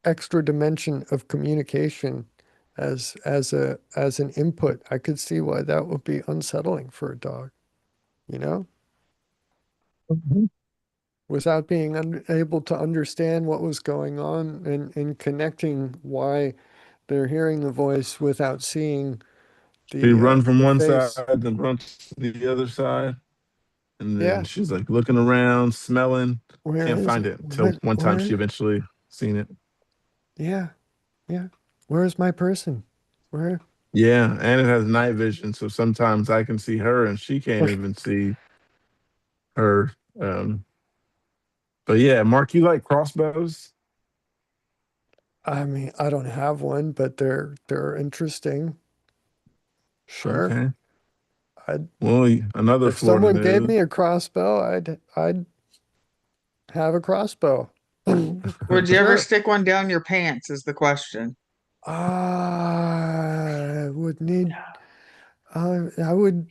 A: extra dimension of communication as an input, I could see why that would be unsettling for a dog, you know?
B: Mhm.
A: Without being able to understand what was going on and connecting why they're hearing the voice without seeing
B: she run from
A: the
B: one side,
A: face.
B: then run to the other side, and then
A: Yeah,
B: she's like looking around, smelling.
A: where
B: Can't
A: is
B: find
A: it?
B: it until one time she
A: Where?
B: eventually seen it.
A: Yeah, yeah. Where's my person? Where?
B: Yeah, and it has night vision, so sometimes I can see her and she can't even see her. Um, but yeah, Mark, you like crossbows?
A: I mean, I don't have one, but they're interesting. Sure.
B: Okay.
A: I'd
B: Well, another
A: if
B: Florida
A: someone gave
B: news.
A: me a crossbow, I'd have a crossbow.
C: Would you ever
A: Sure.
C: stick one down your pants is the question.
A: I would need I would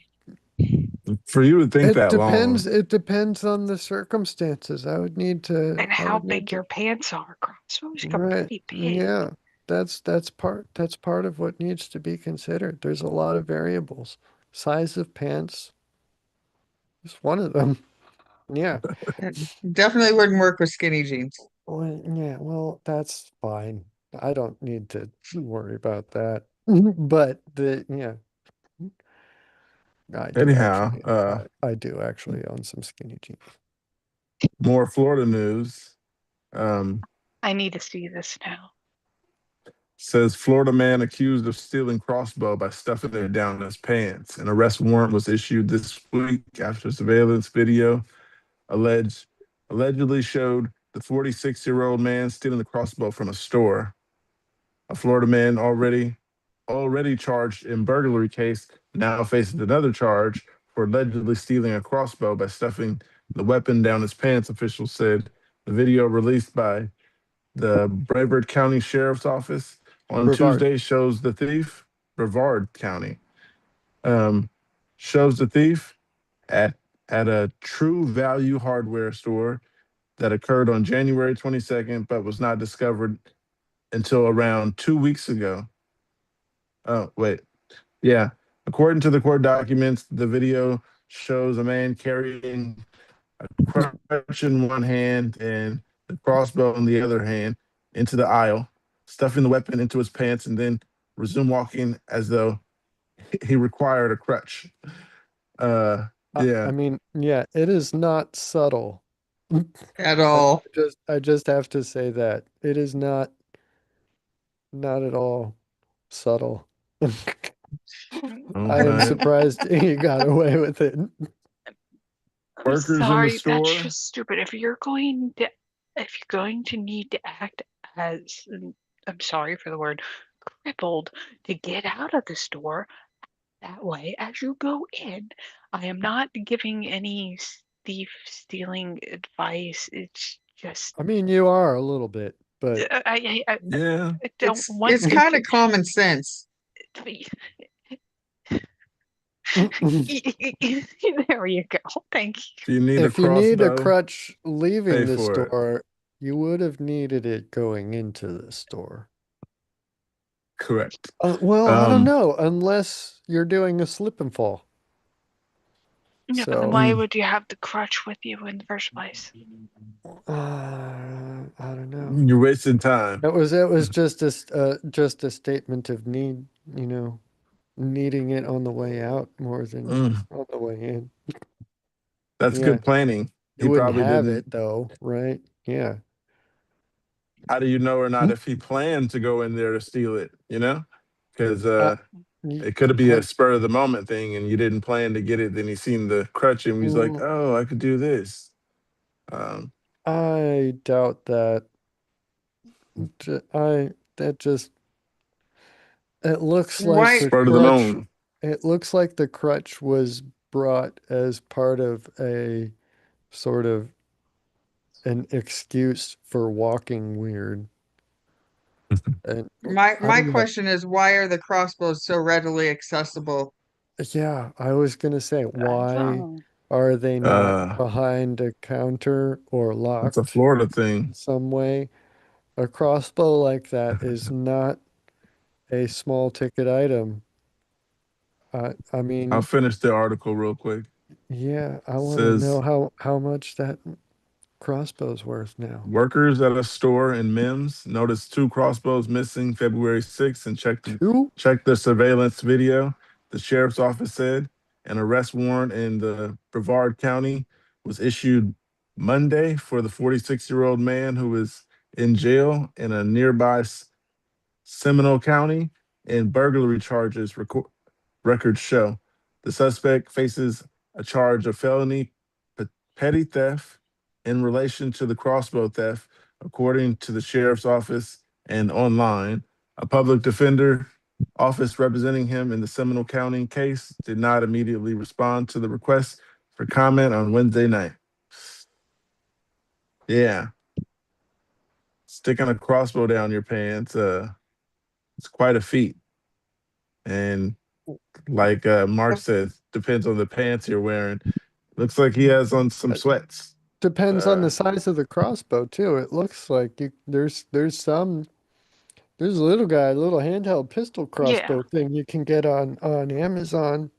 B: For you to think that long,
A: it depends on the circumstances.
D: And
A: I
D: how
A: would need
D: big
A: to
D: your pants are. Crossbows come
A: right.
D: pretty big.
A: Yeah. That's part of what needs to be considered. There's a lot of variables. Size of pants is one of them. Yeah.
C: It definitely wouldn't work with skinny jeans.
A: Well, yeah, well, that's fine. I don't need to worry about that. But yeah,
B: anyhow,
A: I do actually own some skinny jeans.
B: more Florida news. Um,
D: I need to see this now.
B: says Florida man accused of stealing crossbow by stuffing it down his pants. An arrest warrant was issued this week after surveillance video alleged allegedly showed the 46-year-old man stealing the crossbow from a store. A Florida man already charged in burglary case now faces another charge for allegedly stealing a crossbow by stuffing the weapon down his pants, officials said. The video released by the Brevard County Sheriff's Office on
A: Brevard.
B: Tuesday shows the thief, Brevard County, um, shows the thief at a True Value hardware store that occurred on January 22nd, but was not discovered until around 2 weeks ago. Oh, wait. Yeah. According to the court documents, the video shows a man carrying a crutch in one hand and the crossbow in the other hand into the aisle, stuffing the weapon into his pants, and then resume walking as though he required a crutch.
A: I
B: Yeah.
A: mean, yeah, it is not subtle.
C: At all.
A: I just have to say that it is not at all subtle. I am
B: Okay.
A: surprised you got away with it.
D: I'm
B: Workers in the
D: sorry, that's
B: store.
D: just stupid. If you're going to need to act as, I'm sorry for the word, crippled to get out of the store that way as you go in. I am not giving any thief stealing advice. It's just
A: I mean, you are a little bit, but
B: Yeah.
D: I don't want
C: It's
D: you
C: kind of common sense.
D: to. There you go. Thank
B: If you need a
A: if you need a
B: crossbow,
A: crutch
B: pay
A: leaving the
B: for it.
A: store, you would have needed it going into the store.
B: Correct.
A: Well, I don't
B: Um,
A: know, unless you're doing a slip and fall.
D: you. Yeah, but then
A: So,
D: why
B: mm,
D: would you have the crutch with you in the first place?
A: I don't know.
B: You're wasting time.
A: It was just a statement of need, needing it on the way out more than
B: Mm,
A: on the way in.
B: that's
A: Yeah.
B: good planning.
A: You
B: He
A: wouldn't
B: probably
A: have
B: didn't.
A: it though, right? Yeah.
B: How do you know or not if he planned to go in there to steal it? Because
A: Uh, y-
B: it could be a
A: I,
B: spur of the moment thing, and you didn't plan to get it. Then he seen the crutch, and he's like,
A: mm,
B: "Oh, I could do this." Um,
A: I doubt that. That just it looks like
C: Why
A: the
B: spur of the
A: crutch.
B: moment.
A: It looks like the crutch was brought as part of a sort of an excuse for walking weird. And I
C: my
A: don't know.
C: question is, why are the crossbows so readily accessible?
A: Yeah, I was gonna say, why
D: Oh,
A: are they not
B: Uh,
A: behind a counter or
B: that's a
A: locked
B: Florida thing.
A: some way? A crossbow like that is not a small ticket item. I
B: I'll
A: mean,
B: finish the article real quick.
A: yeah, I want to know
B: Says
A: how much that crossbow's worth now.
B: workers at a store in Mims noticed two crossbows missing February 6th and
A: Two?
B: checked the surveillance video. The sheriff's office said an arrest warrant in the Brevard County was issued Monday for the 46-year-old man who was in jail in a nearby Seminole County, and burglary charges records show. The suspect faces a charge of felony petty theft in relation to the crossbow theft, according to the sheriff's office and online. A public defender office representing him in the Seminole County case did not immediately respond to the request for comment on Wednesday night. Yeah, sticking a crossbow down your pants, it's quite a feat. And like Mark says, depends on the pants you're wearing. Looks like he has on some
A: Uh,
B: sweats.
A: Depends on
B: Uh,
A: the size of the crossbow too. It looks like there's a little guy, a little handheld pistol
D: yeah.
A: crossbow thing you can get on Amazon.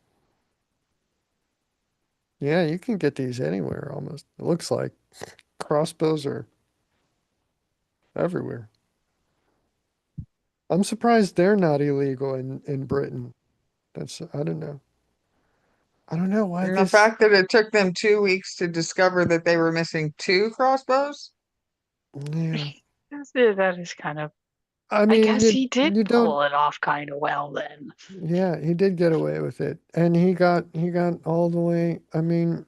A: Yeah, you can get these anywhere almost. It looks like crossbows are everywhere. I'm surprised they're not illegal in Britain. I don't know. I don't know why
C: And the
A: this.
C: fact that it took them 2 weeks to discover that they were missing two crossbows?
A: Yeah.
D: That is kind of.
A: I
D: I
A: mean,
D: guess he did
A: you don't.
D: pull it off kind of well then.
A: Yeah, he did get away with it, and he got all the way. I mean,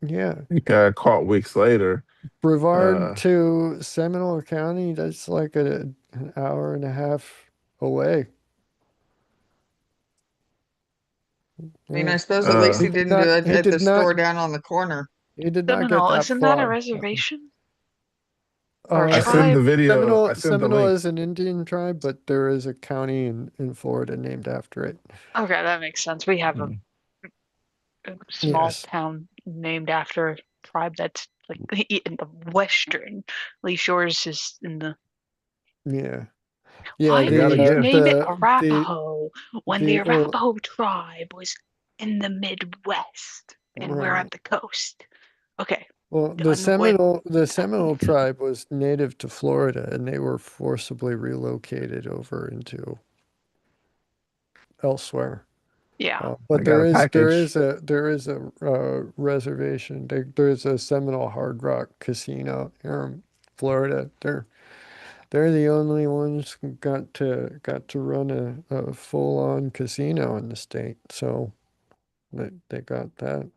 A: yeah,
B: he got caught weeks later.
A: Brevard
B: Uh,
A: to Seminole County. That's like an hour and a half away.
C: I mean, I
A: Yeah,
C: suppose at least
B: uh,
C: he didn't do it
A: he
C: at the
A: did not.
C: store down on the corner.
A: He did not get
D: Seminole,
A: that
D: isn't that a
A: far.
D: reservation or a
B: I sent
A: Uh,
B: the
D: tribe?
B: video. I sent the
A: Seminole
B: link.
A: is an Indian tribe, but there is a county in Florida named after it.
D: Okay, that makes sense. We have
B: Mm.
D: a small
A: Yes.
D: town named after a tribe that's like in the western. Lee Shores is in the.
A: Yeah. Yeah,
D: Why
B: I
D: did
B: got a
D: they
B: gift.
D: name it
A: the
D: Arapaho when the
A: well,
D: Arapaho tribe was in the Midwest and we're
A: right.
D: at the coast? Okay,
A: Well,
D: done with
A: The
D: that.
A: Seminole tribe was native to Florida, and they were forcibly relocated over into elsewhere.
D: Yeah.
B: I
A: But
B: got a package.
A: there is a reservation. There's a Seminole Hard Rock Casino here in Florida. They're the only ones who got to run a full on casino in the state. So they got that.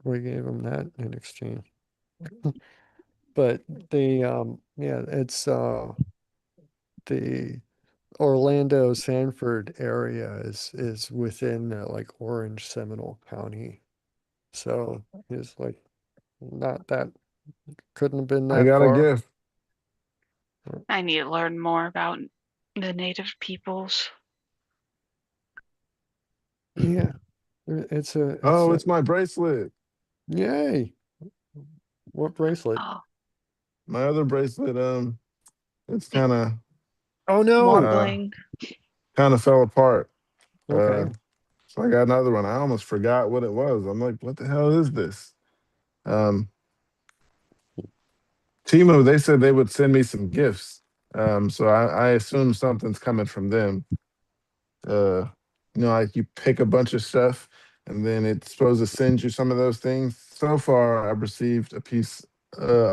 A: We gave them that in exchange. But yeah, it's the Orlando Sanford area is within like Orange Seminole County. So it's like not that couldn't have been
B: I
A: that
B: got a
A: far.
B: gift.
D: I need to learn more about the native peoples.
A: Yeah. It's
B: Oh,
A: a
B: it's my bracelet.
A: yay. What bracelet?
D: Oh,
B: My other bracelet. It's kind of
A: Oh no.
B: uh
D: wobbling.
B: fell apart. Uh,
A: Okay.
B: so I got another one. I almost forgot what it was. I'm like, what the hell is this? Um, Timo, they said they would send me some gifts. So I assume something's coming from them. Uh, like you pick a bunch of stuff and then it's supposed to send you some of those things. So far, I've received a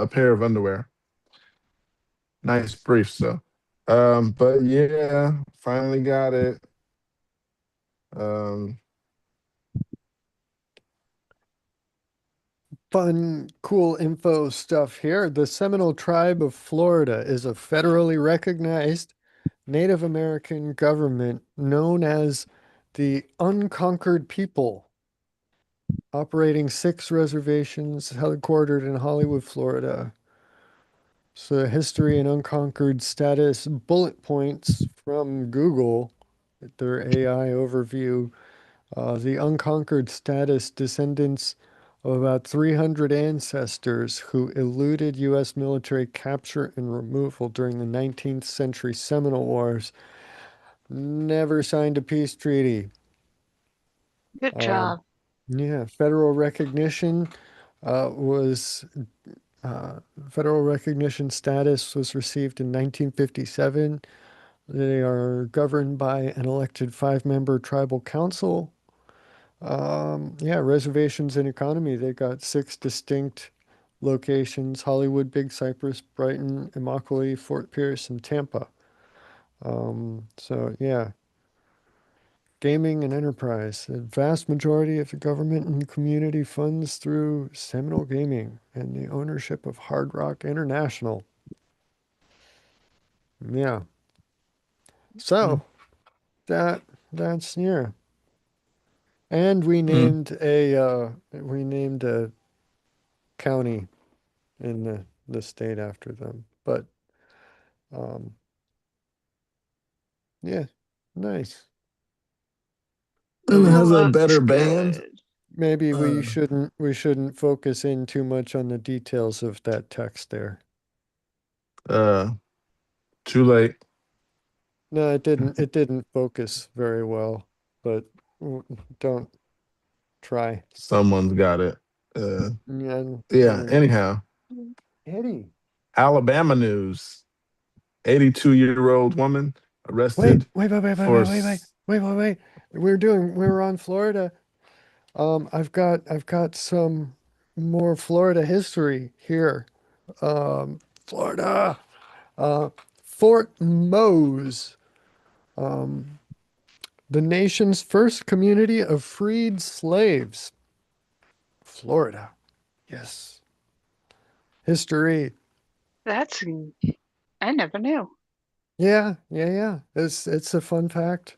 B: pair of underwear. Nice briefs, so. But yeah, finally got it. Um,
A: Fun, cool info stuff here. The Seminole Tribe of Florida is a federally recognized Native American government known as the Unconquered People, operating 6 reservations headquartered in Hollywood, Florida. So, history and unconquered status bullet points from Google, their AI overview. The unconquered status descendants of about 300 ancestors who eluded U.S. military capture and removal during the 19th century Seminole Wars never signed a peace treaty.
D: Good
A: Um,
D: job.
A: yeah, was federal recognition status was received in 1957. They are governed by an elected 5-member tribal council. Yeah, reservations and economy. They got 6 distinct locations: Hollywood, Big Cypress, Brighton, Immokalee, Fort Pierce, and Tampa. So yeah, gaming and enterprise. The vast majority of the government and community funds through Seminole Gaming and the ownership of Hard Rock International. Yeah. So that's yeah. And
B: mm.
A: we named a county in the state after them. But um yeah, nice.
B: And it
A: Maybe
B: has
D: Well,
B: a
D: that's
B: better band.
D: good.
A: maybe
B: Uh,
A: we shouldn't focus in too much on the details of that text there.
B: uh, Too late.
A: No, it didn't focus very well, but w- don't try.
B: Someone's got it. Uh,
A: And
B: yeah. Anyhow,
A: Eddie.
B: Alabama news: 82-year-old woman
A: Wait,
B: arrested
A: wait, wait, wait, wait,
B: for.
A: wait, wait, wait, wait, wait, wait. We're on Florida. I've got some more Florida history here. Florida. Uh, Fort Mose, the nation's first community of freed slaves. Florida. Yes. History.
D: That's I never knew.
A: Yeah, yeah, yeah. It's a fun fact.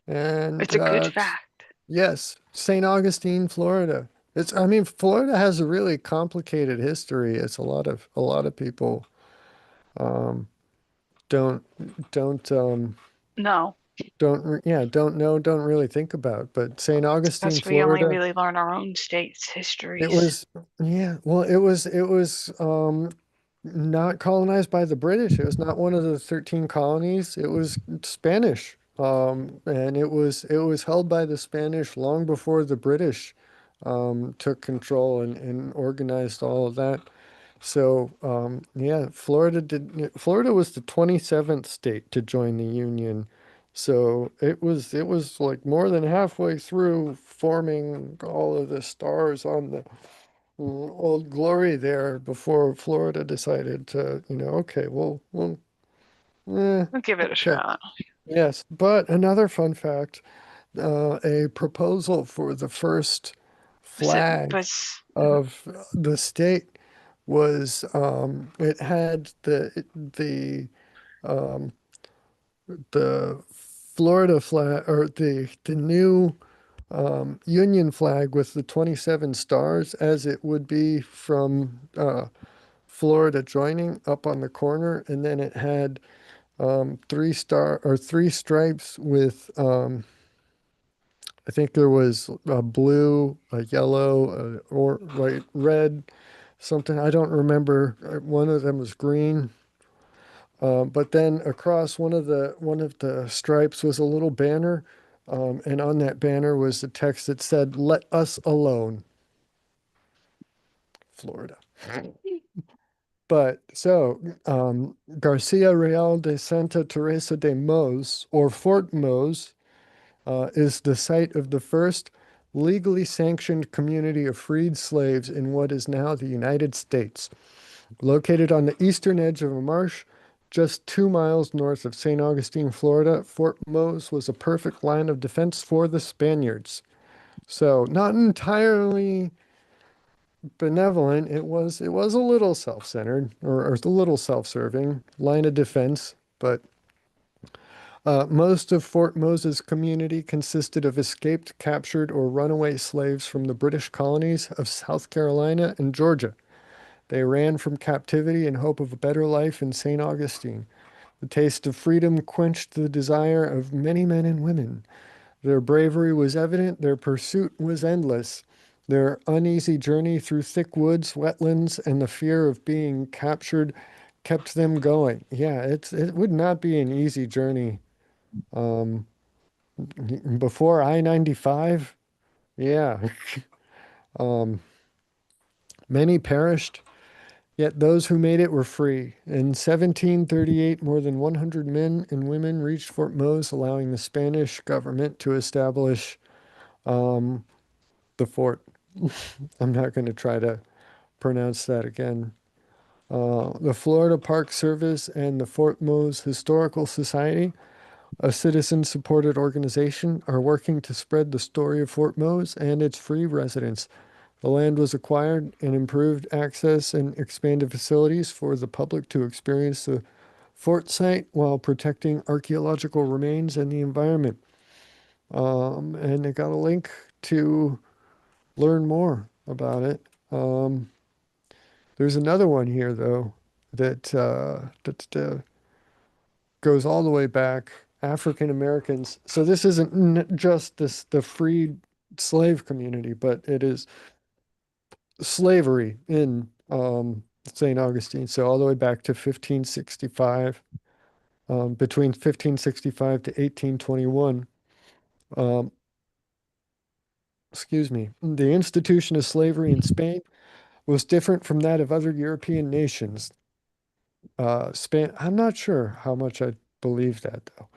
A: And
D: It's a good fact.
A: yes, St. Augustine, Florida. I mean, Florida has a really complicated history. It's a lot of people um don't don't
D: No,
A: don't know, don't really think about. But St.
D: it's
A: Augustine,
D: because we only
A: Florida,
D: really learn our own state's
A: it
D: histories.
A: was yeah, well, it was not colonized by the British. It was not one of the 13 colonies. It was Spanish. And it was held by the Spanish long before the British took control and organized all of that. So yeah, Florida was the 27th state to join the Union. So it was like more than halfway through forming all of the stars on the Old Glory there before Florida decided to, okay,
D: We'll give it a
A: okay.
D: shot.
A: Yes, but another fun fact, a proposal for the first
D: Was it
A: flag
D: was
A: of the state was it had um, the Florida flag or the new Union flag with the 27 stars as it would be from Florida joining up on the corner, and then it had 3 stripes with I think there was a blue, a yellow, or right, red, something. I don't remember. One of them was green. But then across one of the stripes was a little banner, and on that banner was the text that said, "Let us alone, Florida." But so Garcia Real de Santa Teresa de Mos, or Fort Mos, is the site of the first legally sanctioned community of freed slaves in what is now the United States. Located on the eastern edge of a marsh just 2 miles north of St. Augustine, Florida, Fort Mose was a perfect line of defense for the Spaniards. So not entirely benevolent. It was a little self-centered or a little self-serving line of defense, but most of Fort Moses community consisted of escaped, captured, or runaway slaves from the British colonies of South Carolina and Georgia. They ran from captivity in hope of a better life in St. Augustine. The taste of freedom quenched the desire of many men and women. Their bravery was evident, their pursuit was endless. Their uneasy journey through thick woods, wetlands, and the fear of being captured kept them going. Yeah, it would not be an easy journey. Um, Before I-95, yeah. Um, Many perished, yet those who made it were free. In 1738, more than 100 men and women reached Fort Mose, allowing the Spanish government to establish um, the fort. I'm not going to try to pronounce that again. The Florida Park Service and the Fort Mose Historical Society, a citizen-supported organization, are working to spread the story of Fort Mose and its free residents. The land was acquired and improved access and expanded facilities for the public to experience the fort site while protecting archaeological remains and the environment. And they got a link to learn more about it. There's another one here though that goes all the way back. African Americans. So this isn't just the freed slave community, but it is slavery in St. Augustine. So all the way back to 1565, between 1565 to 1821. Um, excuse me. The institution of slavery in Spain was different from that of other European nations. I'm not sure how much I believe that though.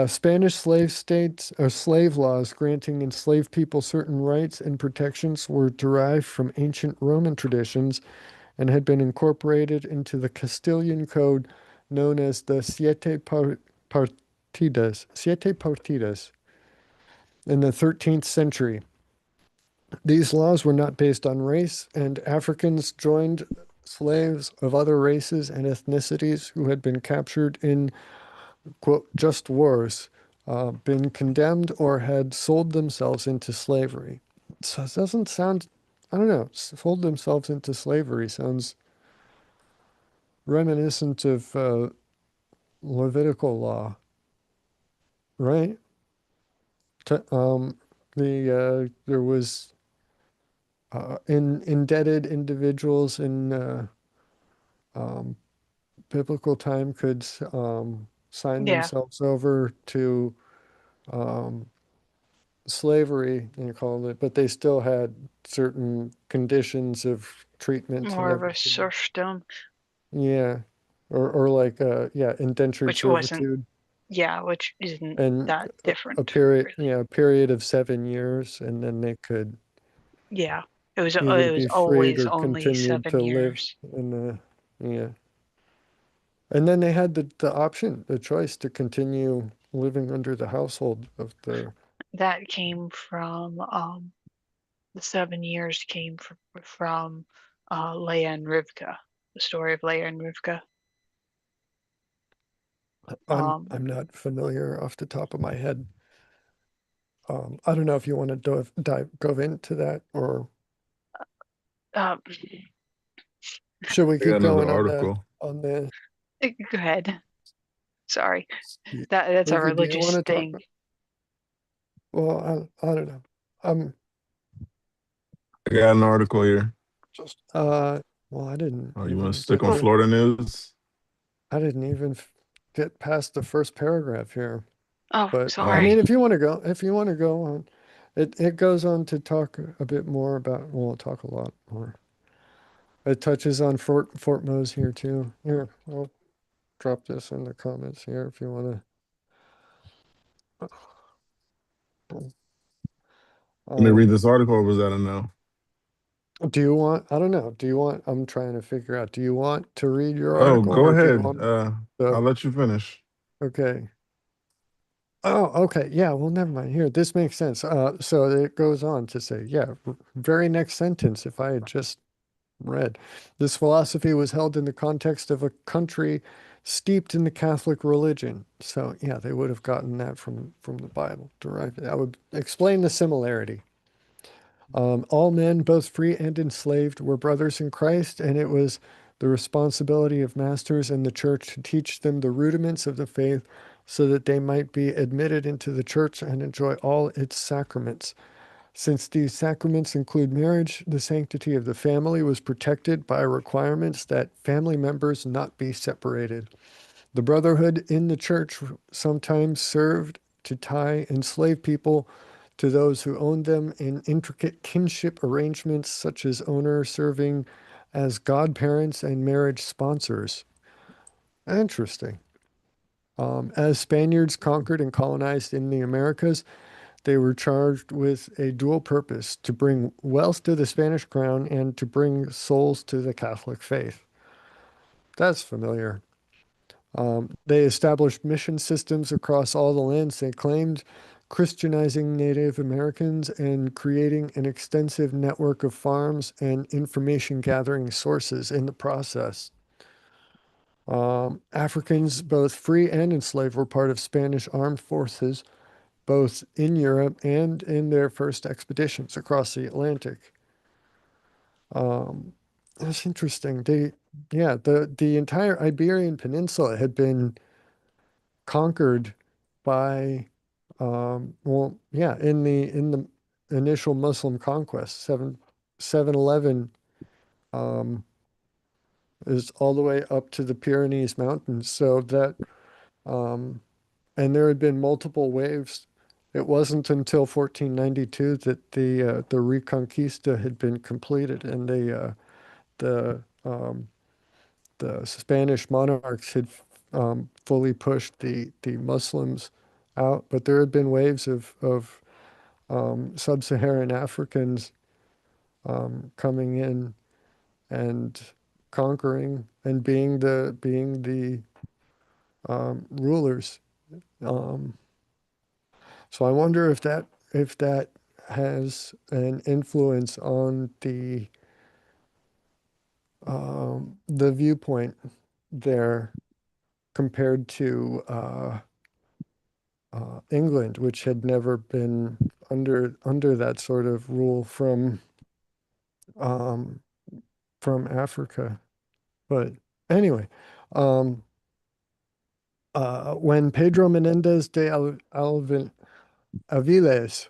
A: Spanish slave states or slave laws granting enslaved people certain rights and protections were derived from ancient Roman traditions and had been incorporated into the Castilian code known as the Siete Partidas in the 13th century. These laws were not based on race, and Africans joined slaves of other races and ethnicities who had been captured in, quote, just wars, been condemned, or had sold themselves into slavery. So it doesn't sound, I don't know, sold themselves into slavery sounds reminiscent of Levitical law, right? T- um, there was indebted individuals in um, biblical time could sign
D: Yeah,
A: themselves over to um, slavery, you call it, but they still had certain conditions of treatment and
D: more of a
A: everything.
D: serfdom,
A: Yeah, or like yeah, indentured
D: which wasn't,
A: servitude.
D: yeah, which isn't
A: And
D: that
A: a
D: different,
A: period,
D: really.
A: yeah, a period of 7 years, and then they could
D: Yeah,
A: either
D: it was
A: be freed
D: always
A: or
D: only
A: continue to
D: seven
A: live
D: years.
A: in the, yeah. And then they had the option, the choice to continue living under the household of the,
D: That came from the 7 years came from Leah and Rivka, the story of Leah and Rivka.
A: I'm not familiar off the top of my head. I don't know if you want to go into that, or
D: uh,
A: should we
B: I got
A: keep
B: another
A: going
B: article.
A: on the,
D: go ahead. Sorry, that's a
A: Lizzie, do you want
D: religious
A: to talk?
D: thing.
A: Well, I don't know.
B: I got an article here.
A: Just well, I didn't
B: Oh, you want to
A: even
B: stick
A: get
B: on
D: Well,
A: through.
B: Florida news?
A: I didn't even get past the first paragraph here.
D: oh,
A: But I
B: Oh,
D: sorry.
A: mean, if you want to go on, it goes on to talk a bit more about, well, talk a lot more It touches on Fort Mose here too. Here, I'll drop this in the comments here if you want to.
B: Let me read this article, or was that a no?
A: Do you want, I don't know, do you want, I'm trying to figure out, do you want to read your
B: Oh,
A: article
B: go
A: or do you
B: ahead.
A: want
B: I'll
A: to,
B: let you finish.
A: okay. Oh, okay. Yeah, well, never mind. Here, this makes sense. So it goes on to say, yeah, very next sentence, if I had just read. This philosophy was held in the context of a country steeped in the Catholic religion. So yeah, they would have gotten that from the Bible, derived. That would explain the similarity. All men, both free and enslaved, were brothers in Christ, and it was the responsibility of masters in the church to teach them the rudiments of the faith so that they might be admitted into the church and enjoy all its sacraments. Since these sacraments include marriage, the sanctity of the family was protected by requirements that family members not be separated. The brotherhood in the church sometimes served to tie enslaved people to those who owned them in intricate kinship arrangements, such as owner serving as godparents and marriage sponsors. Interesting. As Spaniards conquered and colonized in the Americas, they were charged with a dual purpose to bring wealth to the Spanish crown and to bring souls to the Catholic faith. That's familiar. They established mission systems across all the lands they claimed, Christianizing Native Americans and creating an extensive network of farms and information gathering sources in the process. Africans, both free and enslaved, were part of Spanish armed forces, both in Europe and in their first expeditions across the Atlantic. Um, that's interesting. Yeah, the entire Iberian Peninsula had been conquered by, well, yeah, in the initial Muslim conquest, 711 um, is all the way up to the Pyrenees Mountains. So that, um, and there had been multiple waves. It wasn't until 1492 that the Reconquista had been completed, and the the Spanish monarchs had fully pushed the Muslims out. But there had been waves of sub-Saharan Africans coming in and conquering and being the rulers. Um, so I wonder if that has an influence on the viewpoint there compared to England, which had never been under that sort of rule um, from Africa. But anyway, um, when Pedro Menendez de Aviles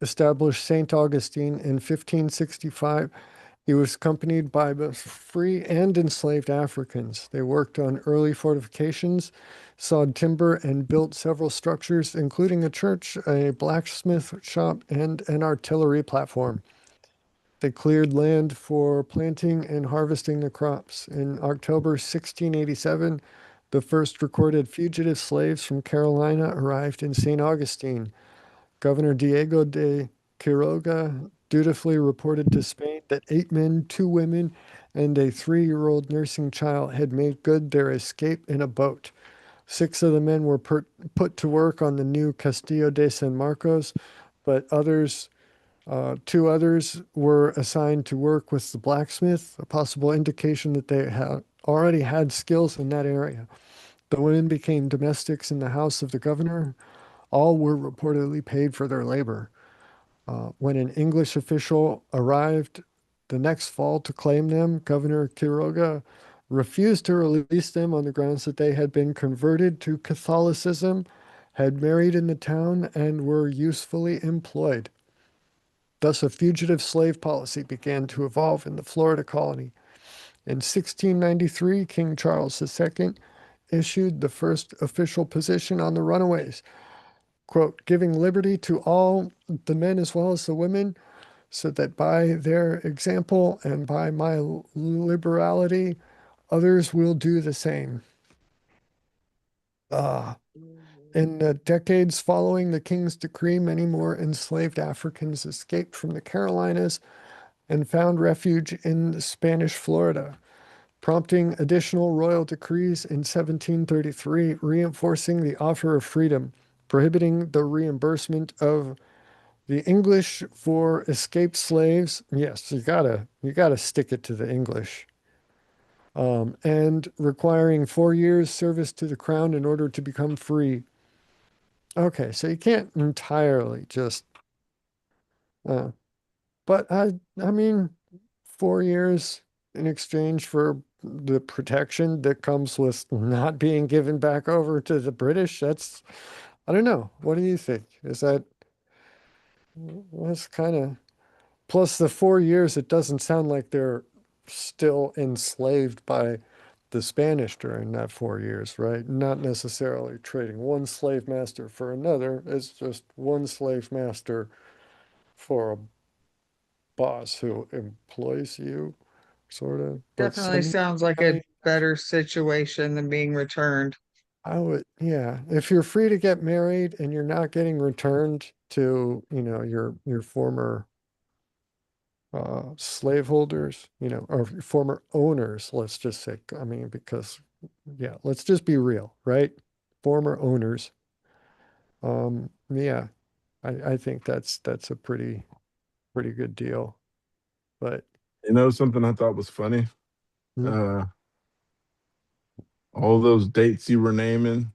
A: established St. Augustine in 1565, he was accompanied by both free and enslaved Africans. They worked on early fortifications, sawed timber, and built several structures, including a church, a blacksmith shop, and an artillery platform. They cleared land for planting and harvesting the crops. In October 1687, the first recorded fugitive slaves from Carolina arrived in St. Augustine. Governor Diego de Quiroga dutifully reported to Spain that 8 men, 2 women, and a 3-year-old nursing child had made good their escape in a boat. 6 of the men were put to work on the new Castillo de San Marcos, but 2 others were assigned to work with the blacksmith, a possible indication that they had already had skills in that area. The women became domestics in the house of the governor. All were reportedly paid for their labor. When an English official arrived the next fall to claim them, Governor Quiroga refused to release them on the grounds that they had been converted to Catholicism, had married in the town, and were usefully employed. Thus, a fugitive slave policy began to evolve in the Florida colony. In 1693, King Charles II issued the first official position on the runaways, quote, giving liberty to all the men as well as the women so that by their example and by my liberality, others will do the same. In the decades following the king's decree, many more enslaved Africans escaped from the Carolinas and found refuge in Spanish Florida, prompting additional royal decrees in 1733, reinforcing the offer of freedom, prohibiting the reimbursement of the English for escaped slaves. Yes, you gotta stick it to the English. And requiring 4 years service to the crown in order to become free. Okay, so you can't entirely just, uh, but I mean, 4 years in exchange for the protection that comes with not being given back over to the British. I don't know. What do you think? That's kind of, plus the 4 years, it doesn't sound like they're still enslaved by the Spanish during that 4 years, right? Not necessarily trading one slave master for another. It's just one slave master for a boss who employs you, sort of. But
C: Definitely sounds like
A: I
C: a
A: mean,
C: better situation than being returned.
A: I would, yeah. If you're free to get married and you're not getting returned to, your former slaveholders, or former owners, let's just say, I mean, because yeah, let's just be real, right? Former owners. Yeah, I think that's a pretty good deal. But
B: Something I thought was funny.
A: mm,
B: Uh, all those dates you were naming,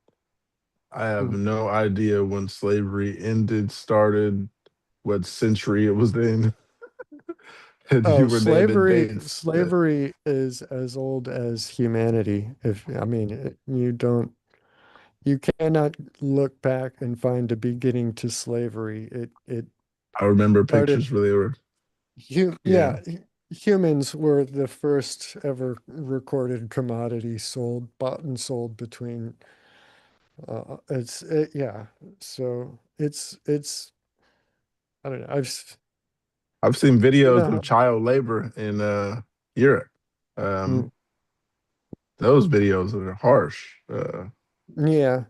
B: I have
A: mm.
B: no idea when slavery ended, started, what century it was in. And
A: Oh,
B: you were naming
A: slavery,
B: dates that
A: slavery is as old as humanity. If I mean, you cannot look back and find a beginning to slavery. It
B: I remember
A: started,
B: pictures where they were, yeah.
A: yeah, humans were the first ever recorded commodity sold, bought and sold between, yeah. So I don't know.
B: I've seen
A: I don't
B: videos
A: know
B: of child labor in Europe.
A: how,
B: Um, those videos are harsh.
A: yeah,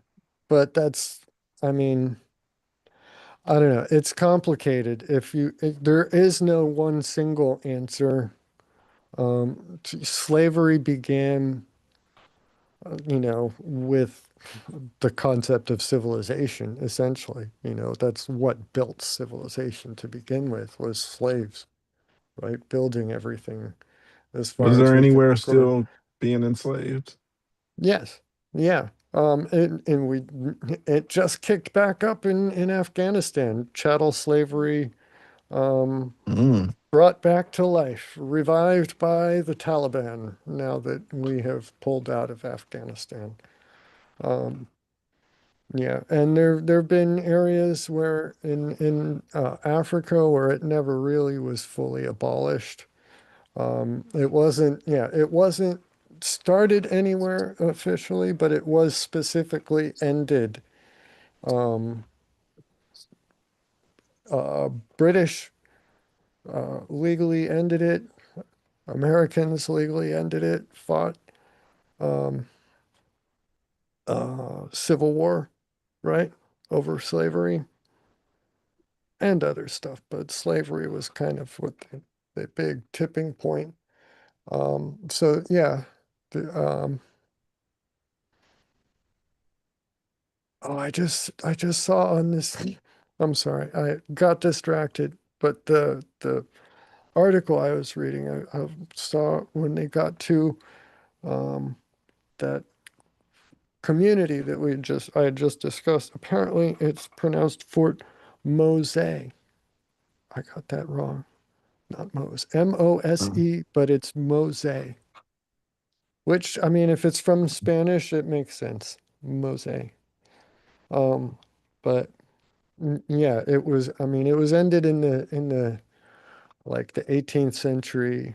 A: but I mean, I don't know. It's complicated. There is no one single answer. Slavery began, with the concept of civilization, essentially. That's what built civilization to begin with, was slaves, right? Building everything as
B: Was
A: far as
B: there
A: we can
B: anywhere
A: record.
B: still being enslaved?
A: Yes. Yeah. It just kicked back up in Afghanistan. Chattel slavery, um,
B: Mm.
A: brought back to life, revived by the Taliban now that we have pulled out of Afghanistan. Um, yeah, and there have been areas where in Africa where it never really was fully abolished. It wasn't started anywhere officially, but it was specifically ended. Um, British legally ended it. Americans legally ended it. Fought um, Civil War, right, over slavery and other stuff, but slavery was kind of what the big tipping point. So yeah, the, oh, I just saw on this. I'm sorry, I got distracted, but the article I was reading, I saw when they got to um, that community that I had just discussed. Apparently, it's pronounced Fort Mose. I got that wrong. Not Mose,
B: Mm.
A: Mose, but it's Mose. Which, I mean, if it's from Spanish, it makes sense. Mose. Um, but yeah, I mean, it was ended in the like the 18th century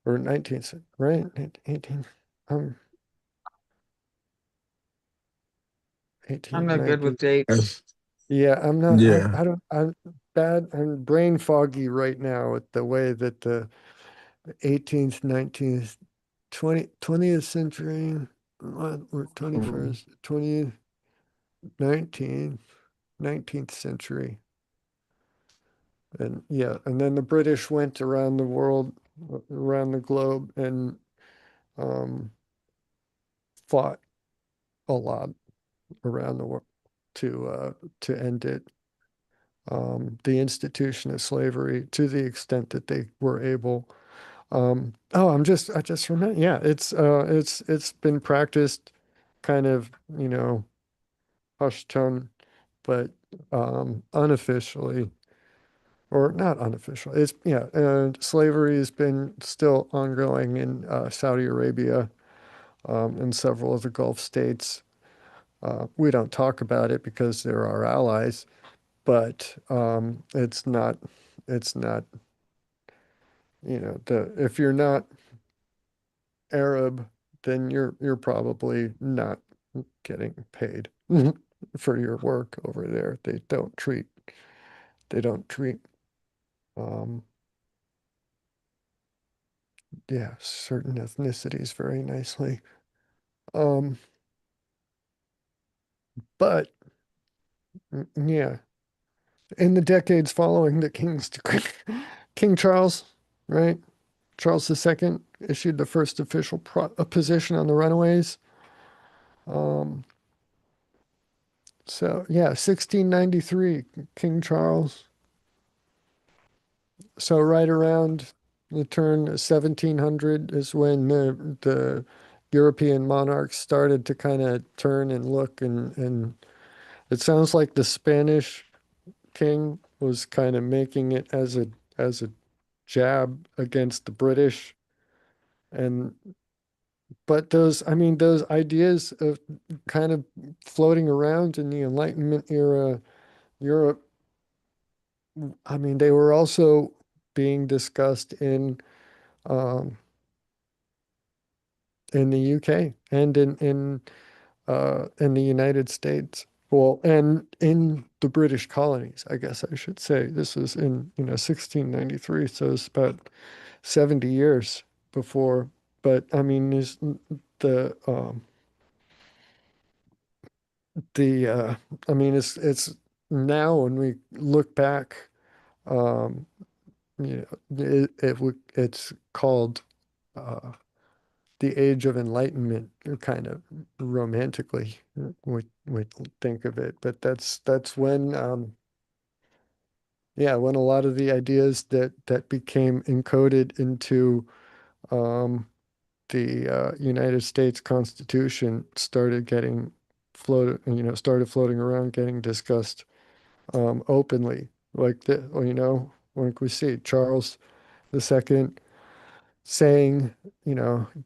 A: or 19th, right? 18, um,
C: I'm
A: 18,
C: no good with
A: 19.
C: dates.
B: That's-
A: Yeah, I'm not,
B: yeah.
A: I don't, I'm bad. I'm brain foggy right now with the way that the 18th, 19th, 20th century, what, or 21st, 20th, 19th century. And yeah, and then the British went around the world, around the globe, and um, fought a lot around the world to end it. The institution of slavery to the extent that they were able. Oh, I just remember. Yeah, it's been practiced, kind of, hushed tone, but unofficially, or not unofficial. It's yeah, and slavery has been still ongoing in Saudi Arabia, and several of the Gulf states. We don't talk about it because they're our allies, but it's not, if you're not Arab, then you're probably not getting paid for your work over there. They don't treat um yeah, certain ethnicities very nicely. Um, but yeah, in the decades following the King's decree, King Charles, right? Charles II issued the first official position on the runaways. Um, so yeah, 1693, King Charles. So right around the turn of 1700 is when the European monarchs started to kind of turn and look, and it sounds like the Spanish king was kind of making it as a jab against the British. And but those, I mean, those ideas of kind of floating around in the Enlightenment era Europe, I mean, they were also being discussed um, in the UK and in the United States. Well, and in the British colonies, I guess I should say. This was in, 1693, so it's about 70 years before. But I mean, the um, the I mean, it's now when we look back, um, it's called uh, the Age of Enlightenment, kind of romantically, we think of it. But that's when, yeah, when a lot of the ideas that became encoded into um, the United States Constitution started getting started floating around, getting discussed openly, like like we see Charles II saying,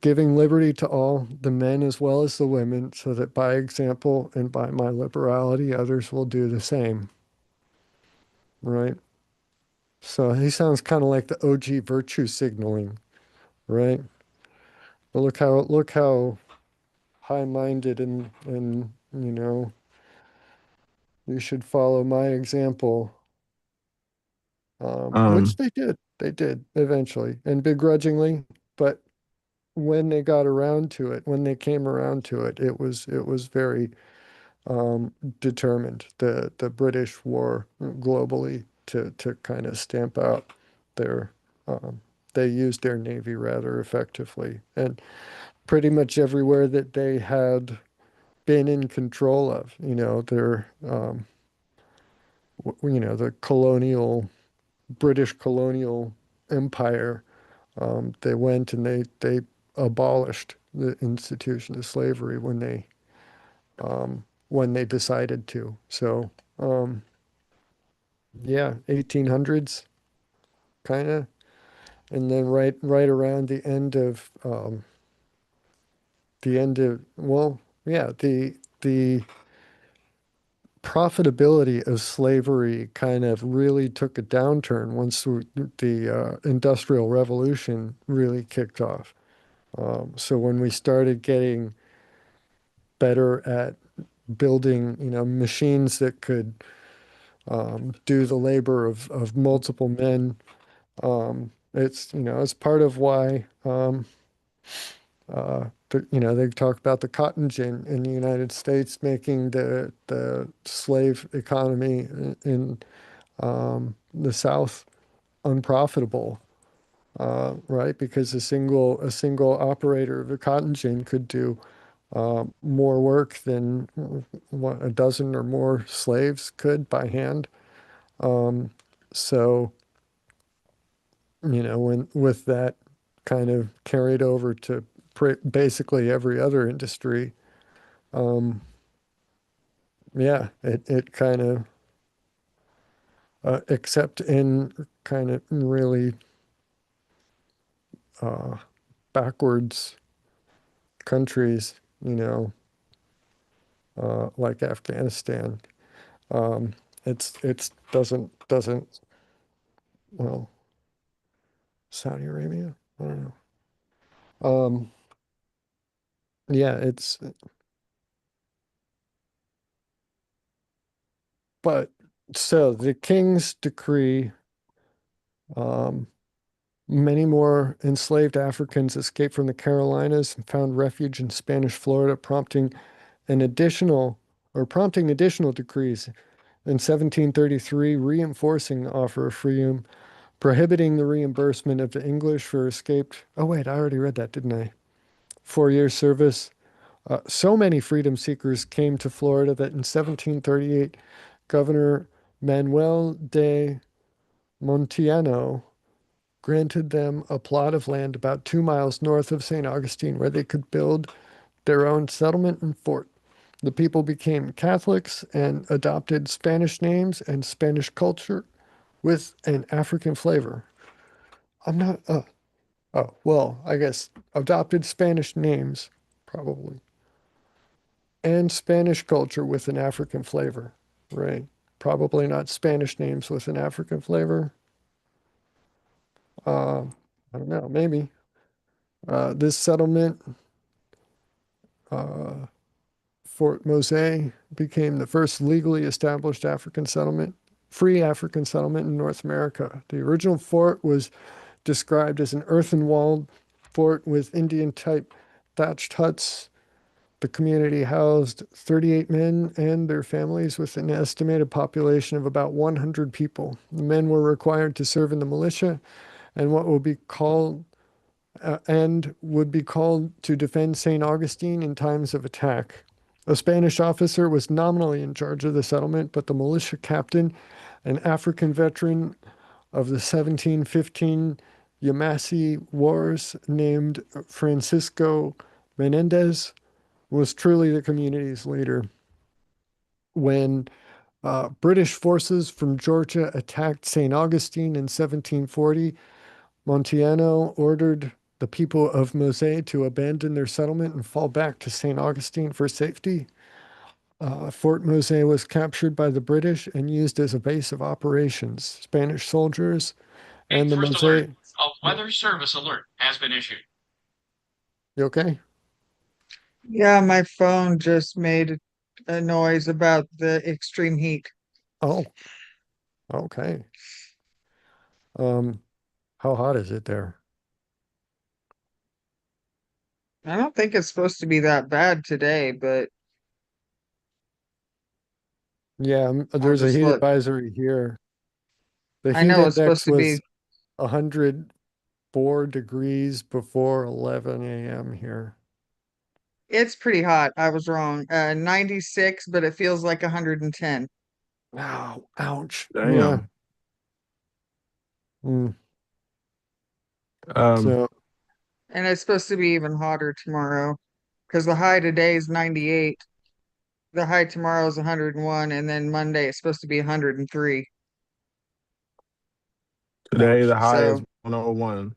A: giving liberty to all, the men as well as the women, so that by example and by my liberality, others will do the same. Right? So he sounds kind of like the OG virtue signaling, right? But look how high-minded and you should follow my example. Which
B: Um,
A: they did eventually, and begrudgingly, but when they got around to it, when they came around to it, it was very determined. The British war globally to kind of stamp out their um, they used their navy rather effectively, and pretty much everywhere that they had been in control of, their the colonial British colonial empire. They went and they abolished the institution of slavery when they decided to. So yeah, 1800s kind of, and then right around the end of well, yeah, the profitability of slavery kind of really took a downturn once the Industrial Revolution really kicked off. So when we started getting better at building, machines that could do the labor of multiple men. It's, it's part of why, they talk about the cotton gin in the United States making the slave economy in the South unprofitable, right? Because a single operator of a cotton gin could do more work than what a dozen or more slaves could by hand. So, when with that kind of carried over to basically every other industry, um, yeah, it kind of, except in kind of really uh, backwards countries, like Afghanistan, um, it's doesn't well, Saudi Arabia, I don't know. Yeah, but so the king's decree, um, many more enslaved Africans escaped from the Carolinas and found refuge in Spanish Florida, prompting additional decrees in 1733, reinforcing the offer of freedom, prohibiting the reimbursement of the English for escaped. Oh, wait, I already read that, didn't I? 4 year service. So many freedom seekers came to Florida that in 1738, Governor Manuel de Montiano granted them a plot of land about 2 miles north of St. Augustine where they could build their own settlement and fort. The people became Catholics and adopted Spanish names and Spanish culture with an African flavor. I'm not, oh, well, I guess adopted Spanish names, probably, and Spanish culture with an African flavor, right? Probably not Spanish names with an African flavor. Uh, I don't know, maybe. This settlement, uh, Fort Mose, became the first legally established free African settlement in North America. The original fort was described as an earthen-walled fort with Indian-type thatched huts. The community housed 38 men and their families with an estimated population of about 100 people. The men were required to serve in the militia and what would be called to defend St. Augustine in times of attack. A Spanish officer was nominally in charge of the settlement, but the militia captain, an African veteran of the 1715 Yamasee Wars named Francisco Menendez, was truly the community's leader. When British forces from Georgia attacked St. Augustine in 1740, Montiano ordered the people of Mose to abandon their settlement and fall back to St. Augustine for safety. Fort Mose was captured by the British and used as a base of operations. Spanish soldiers and the
E: First
A: Mose.
E: alert. A weather service alert has been issued.
A: You okay?
C: Yeah, my phone just made a noise about the extreme heat.
A: Oh, okay. Um, how hot is it there?
C: I don't think it's supposed to be that bad today, but
A: Yeah,
C: I'll
A: there's a
C: just
A: heat
C: look.
A: advisory here. The
C: I
A: heat
C: know it's supposed
A: index
C: to be,
A: was 104 degrees before 11 a.m. here.
C: it's pretty hot. I was wrong. 96, but it feels like 110.
A: Wow, ouch. Yeah.
B: Damn.
A: Mm.
B: Um,
A: So,
C: And it's supposed to be even hotter tomorrow because the high today is 98. The high tomorrow is 101, and then Monday it's supposed to be 103.
B: Today
A: ouch.
B: the high is
C: So
B: 101.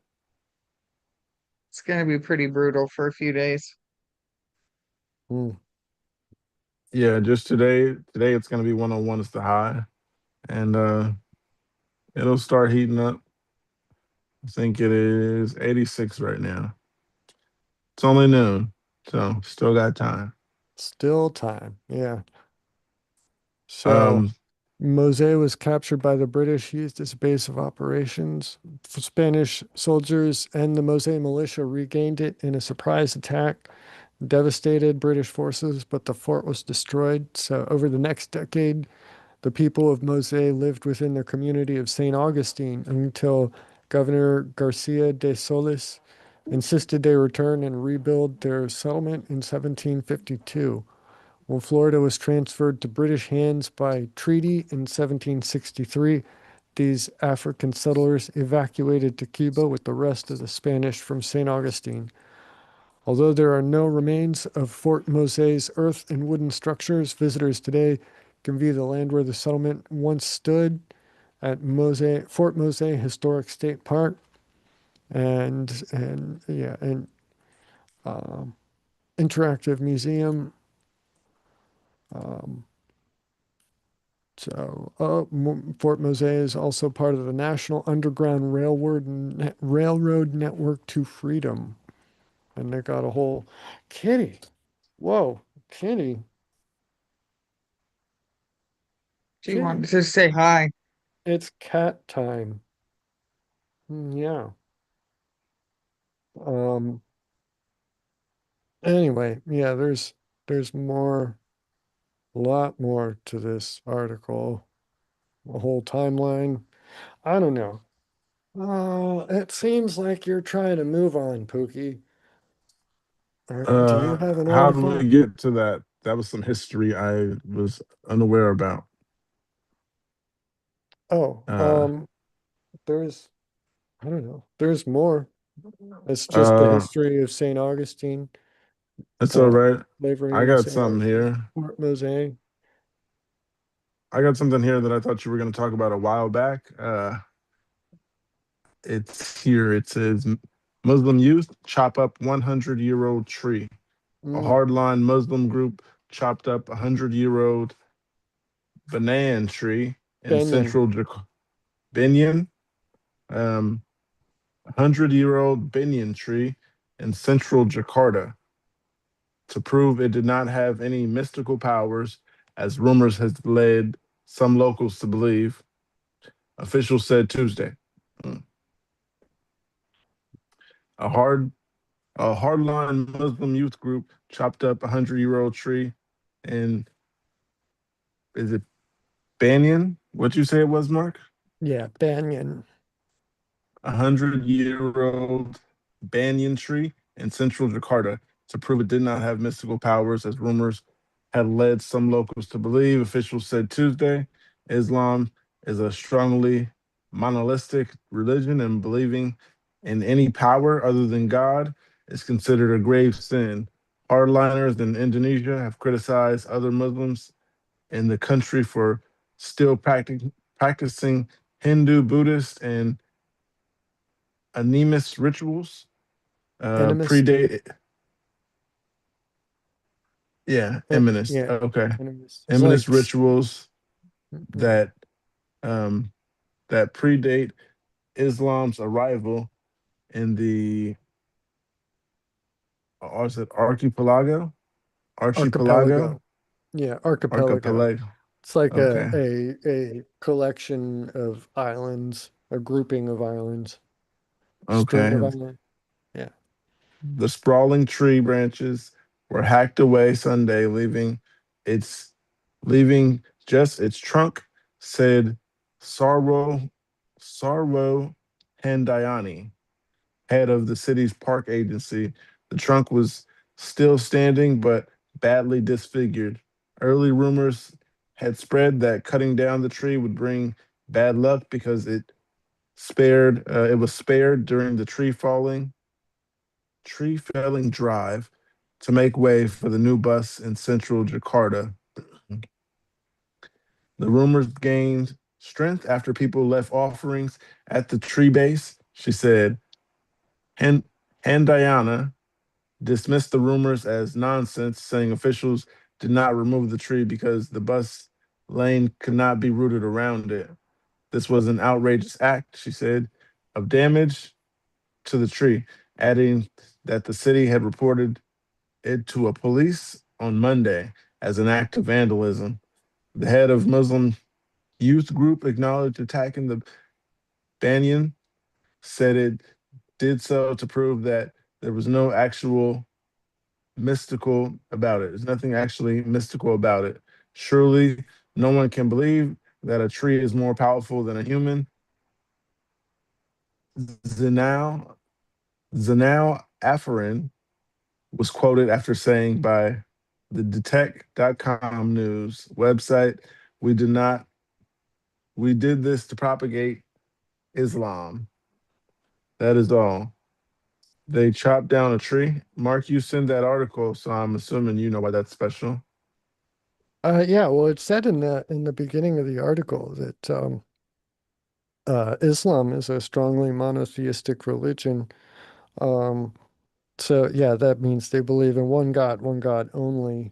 C: it's going to be pretty brutal for a few days.
A: Mm.
B: Yeah, just today it's gonna be 101 is the high. And it'll start heating up. I think it is 86 right now. It's only noon, so still got time.
A: Still time. Yeah. So,
B: Um,
A: Mosé was captured by the British, used as a base of operations. Spanish soldiers and the Mosé militia regained it in a surprise attack, devastated British forces, but the fort was destroyed. So, over the next decade, the people of Mosé lived within their community of St. Augustine until Governor Garcia de Solis insisted they return and rebuild their settlement in 1752. When Florida was transferred to British hands by treaty in 1763, these African settlers evacuated to Cuba with the rest of the Spanish from St. Augustine. Although there are no remains of Fort Mosé's earth and wooden structures, visitors today can view the land where the settlement once stood at Fort Mosé Historic State Park, and yeah, an interactive museum. Um, Fort Mosé is also part of the National Underground Railroad Network to Freedom, and they got a whole kitty. Whoa, kitty,
C: She
A: kitty.
C: wanted to say hi.
A: It's cat time. Yeah. Um. Anyway, yeah. There's more, a lot more to this article. A whole timeline. I don't know. It seems like you're trying to move on, Pookie. Do you have an
B: How do
A: article?
B: we get to that? That was some history I was unaware about.
A: Oh,
B: Uh,
A: there's, I don't know. There's more. It's just the
B: uh,
A: history of St. Augustine,
B: that's all right.
A: slavery
B: I
A: in
B: got
A: St.
B: something
A: Augustine,
B: here.
A: Fort Mosaic.
B: I got something here that I thought you were going to talk about a while back. It's here. It says Muslim youth chop up 100-year-old tree. A
A: Mm,
B: hardline Muslim group chopped up a 100-year-old banyan tree in
A: Benyon.
B: central Banyan, 100-year-old banyan tree in central Jakarta to prove it did not have any mystical powers, as rumors has led some locals to believe. Officials said Tuesday. Mm. A hard a hardline Muslim youth group chopped up a 100-year-old tree in, is it Banyan? What you say it was, Mark?
A: Yeah, Benyon.
B: A 100-year-old banyan tree in central Jakarta to prove it did not have mystical powers, as rumors had led some locals to believe. Officials said Tuesday Islam is a strongly monolithic religion, and believing in any power other than God is considered a grave sin. Hardliners in Indonesia have criticized other Muslims in the country for still practicing Hindu, Buddhist, and animist rituals.
A: Animist.
B: Predate, yeah, eminist.
A: Yeah,
B: Okay,
A: animist. It's like,
B: eminist rituals
A: yeah,
B: that um, that predate Islam's arrival in the, or is it archipelago? Archipelago,
A: archipelago. Yeah, archipelago.
B: archipelago.
A: It's like
B: Okay,
A: a collection of islands, a grouping of islands, string
B: okay.
A: of islands. Yeah.
B: The sprawling tree branches were hacked away Sunday, its leaving just its trunk, said Sarwo Sarwo Handayani, head of the city's park agency. The trunk was still standing but badly disfigured. Early rumors had spread that cutting down the tree would bring bad luck because it was spared during the tree felling drive to make way for the new bus in central Jakarta. The rumors gained strength after people left offerings at the tree base. She said, Han- Handayana dismissed the rumors as nonsense, saying officials did not remove the tree because the bus lane could not be routed around it. This was an outrageous act, she said, of damage to the tree, adding that the city had reported it to a police on Monday as an act of vandalism. The head of Muslim youth group acknowledged attacking the banyan, said it did so to prove that there was no actual mystical about it. There's nothing actually mystical about it. Surely no one can believe that a tree is more powerful than a human. Zanal Zanal Afarin was quoted after saying by the detect.com news website, we did not we did this to propagate Islam. That is all. They chopped down a tree. Mark, you sent that article, so I'm assuming you know why that's special.
A: Yeah, well, it said in the beginning of the article that Islam is a strongly monotheistic religion. Um, so yeah, that means they believe in one God only,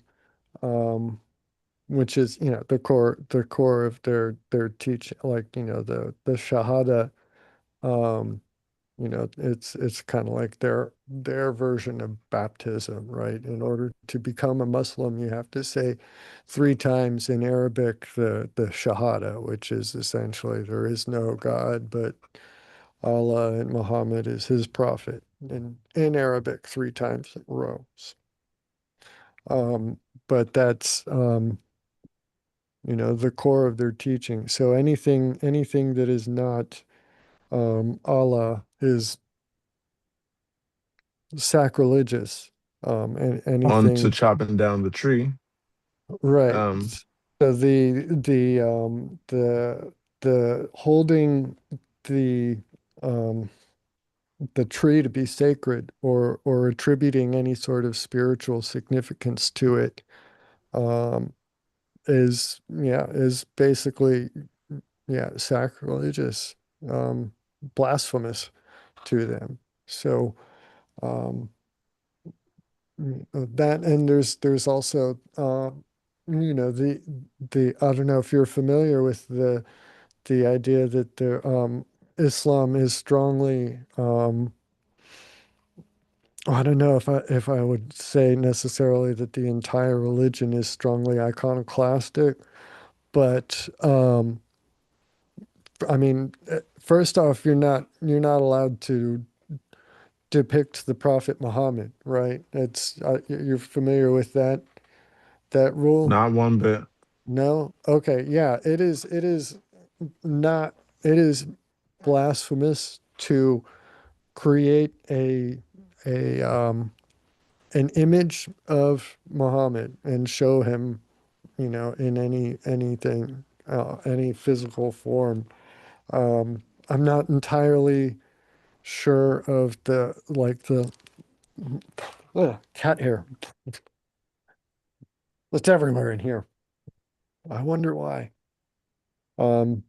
A: um, which is, the core of their teaching, like, the Shahada. Um, it's kind of like their version of baptism, right? In order to become a Muslim, you have to say 3 times in Arabic the Shahada, which is essentially there is no God but Allah and Muhammad is his prophet. In Arabic, 3 times in rows. But that's the core of their teaching. So anything that is not Allah is sacrilegious. And
B: On to
A: anything,
B: chopping down the tree.
A: right.
B: Um,
A: So the holding the um the tree to be sacred, or attributing any sort of spiritual significance to it, um is basically, sacrilegious, blasphemous to them. So um that, and there's also the I don't know if you're familiar with the idea that the Islam is strongly, I don't know if I would say necessarily that the entire religion is strongly iconoclastic, but I mean, first off, you're not allowed to depict the Prophet Muhammad, right? It's you're familiar with that rule?
B: Not one bit.
A: No? Okay, yeah, it is not it is blasphemous to create a an image of Muhammad and show him, in any physical form. I'm not entirely sure of the cat hair. It's everywhere in here. I wonder why. Um,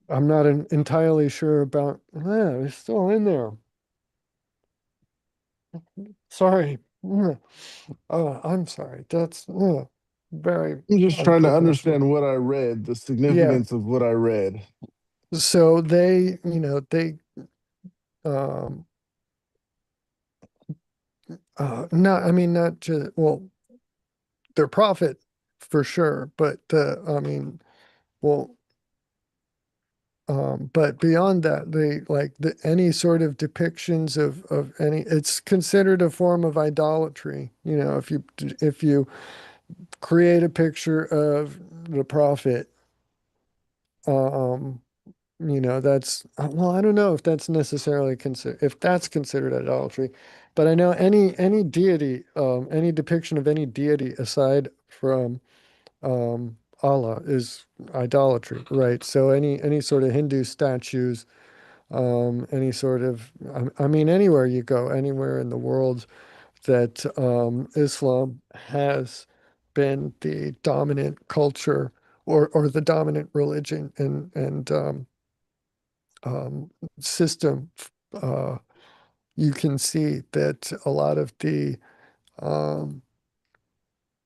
A: I'm not entirely sure about. Yeah, it's still in there. Sorry. I'm sorry. That's very
B: I'm just trying to
A: unprofessional.
B: understand what I read, the
A: Yeah.
B: significance of what I read.
A: So they um not I mean not just, well, their profit for sure, but well, but beyond that, they like any sort of depictions of any, it's considered a form of idolatry. If you create a picture of the prophet, um, that's, well, I don't know if that's necessarily if that's considered idolatry, but I know any deity, any depiction of any deity aside from Allah is idolatry, right? So any sort of Hindu statues, any sort of, I mean, anywhere you go, anywhere in the world that Islam has been the dominant culture, or the dominant religion and um, system, uh, you can see that a lot of um,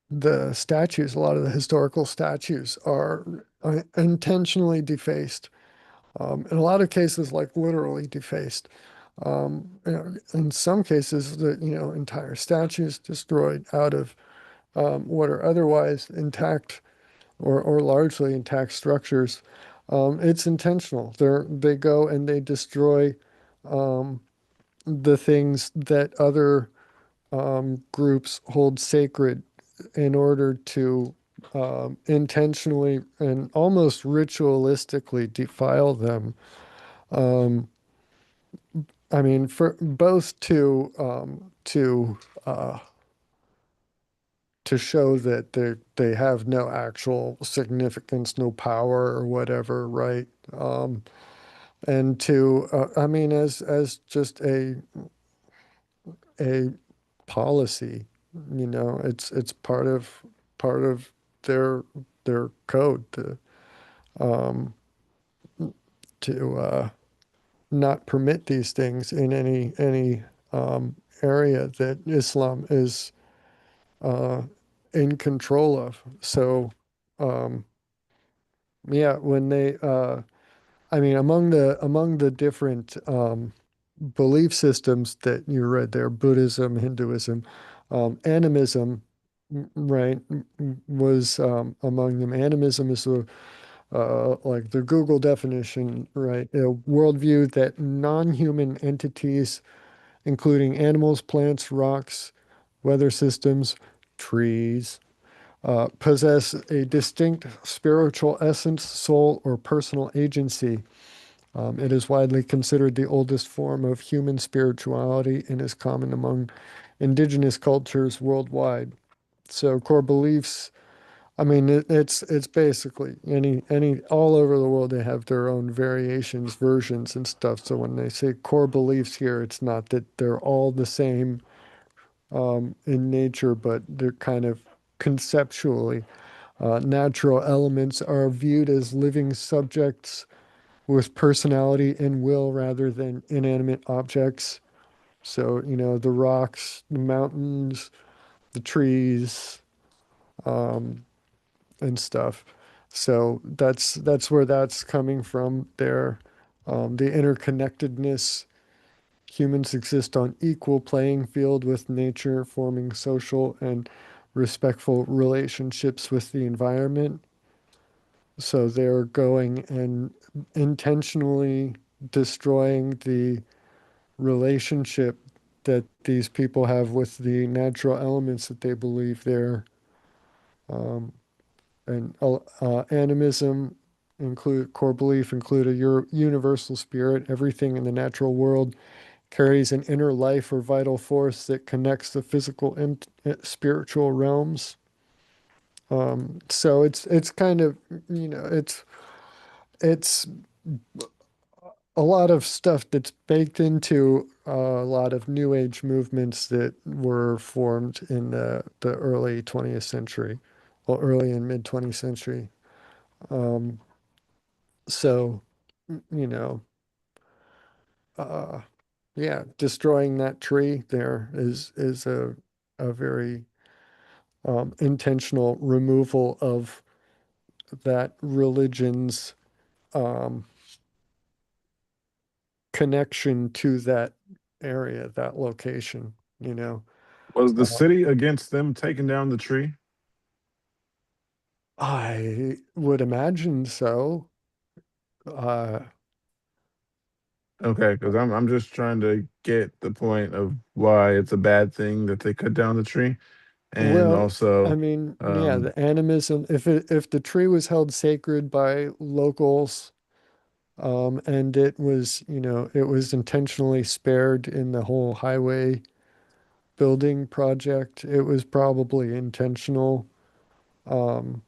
A: the statues, a lot of the historical statues are intentionally defaced. In a lot of cases, like literally defaced. In some cases, the entire statues destroyed out of what are otherwise intact or largely intact structures, it's intentional. They go and they destroy the things that other groups hold sacred in order to intentionally and almost ritualistically defile them. Um, I mean, for both to show that they have no actual significance, no power or whatever, right? And to I mean, as just a policy, it's part of their their code um, to not permit these things in any area that Islam is uh, in control of. So, um, yeah, when they, I mean, among the different belief systems that you read there, Buddhism, Hinduism, animism, right, was among them. Animism is like the Google definition, right? A worldview that non-human entities, including animals, plants, rocks, weather systems, trees, possess a distinct spiritual essence, soul, or personal agency. It is widely considered the oldest form of human spirituality and is common among indigenous cultures worldwide. So core beliefs, I mean, it's basically any all over the world they have their own variations, versions and stuff. So when they say core beliefs here, it's not that they're all the same in nature, but they're kind of conceptually. Natural elements are viewed as living subjects with personality and will rather than inanimate objects. So, the rocks, the mountains, the trees, um, and stuff. So that's where that's coming from there. The interconnectedness, humans exist on equal playing field with nature, forming social and respectful relationships with the environment. So they're going and intentionally destroying the relationship that these people have with the natural elements that they believe they're and animism include core belief include a universal spirit. Everything in the natural world carries an inner life or vital force that connects the physical and spiritual realms. So it's kind of it's a lot of stuff that's baked into a lot of new age movements that were formed in the early 20th century, well, early and mid 20th century. Um, so, you know, uh, yeah, destroying that tree there is a very intentional removal of that religion's um, connection to that area, that location, you know.
B: Was the
A: Uh,
B: city against them taking down the tree?
A: I would imagine so. Uh,
B: Okay, because I'm just trying to get the point of why it's a bad thing that they cut down the tree, and
A: well, I
B: also,
A: mean, yeah,
B: um,
A: the animism, if the tree was held sacred by locals, and it was, it was intentionally spared in the whole highway building project, it was probably intentional. Um,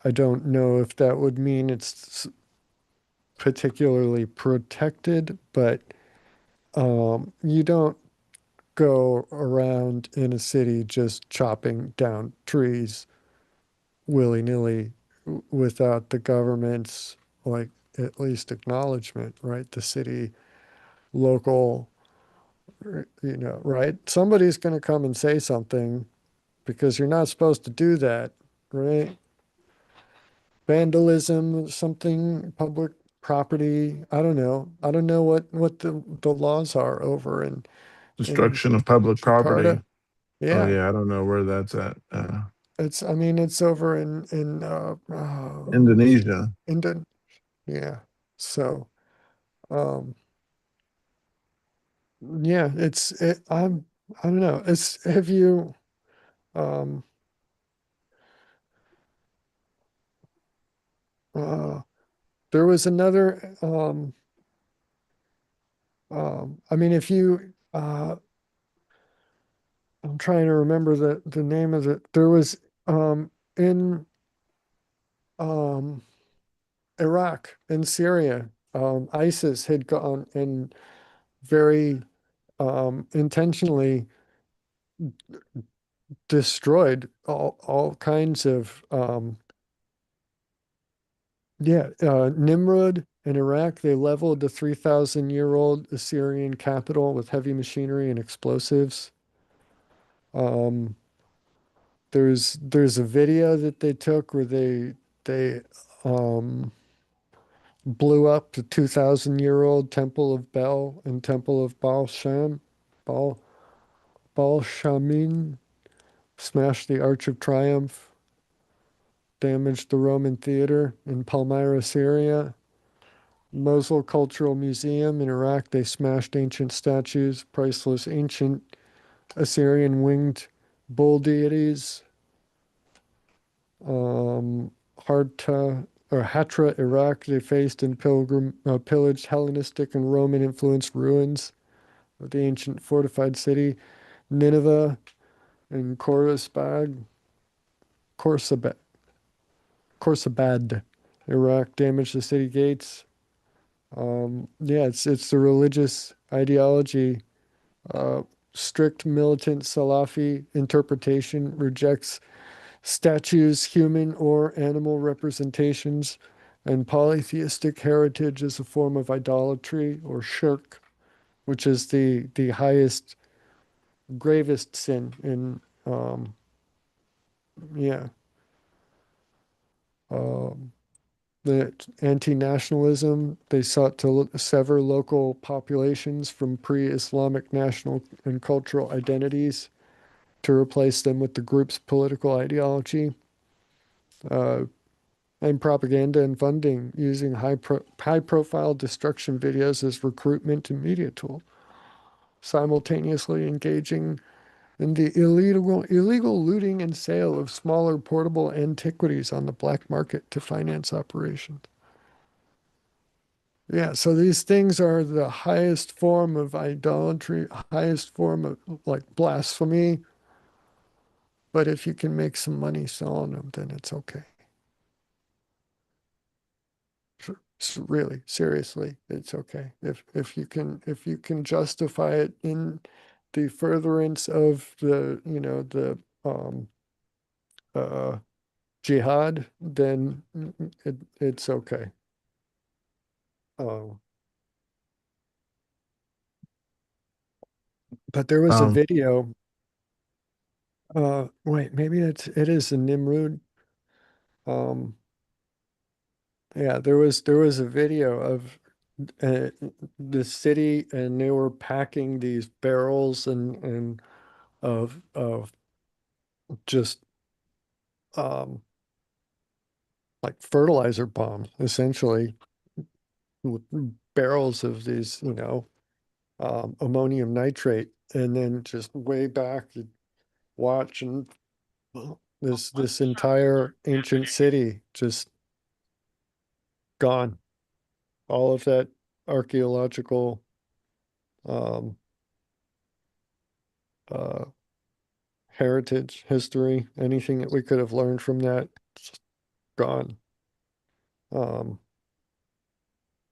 A: I don't know if that would mean it's particularly protected, but you don't go around in a city just chopping down trees willy-nilly without the government's, like, at least acknowledgement, right? The city, local, right? Somebody's going to come and say something because you're not supposed to do that, right? Vandalism, something, public property. I don't know. I don't know what the laws are over in
B: destruction of public property.
A: Jakarta.
B: Oh
A: Yeah.
B: yeah, I don't know where that's at.
A: I mean, it's over in
B: Indonesia.
A: Indo, yeah. So, um, yeah, I don't know. Have you, um, uh, there was another, I mean, if you, I'm trying to remember the name of it. There was, in, um, Iraq and Syria, ISIS had gone and very, intentionally destroyed all kinds of, yeah, Nimrud in Iraq, they leveled the 3,000-year-old Assyrian capital with heavy machinery and explosives. Um, there's a video that they took where they um, blew up the 2,000-year-old Temple of Bel and Temple of Baal Baal Shamin, smashed the Arch of Triumph, damaged the Roman Theater in Palmyra, Syria. Mosul Cultural Museum in Iraq, they smashed ancient statues, priceless ancient Assyrian winged bull deities. Harta or Hatra, Iraq, they faced and pillaged Hellenistic and Roman influenced ruins of the ancient fortified city. Nineveh and Khorsabad, Khorsabad, Iraq, damaged the city gates. Yeah, it's the religious ideology. Uh, Strict militant Salafi interpretation rejects statues, human or animal representations, and polytheistic heritage as a form of idolatry or shirk, which is the highest, gravest sin in, yeah, um, the anti-nationalism. They sought to sever local populations from pre-Islamic national and cultural identities to replace them with the group's political ideology, uh, and propaganda and funding, using high-profile destruction videos as recruitment and media tool, simultaneously engaging in the illegal looting and sale of smaller portable antiquities on the black market to finance operations. Yeah, so these things are the highest form of idolatry, highest form of like blasphemy. But if you can make some money selling them, then it's okay. Really, seriously, it's okay. If you can justify it in the furtherance of the uh jihad, then it's okay. Oh, but there was a
B: Um,
A: video. Wait, maybe it is a Nimrud. Um, yeah, there was a video of uh, the city, and they were packing these barrels and of just um like fertilizer bombs, essentially, with barrels of these, ammonium nitrate, and then just way back, you watch, and this entire ancient city just gone. All of that archaeological um uh heritage, history, anything that we could have learned from that, just gone. Um,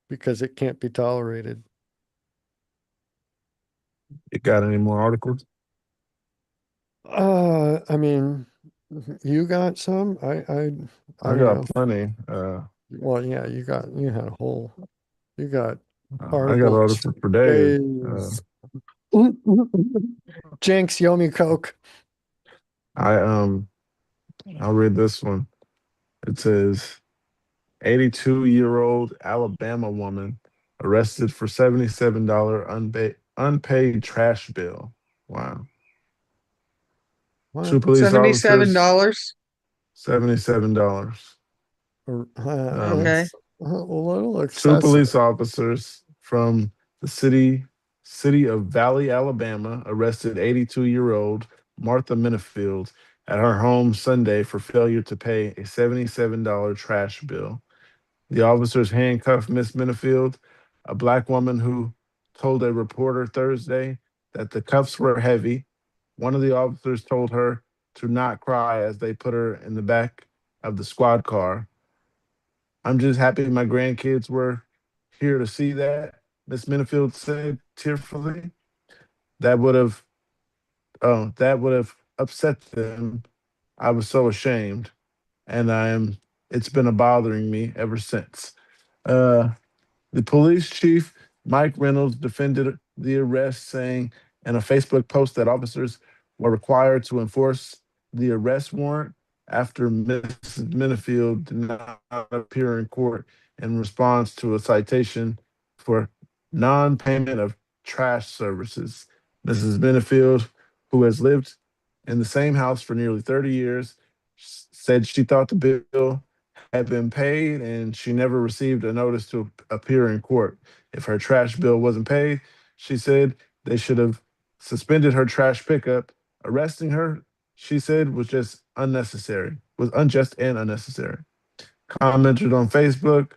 A: because it can't be tolerated.
B: you got any more articles?
A: I mean, you got some? I
B: I
A: don't
B: got
A: know.
B: plenty.
A: Well, yeah, you had a whole, you got
B: I got
A: articles
B: articles for
A: for
B: days.
A: days. Jinx, Yomi Coke.
B: I I'll read this one. It says 82-year-old Alabama woman arrested for $77 unpaid trash bill. Wow.
A: What?
B: Two police officers
C: $77?
B: $77.
C: Okay.
B: Um,
A: a little
B: Two
A: excessive.
B: police officers from the city of Valley, Alabama, arrested 82-year-old Martha Minifield at her home Sunday for failure to pay a $77 trash bill. The officers handcuffed Miss Minifield, a black woman who told a reporter Thursday that the cuffs were heavy. One of the officers told her to not cry as they put her in the back of the squad car. I'm just happy my grandkids were here to see that, Miss Minifield said tearfully. That would have that would have upset them. I was so ashamed, and it's been a bothering me ever since. Uh The police chief, Mike Reynolds, defended the arrest, saying in a Facebook post that officers were required to enforce the arrest warrant after Mrs. Minifield did not appear in court in response to a citation for non payment of trash services. Mrs. Minifield, who has lived in the same house for nearly 30 years, said she thought the bill had been paid and she never received a notice to appear in court. If her trash bill wasn't paid, she said they should have suspended her trash pickup. Arresting her, she said, was unjust and unnecessary. Commenters on Facebook,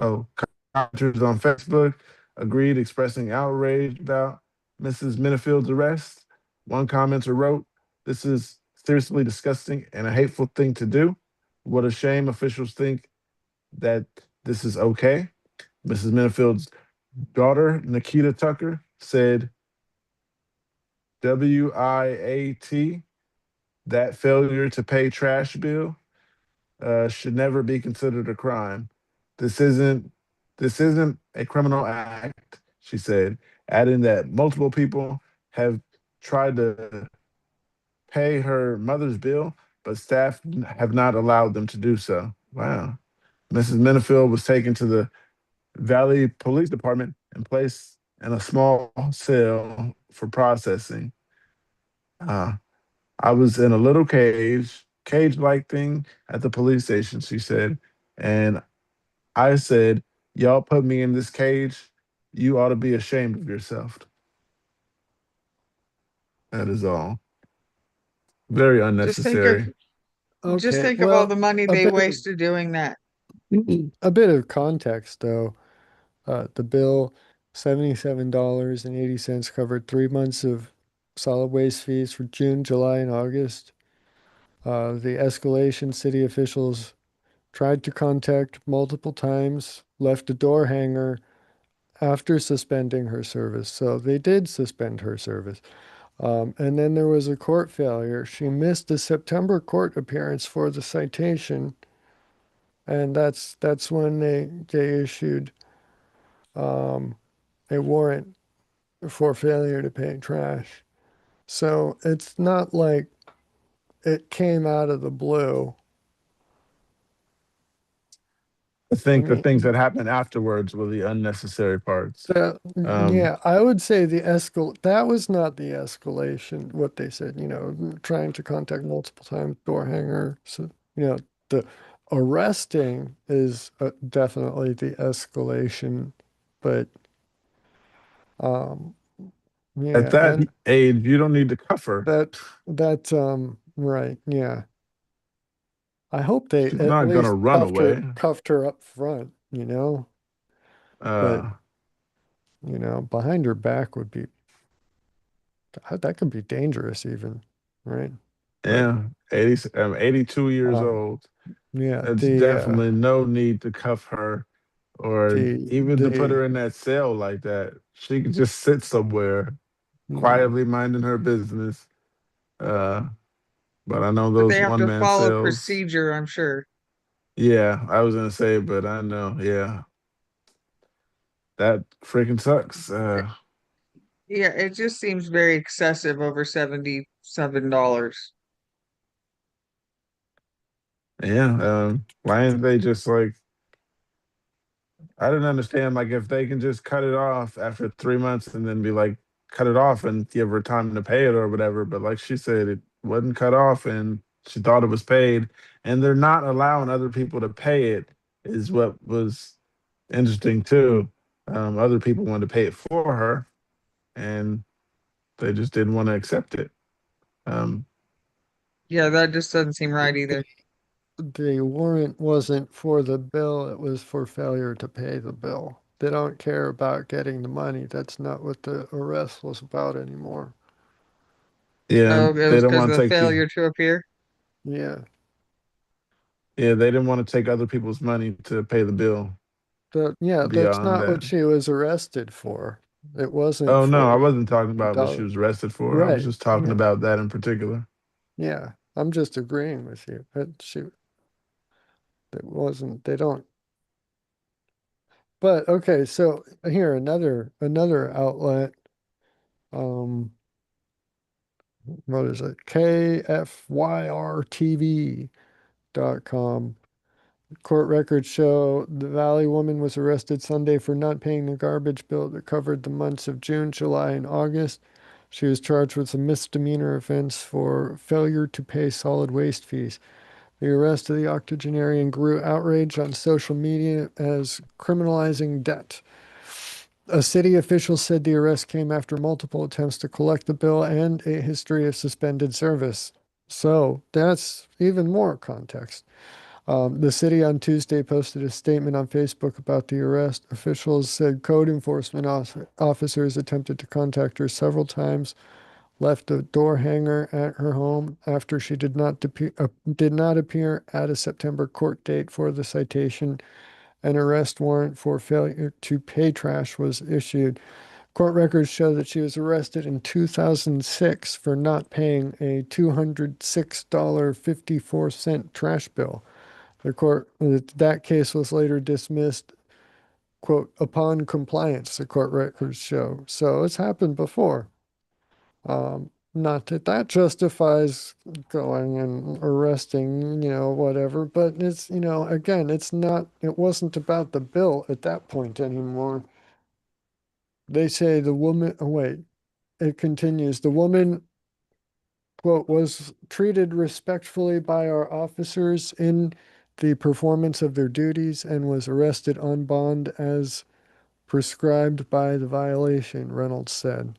B: oh, commenters on Facebook agreed, expressing outrage about Mrs. Minifield's arrest. One commenter wrote, "This is seriously disgusting and a hateful thing to do. What a shame officials think that this is okay." Mrs. Minifield's daughter, Nikita Tucker, said, WIAT, that failure to pay trash bill should never be considered a crime. This isn't this isn't a criminal act, she said, adding that multiple people have tried to pay her mother's bill, but staff have not allowed them to do so. Wow. Mrs. Minifield was taken to the Valley Police Department and placed in a small cell for processing. Uh, I was in a little cage-like thing at the police station, she said, and I said, "Y'all put me in this cage. You ought to be ashamed of yourself." That is all. Very
C: Just think of
B: unnecessary.
C: just
A: Okay,
C: think of all
A: well,
C: the money
A: a
C: they
A: bit of
C: wasted doing that.
A: a bit of context though. The bill, $77.80 covered 3 months of solid waste fees for June, July, and August. The escalation, city officials tried to contact multiple times, left a door hanger after suspending her service. So they did suspend her service. And then there was a court failure. She missed the September court appearance for the citation, and that's when they issued a warrant for failure to pay trash. So it's not like it came out of the blue.
B: I
A: I
B: think the things
A: mean,
B: that happened afterwards were the unnecessary parts.
A: that,
B: Um,
A: yeah, I would say that was not the escalation, what they said, trying to contact multiple times, door hanger. So, the arresting is definitely the escalation, but um,
B: at
A: yeah,
B: that
A: and
B: age, you don't need to cuff her.
A: right, yeah. I hope they
B: She's
A: at
B: not gonna
A: least
B: run away.
A: cuffed her up front, but
B: Uh,
A: behind her back would be that could be dangerous even, right? But
B: yeah, 82 years
A: um,
B: old.
A: yeah,
B: There's definitely no need to cuff her or even to put
A: the
B: her in that cell like that. She could just sit somewhere
A: mm,
B: quietly minding her business. Uh, but I know
C: But they
B: those
C: have
B: one
C: to
B: man
C: follow
B: cells.
C: procedure, I'm sure.
B: Yeah, I was gonna say, but I know, yeah, that freaking sucks.
C: Yeah, it just seems very excessive over $77.
B: Yeah, why didn't they just like I didn't understand like if they can just cut it off after 3 months and then be like cut it off and give her time to pay it or whatever. But like she said, it wasn't cut off and She thought it was paid, and they're not allowing other people to pay it. Is what was interesting too. Other people wanted to pay it for her, and they just didn't want to accept it. Um,
C: Yeah, that just doesn't seem right either.
A: The warrant wasn't for the bill, it was for failure to pay the bill. They don't care about getting the money. That's not what the arrest was about anymore.
B: yeah,
C: Oh, it
B: they
C: was
B: don't
C: because
B: want
C: of
B: to
C: the
B: take the
C: failure to appear.
A: Yeah.
B: yeah they didn't want to take other people's money to pay the bill.
A: Yeah, that's
B: Beyond
A: not
B: that,
A: what she was arrested for. It wasn't
B: oh no, I
A: for
B: wasn't talking
A: the
B: about what she
A: dollar.
B: was arrested for. I was
A: Right.
B: just talking
A: Yeah.
B: about that in particular.
A: Yeah. I'm just agreeing with you. It wasn't, they don't. But okay, so here another outlet. Um, what is it? KFYRTV.com. Court records show the Valley woman was arrested Sunday for not paying the garbage bill that covered the months of June, July, and August. She was charged with a misdemeanor offense for failure to pay solid waste fees. The arrest of the octogenarian grew outrage on social media as criminalizing debt. A city official said the arrest came after multiple attempts to collect the bill and a history of suspended service. So that's even more context. The city on Tuesday posted a statement on Facebook about the arrest. Officials said code enforcement officers attempted to contact her several times, left a door hanger at her home after she did not appear at a September court date for the citation. An arrest warrant for failure to pay trash was issued. Court records show that she was arrested in 2006 for not paying a $206.54 trash bill. That case was later dismissed, quote, upon compliance, the court records show. So it's happened before. Not that that justifies going and arresting, whatever, but it's, again, it wasn't about the bill at that point anymore. They say the woman, oh, wait, it continues. The woman, quote, was treated respectfully by our officers in the performance of their duties and was arrested on bond as prescribed by the violation, Reynolds said,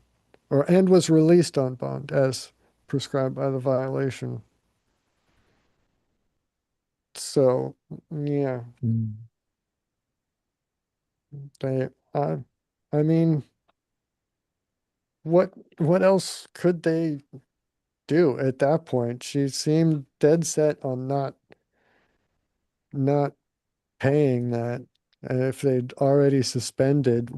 A: and was released on bond as prescribed by the violation. So, yeah,
B: Mm.
A: they, I mean, what else could they do at that point? She seemed dead set on not paying that. And if they'd already suspended,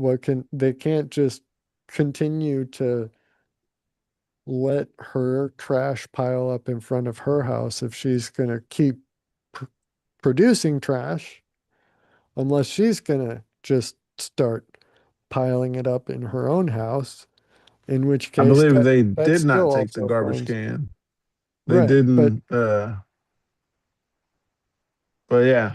A: they can't just continue to let her trash pile up in front of her house if she's going to keep pr producing trash, unless she's going to just start piling it up in her own house, in which
B: I
A: case
B: believe they
A: that's
B: did not
A: still
B: take the
A: also
B: garbage
A: fines.
B: can. They
A: Right, but
B: didn't. But yeah,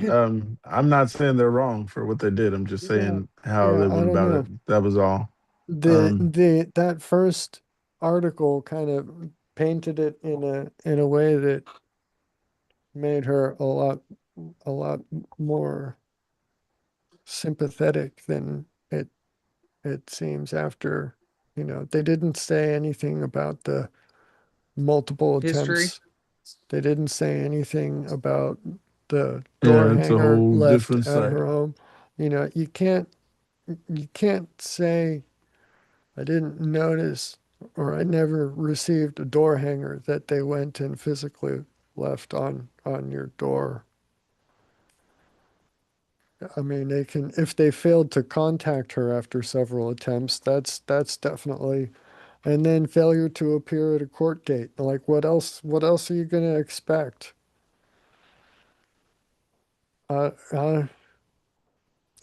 B: I'm not saying they're wrong for what they did. I'm just
A: yeah,
B: saying how
A: yeah,
B: they
A: I
B: went
A: don't
B: about it.
A: know.
B: That was all.
A: The
B: Um,
A: the that first article kind of painted it in a way that made her a lot more sympathetic than it seems after, they didn't say anything about the multiple
C: History.
A: attempts. They didn't say anything about the door
B: yeah, it's a
A: hanger
B: whole
A: left
B: different
A: at
B: site.
A: her home. You can't say I didn't notice or I never received a door hanger that they went and physically left on your door. I mean, they can, if they failed to contact her after several attempts, that's definitely, and then failure to appear at a court date. Like what else are you gonna expect? Uh,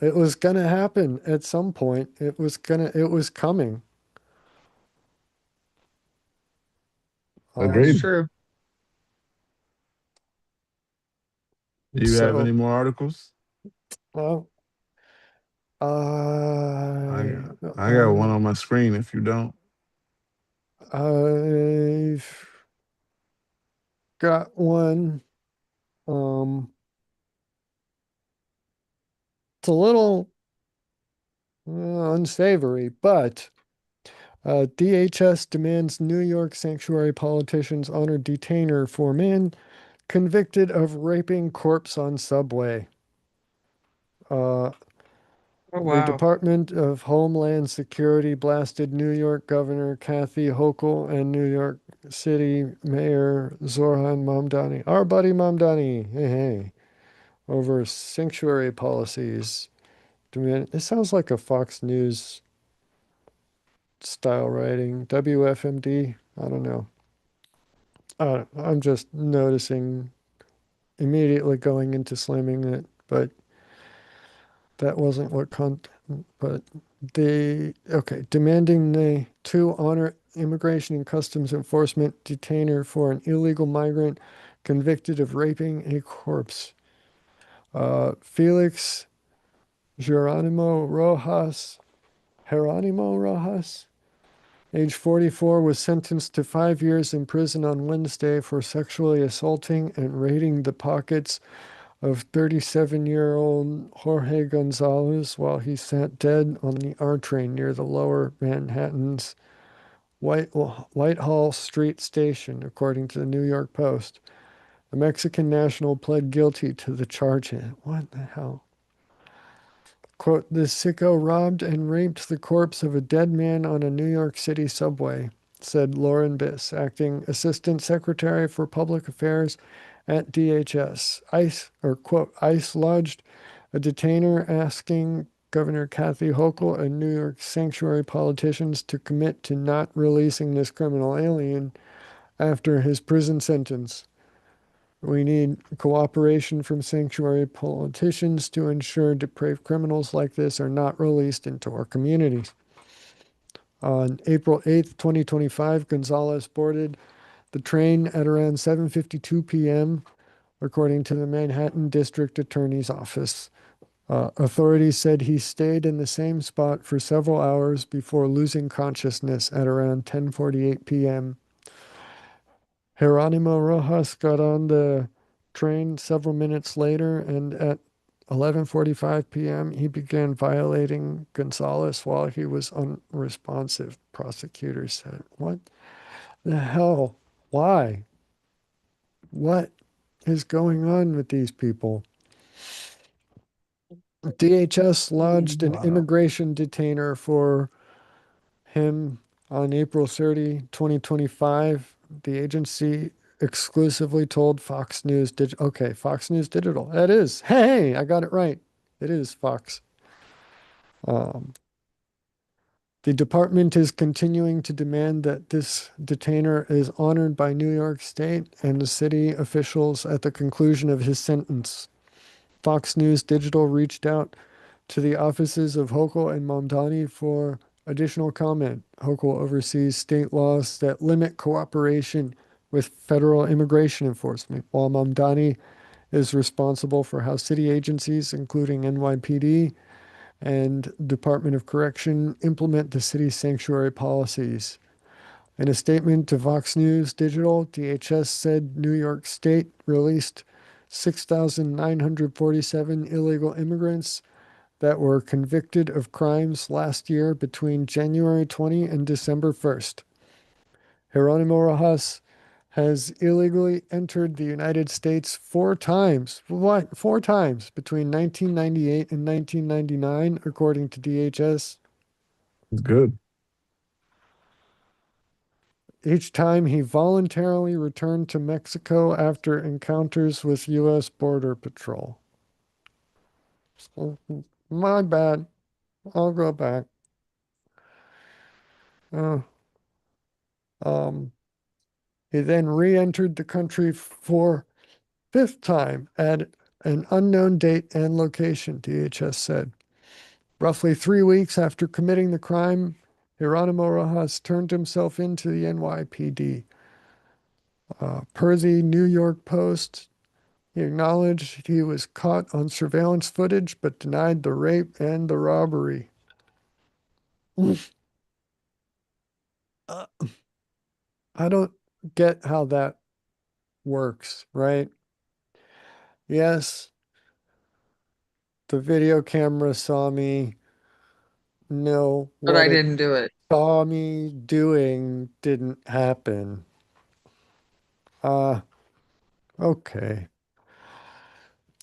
A: it was gonna happen at some point. It was coming.
C: That's
B: Agreed.
A: Um,
C: true.
B: Do you have
A: so,
B: any more articles?
A: well,
B: I
A: I,
B: got I got one
A: I,
B: on my screen. If you don't,
A: I, got one. It's a little unsavory, but DHS demands New York sanctuary politicians honor detainer for man convicted of raping corpse on subway. Uh,
C: Oh,
A: the
C: wow.
A: Department of Homeland Security blasted New York Governor Kathy Hochul and New York City Mayor Zohran Mamdani, our buddy Mamdani, hey, hey, over sanctuary policies. It sounds like a Fox News style writing. WFMD, I don't know. I'm just noticing immediately going into slamming it, but that wasn't what but demanding the two honor Immigration and Customs Enforcement detainer for an illegal migrant convicted of raping a corpse. Felix Geronimo Rojas, age 44, was sentenced to 5 years in prison on Wednesday for sexually assaulting and raiding the pockets of 37-year-old Jorge Gonzalez while he sat dead on the R train near the lower Manhattan's Whitehall Street station, according to the New York Post. The Mexican national pled guilty to the charges. What the hell? Quote, this sicko robbed and raped the corpse of a dead man on a New York City subway, said Lauren Biss, acting Assistant Secretary for Public Affairs at DHS. ICE lodged a detainer asking Governor Kathy Hochul and New York sanctuary politicians to commit to not releasing this criminal alien after his prison sentence. We need cooperation from sanctuary politicians to ensure depraved criminals like this are not released into our communities. On April 8th, 2025, Gonzalez boarded the train at around 7:52 p.m., according to the Manhattan District Attorney's Office. Authorities said he stayed in the same spot for several hours before losing consciousness at around 10:48 p.m. Geronimo Rojas got on the train several minutes later, and at 11:45 p.m., he began violating Gonzalez while he was unresponsive, prosecutors said. What the hell? Why? What is going on with these people? DHS lodged an
B: Wow.
A: immigration detainer for him on April 30, 2025. The agency exclusively told Fox News Digital. Okay, Fox News Digital. That is. Hey, I got it right. It is Fox. Um, the department is continuing to demand that this detainer is honored by New York State and the city officials at the conclusion of his sentence. Fox News Digital reached out to the offices of Hochul and Mamdani for additional comment. Hochul oversees state laws that limit cooperation with federal immigration enforcement, while Mamdani is responsible for how city agencies, including NYPD and Department of Correction, implement the city's sanctuary policies. In a statement to Fox News Digital, DHS said New York State released 6,947 illegal immigrants that were convicted of crimes last year between January 20 and December 1st. Geronimo Rojas has illegally entered the United States 4 times. What? 4 times between 1998 and 1999, according to DHS.
B: It's good.
A: Each time he voluntarily returned to Mexico after encounters with U.S. Border Patrol. So, my bad. I'll go back. Uh, um, he then re-entered the country for fifth time at an unknown date and location, DHS said. Roughly 3 weeks after committing the crime, Geronimo Rojas turned himself into the NYPD. Per the New York Post, he acknowledged he was caught on surveillance footage but denied the rape and the robbery. I don't get how that works, right? Yes, the video camera saw me. No,
C: But
A: what
C: I
A: it
C: didn't do it.
A: saw me doing didn't happen. Uh, okay.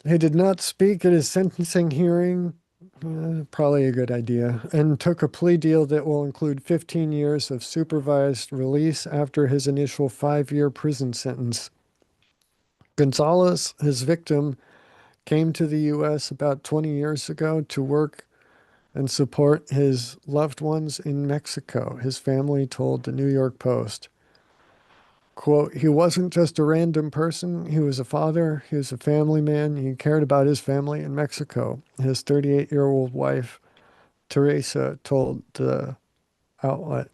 A: He did not speak at his sentencing hearing. Probably a good idea. And took a plea deal that will include 15 years of supervised release after his initial 5-year prison sentence. Gonzalez, his victim, came to the U.S. about 20 years ago to work and support his loved ones in Mexico, his family told the New York Post. Quote, he wasn't just a random person. He was a father. He was a family man. He cared about his family in Mexico. His 38-year-old wife, Teresa, told the outlet,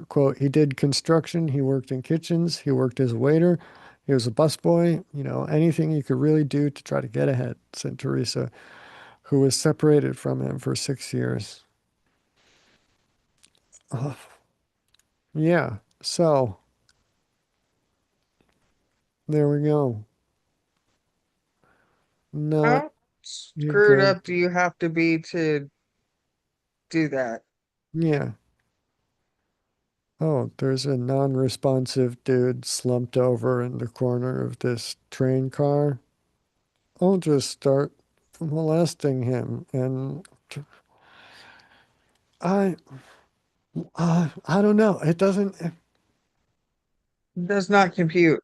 A: quote, he did construction. He worked in kitchens. He worked as a waiter. He was a busboy. Anything he could really do to try to get ahead, said Teresa, who was separated from him for 6 years. Yeah, so there we go. Not
C: How
A: a
C: screwed
A: good,
C: up do you have to be to do that?
A: yeah. Oh, there's a non-responsive dude slumped over in the corner of this train car. I'll just start molesting him, and I, I don't know. It doesn't.
C: Does not compute.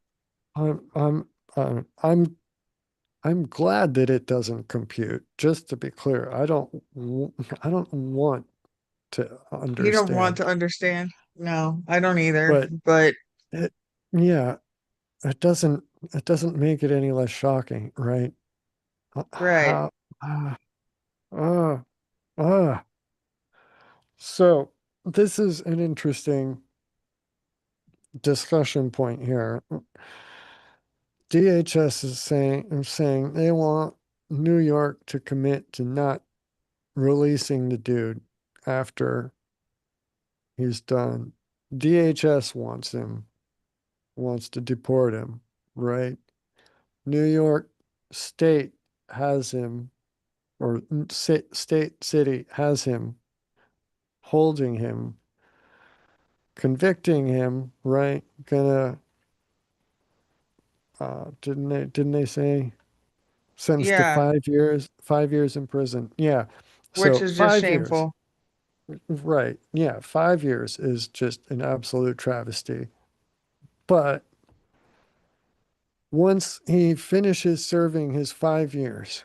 A: I'm, I'm, I'm glad that it doesn't compute. Just to be clear, I don't want to
C: You don't want
A: understand,
C: to understand? No, I don't either.
A: but
C: But
A: it, yeah, it doesn't. It doesn't make it any less shocking, right?
C: right.
A: How? Ah, ah, ah. So this is an interesting discussion point here. DHS is saying they want New York to commit to not releasing the dude after he's done. DHS wants to deport him, right? New York State has him, or city has him, holding him, convicting him, right? Gonna didn't they say sentenced to
C: Yeah,
A: 5 years, 5 years in prison? Yeah.
C: which
A: So
C: is just
A: 5 years.
C: shameful.
A: Right. Yeah, 5 years is just an absolute travesty. But once he finishes serving his 5 years,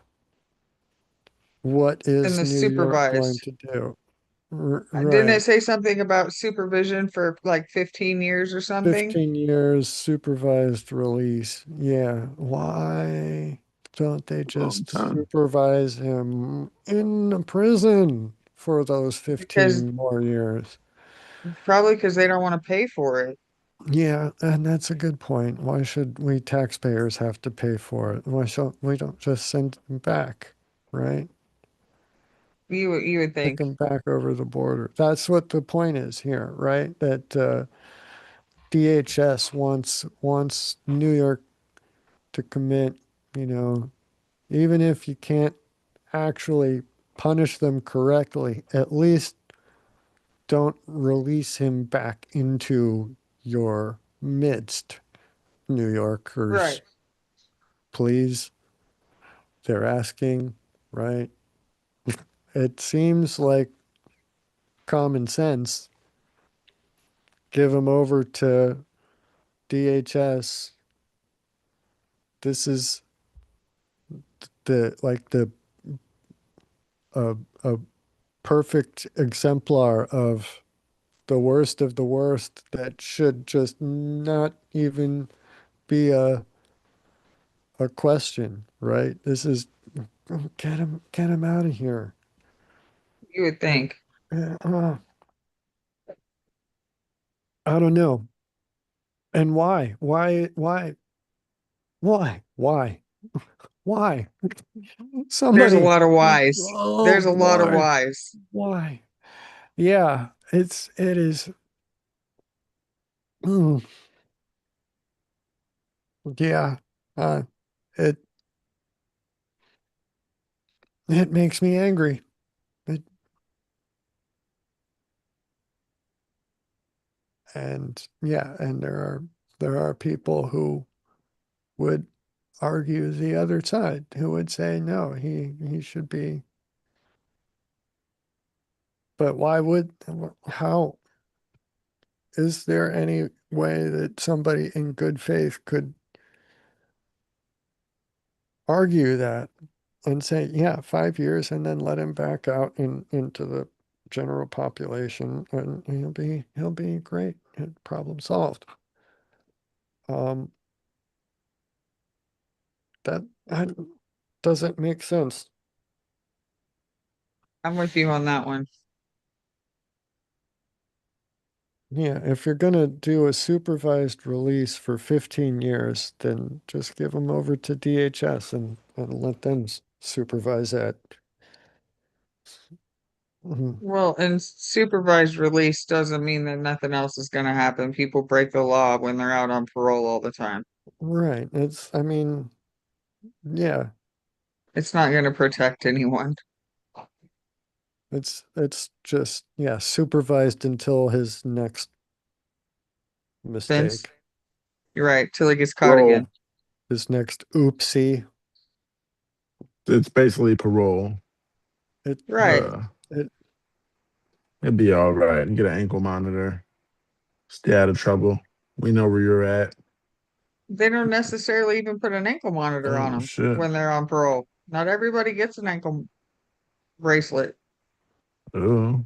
A: what
C: And
A: is
C: the
A: New York going
C: supervised.
A: to do?
C: Didn't it
A: Right.
C: say something about supervision for like 15 years or something?
A: 15 years supervised release. Yeah. Why don't they
B: Long
A: just
B: time.
A: supervise him in a prison for those
C: Because
A: 15 more years?
C: probably because they don't want to pay for it.
A: Yeah, and that's a good point. Why should we taxpayers have to pay for it? Why should we don't just send them back, right?
C: You would
A: Take
C: think.
A: them back over the border. That's what the point is here, right? That DHS wants New York to commit, you know, even if you can't actually punish them correctly, at least don't release him back into your midst, New
C: Right.
A: Yorkers. Please, they're asking, right? It seems like common sense. Give him over to DHS. This is the a perfect exemplar of the worst that should just not even be a question, right? This is get him out of here.
C: You would
A: And
C: think.
A: I don't know. And why? Why? Why?
C: There's a
A: Somebody.
C: lot of whys.
A: Oh
C: There's a lot of
A: boy.
C: whys.
A: Why? Yeah, it is. mm, Yeah. Uh, it it makes me angry. It, and yeah, and there are people who would argue the other side, who would say no, he should be. But why would how is there any way that somebody in good faith could argue that and say, yeah, 5 years and then let him back out into the general population and he'll be great. Problem solved. Um, that doesn't make sense.
C: I'm with you on that one.
A: Yeah, if you're gonna do a supervised release for 15 years, then just give them over to DHS and let them supervise that. Mhm.
C: Well, and supervised release doesn't mean that nothing else is going to happen. People break the law when they're out on parole all the time.
A: Right. I mean, yeah,
C: It's not going to protect anyone.
A: it's just, yeah, supervised until his next
C: Vince,
A: mistake,
C: you're right, till he gets caught
B: Roll.
C: again.
A: his next oopsie.
B: It's basically parole.
A: It,
C: Right.
B: Uh,
A: it,
B: it'd be all right. You get an ankle monitor. Stay out of trouble. We know where you're at.
C: They don't necessarily even put an ankle monitor on
B: Oh
C: them
B: shit.
C: when they're on parole. Not everybody gets an ankle bracelet.
B: Oh,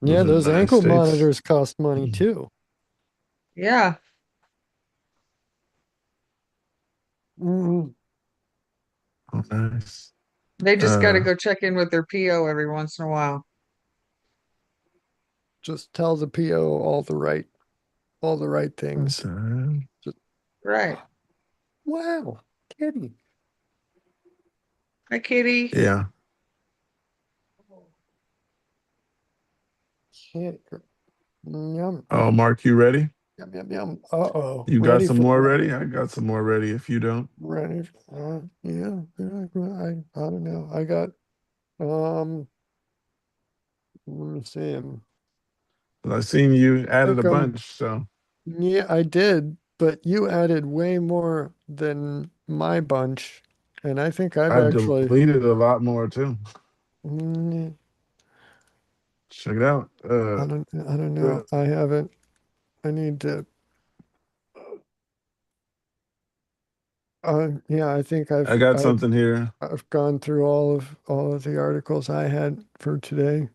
A: yeah,
B: those are the
A: those
B: United
A: ankle
B: States.
A: monitors cost money too.
C: Yeah,
A: Mm,
B: Oh, nice.
C: they just got to
B: Uh,
C: go check in with their PO every once in a while.
A: just tell the PO all the right things.
B: okay.
A: Just,
C: Right.
A: wow, kitty.
C: Hi, Kitty.
B: Yeah.
A: Kit- Yum,
B: Oh, Mark, you ready?
A: yum, yum, yum. Uh-oh.
B: You got
A: Ready
B: some
A: for
B: more
A: what?
B: ready? I got some more ready if you don't.
A: Ready? Yeah, I don't know. I got, um, let me see.
B: But I seen you added a
A: Think
B: bunch, so
A: yeah, I did, but you added way more than my bunch. And I think I've
B: I
A: actually,
B: deleted a lot more too.
A: mm,
B: Check it out.
A: I don't know. I haven't, I need to, yeah, I think
B: I
A: I've,
B: got
A: I've,
B: something here.
A: I've gone through all of the articles I had for today.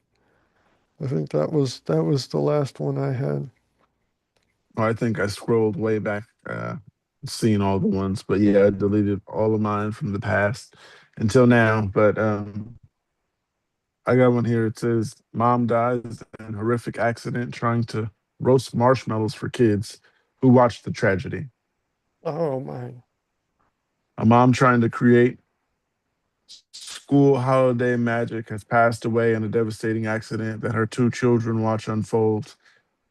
A: I think that was the last one I had.
B: Oh, I think I scrolled way back, seeing all the ones. But yeah, I deleted all of mine from the past until now. But I got one here. It says, "Mom dies in horrific accident trying to roast marshmallows for kids who watched the tragedy."
A: Oh my.
B: A mom trying to create school holiday magic has passed away in a devastating accident that her two children watch unfold.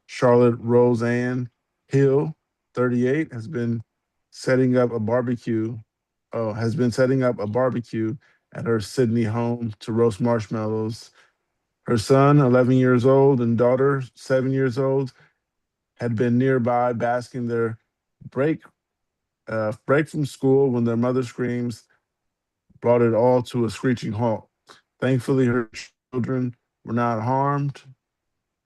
B: Charlotte Roseanne Hill, 38, has been setting up a barbecue at her Sydney home to roast marshmallows. Her son, 11 years old, and daughter, 7 years old, had been nearby basking their break break from school when their mother screams brought it all to a screeching halt. Thankfully, her children were not harmed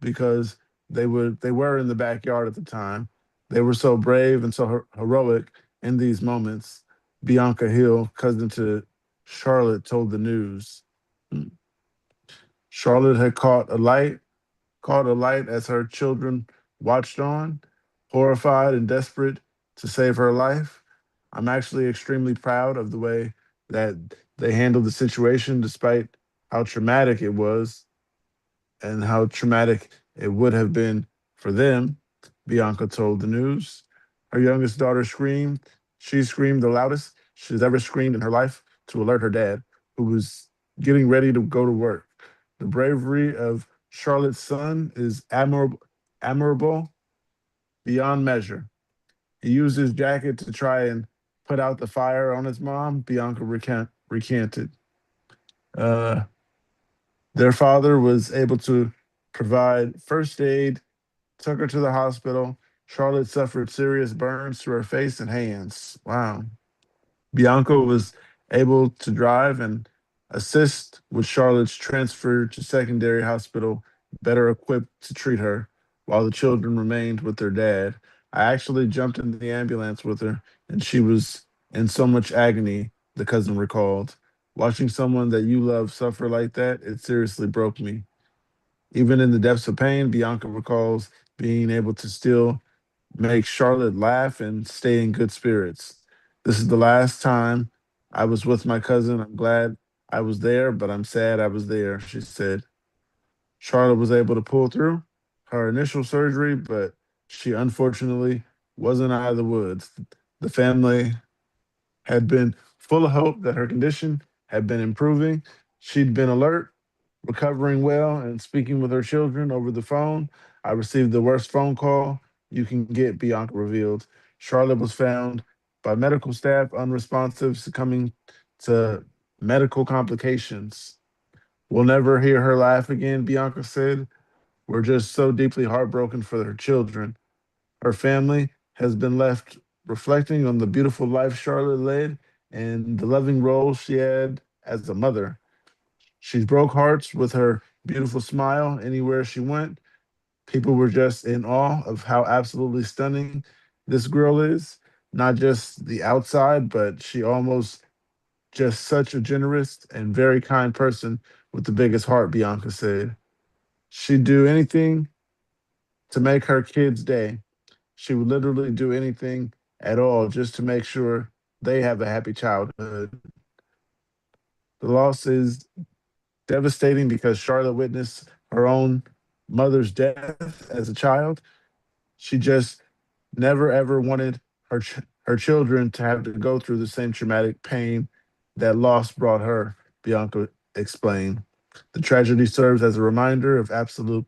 B: because they were in the backyard at the time. They were so brave and so heroic in these moments. Bianca Hill, cousin to Charlotte, told the news. Charlotte had caught a light as her children watched on, horrified and desperate to save her life. I'm actually extremely proud of the way that they handled the situation, despite how traumatic it was and how traumatic it would have been for them, Bianca told the news. Her youngest daughter screamed. She screamed the loudest she's ever screamed in her life to alert her dad, who was getting ready to go to work. The bravery of Charlotte's son is admirable. beyond measure. He used his jacket to try and put out the fire on his mom, Bianca recanted. Uh, their father was able to provide first aid, took her to the hospital. Charlotte suffered serious burns to her face and hands. Wow. Bianca was able to drive and assist with Charlotte's transfer to secondary hospital, better equipped to treat her, while the children remained with their dad. I actually jumped in the ambulance with her, and she was in so much agony, the cousin recalled. Watching someone that you love suffer like that, it seriously broke me. Even in the depths of pain, Bianca recalls being able to still make Charlotte laugh and stay in good spirits. This is the last time I was with my cousin. I'm glad I was there, but I'm sad I was there, she said. Charlotte was able to pull through her initial surgery, but she unfortunately wasn't out of the woods. The family had been full of hope that her condition had been improving. She'd been alert, recovering well, and speaking with her children over the phone. I received the worst phone call you can get, Bianca revealed. Charlotte was found by medical staff unresponsive, succumbing to medical complications. We'll never hear her laugh again, Bianca said. We're just so deeply heartbroken for her children. Her family has been left reflecting on the beautiful life Charlotte led and the loving role she had as a mother. She broke hearts with her beautiful smile anywhere she went. People were just in awe of how absolutely stunning this girl is. Not just the outside, but she almost just such a generous and very kind person with the biggest heart, Bianca said. She'd do anything to make her kids' day. She would literally do anything at all just to make sure they have a happy childhood. The loss is devastating because Charlotte witnessed her own mother's death as a child. She just never ever wanted her children to have to go through the same traumatic pain that loss brought her, Bianca explained. The tragedy serves as a reminder of absolute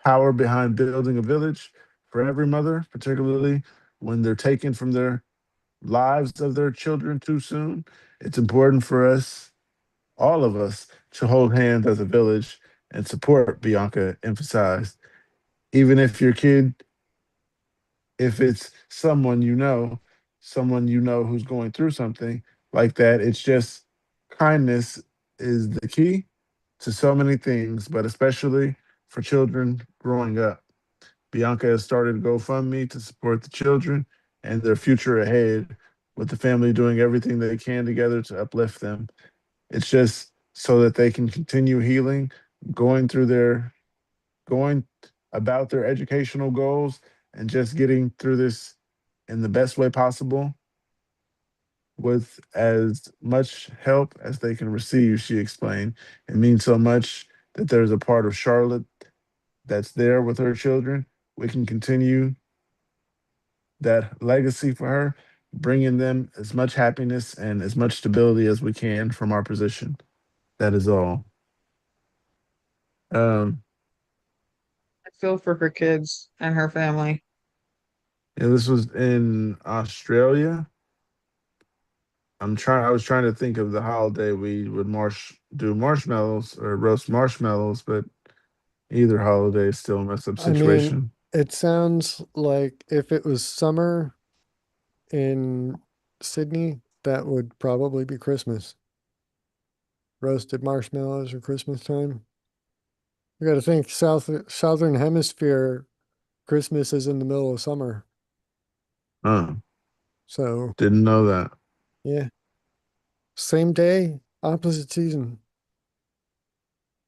B: power behind building a village for every mother, particularly when they're taken from their lives of their children too soon. It's important for us, all of us, to hold hands as a village and support, Bianca emphasized. Even if your kid, if it's someone you know who's going through something like that, it's just kindness is the key to so many things, but especially for children growing up. Bianca has started a GoFundMe to support the children and their future ahead, with the family doing everything they can together to uplift them. It's just so that they can continue healing, going through their going about their educational goals and just getting through this in the best way possible with as much help as they can receive, she explained. It means so much that there's a part of Charlotte that's there with her children. We can continue that legacy for her, bringing them as much happiness and as much stability as we can from our position. That is all. Um,
C: I feel for her kids and her family.
B: yeah, this was in Australia. I was trying to think of the holiday we would do marshmallows or roast marshmallows, but either holiday is still a messed up
A: I mean,
B: situation.
A: it sounds like if it was summer in Sydney, that would probably be Christmas. Roasted marshmallows or Christmas time. You got to think southern hemisphere Christmas is in the middle of summer.
B: Oh,
A: So,
B: didn't know that.
A: yeah, same day, opposite season.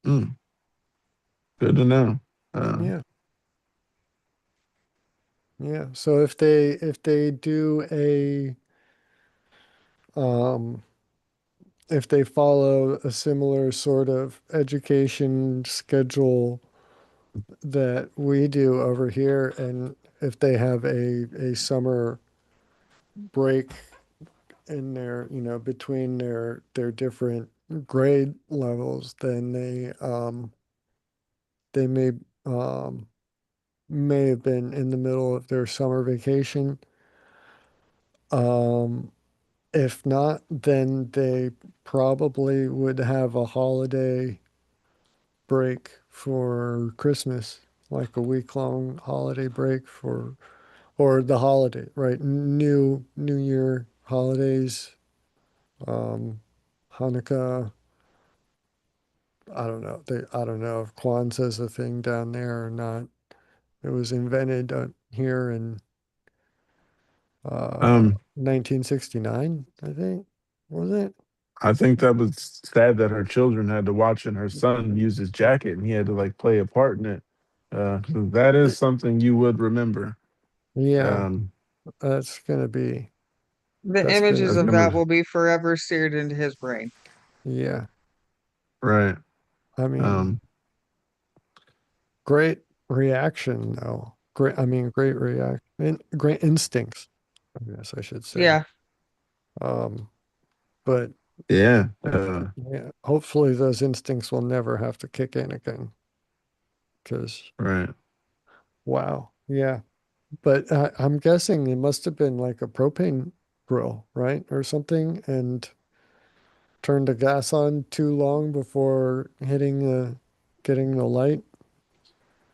B: Mm, good to know.
A: Yeah. Yeah. So if they do um if they follow a similar sort of education schedule that we do over here, and if they have a summer break in their, between their different grade levels, then they may um may have been in the middle of their summer vacation. Um, if not, then they probably would have a holiday break for Christmas, like a week-long holiday break for, or the holiday, right? New Year holidays, um, Hanukkah. I don't know if Kwanzaa's a thing down there or not. It was invented here in
B: Um,
A: 1969, I think. Was it?
B: I think that was sad that her children had to watch and her son use his jacket and he had to like play a part in it. 'Cause that is something you would remember.
A: Yeah,
B: Um,
A: that's gonna be
C: The
A: that's
C: images
A: gonna
B: I
C: of
A: be
C: that
B: remember,
C: will be forever seared into his brain.
A: yeah.
B: right.
A: I mean,
B: Um,
A: great reaction though. Great reaction, great instincts, I guess I should say.
C: Yeah,
A: Um, but
B: yeah,
A: yeah, hopefully those instincts will never have to kick in again. Because
B: right.
A: wow, yeah. But I'm guessing it must have been like a propane grill, right, or something, and turned the gas on too long before getting the light,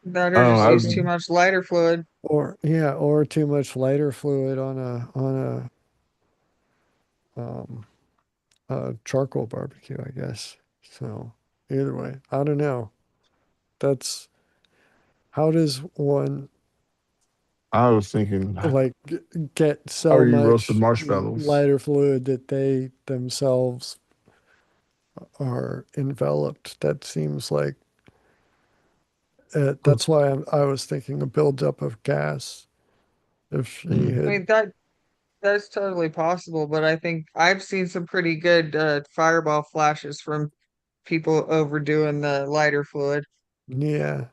C: that or
B: Oh,
C: just
B: I
C: use
B: was,
C: too much lighter fluid.
A: or yeah, or too much lighter fluid um, a charcoal barbecue, I guess. So either way, I don't know. That's how does one
B: I was thinking, how
A: like get
B: are
A: so
B: you roasting
A: much
B: marshmallows?
A: lighter fluid that they themselves are enveloped? That seems like that's why I was thinking a buildup of gas. If she
B: Mm.
C: I
A: had,
C: mean, that's totally possible, but I think I've seen some pretty good fireball flashes from people overdoing the lighter fluid.
A: yeah,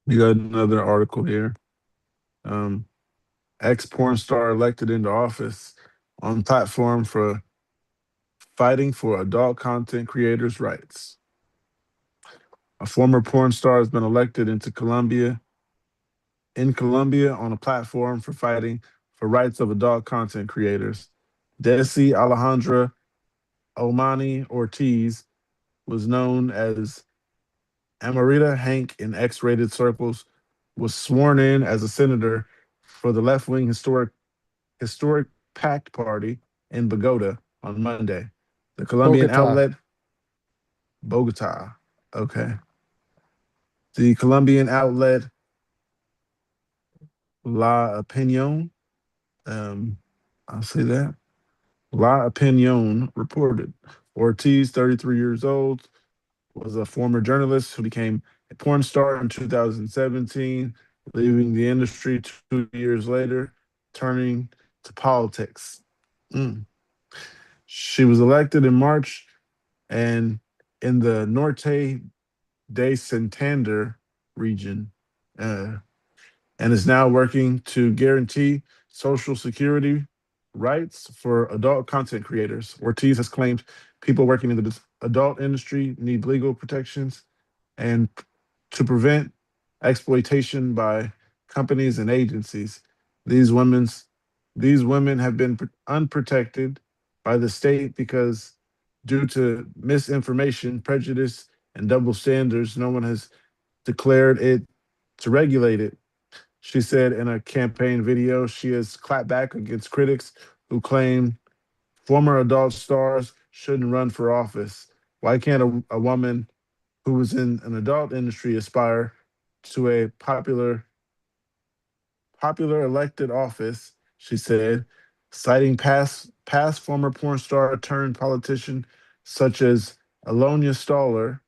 B: You got another article here. Um, Ex porn star elected into office on platform for fighting for adult content creators' rights. A former porn star has been elected in Colombia on a platform for fighting for rights of adult content creators. Desi Alejandra Omani Ortiz was known as Amarita Hank in X-rated circles, was sworn in as a senator for the left-wing historic PACT party in Bogota on Monday. The Colombian
A: Bogota.
B: outlet Bogota. Okay. The Colombian outlet La Opinion. Um, I'll say that. La Opinion reported Ortiz, 33 years old, was a former journalist who became a porn star in 2017, leaving the industry 2 years later, turning to politics. Mm. She was elected in March and in the Norte de Santander region, uh, and is now working to guarantee social security rights for adult content creators. Ortiz has claimed people working in the adult industry need legal protections and to prevent exploitation by companies and agencies. These women's these women have been unprotected by the state because due to misinformation, prejudice, and double standards, no one has declared it to regulate it. She said in a campaign video, she has clapped back against critics who claim former adult stars shouldn't run for office. Why can't a woman who was in an adult industry aspire to a popular elected office? She said, citing past former porn star turned politician such as Alonia Staller,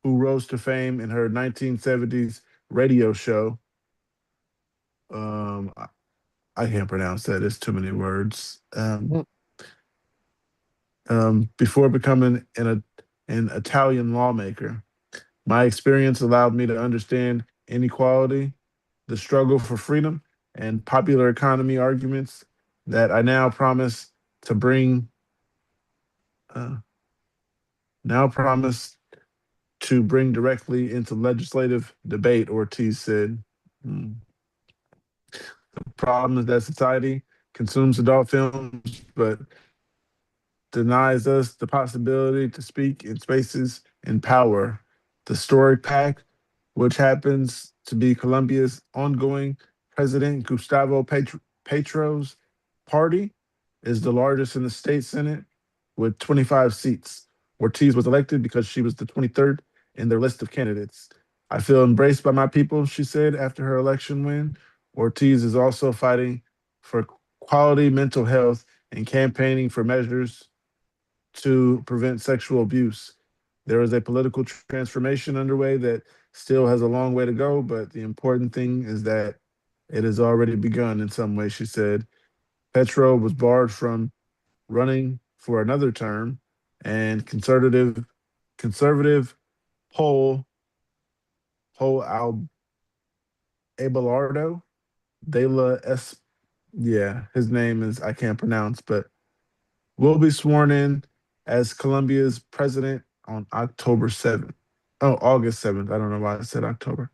B: who rose to fame in her 1970s radio show. Um, I can't pronounce that. It's too many words.
A: Hmm.
B: Before becoming an Italian lawmaker, my experience allowed me to understand inequality, the struggle for freedom, and popular economy arguments that I to bring. Uh, now promise to bring directly into legislative debate, Ortiz said. Hmm. The problem is that society consumes adult films, but denies us the possibility to speak in spaces in power. The story pack, which happens to be Colombia's ongoing President Gustavo Petro's party, is the largest in the state Senate with 25 seats. Ortiz was elected because she was the 23rd in their list of candidates. I feel embraced by my people, she said after her election win. Ortiz is also fighting for quality mental health and campaigning for measures to prevent sexual abuse. There is a political transformation underway that still has a long way to go, but the important thing is that it has already begun in some way, she said. Petro was barred from running for another term, and conservative Paul Abelardo de la S. Yeah, his name is I can't pronounce, but will be sworn in as Colombia's president on October 7th. Oh, August 7th. I don't know why I said October.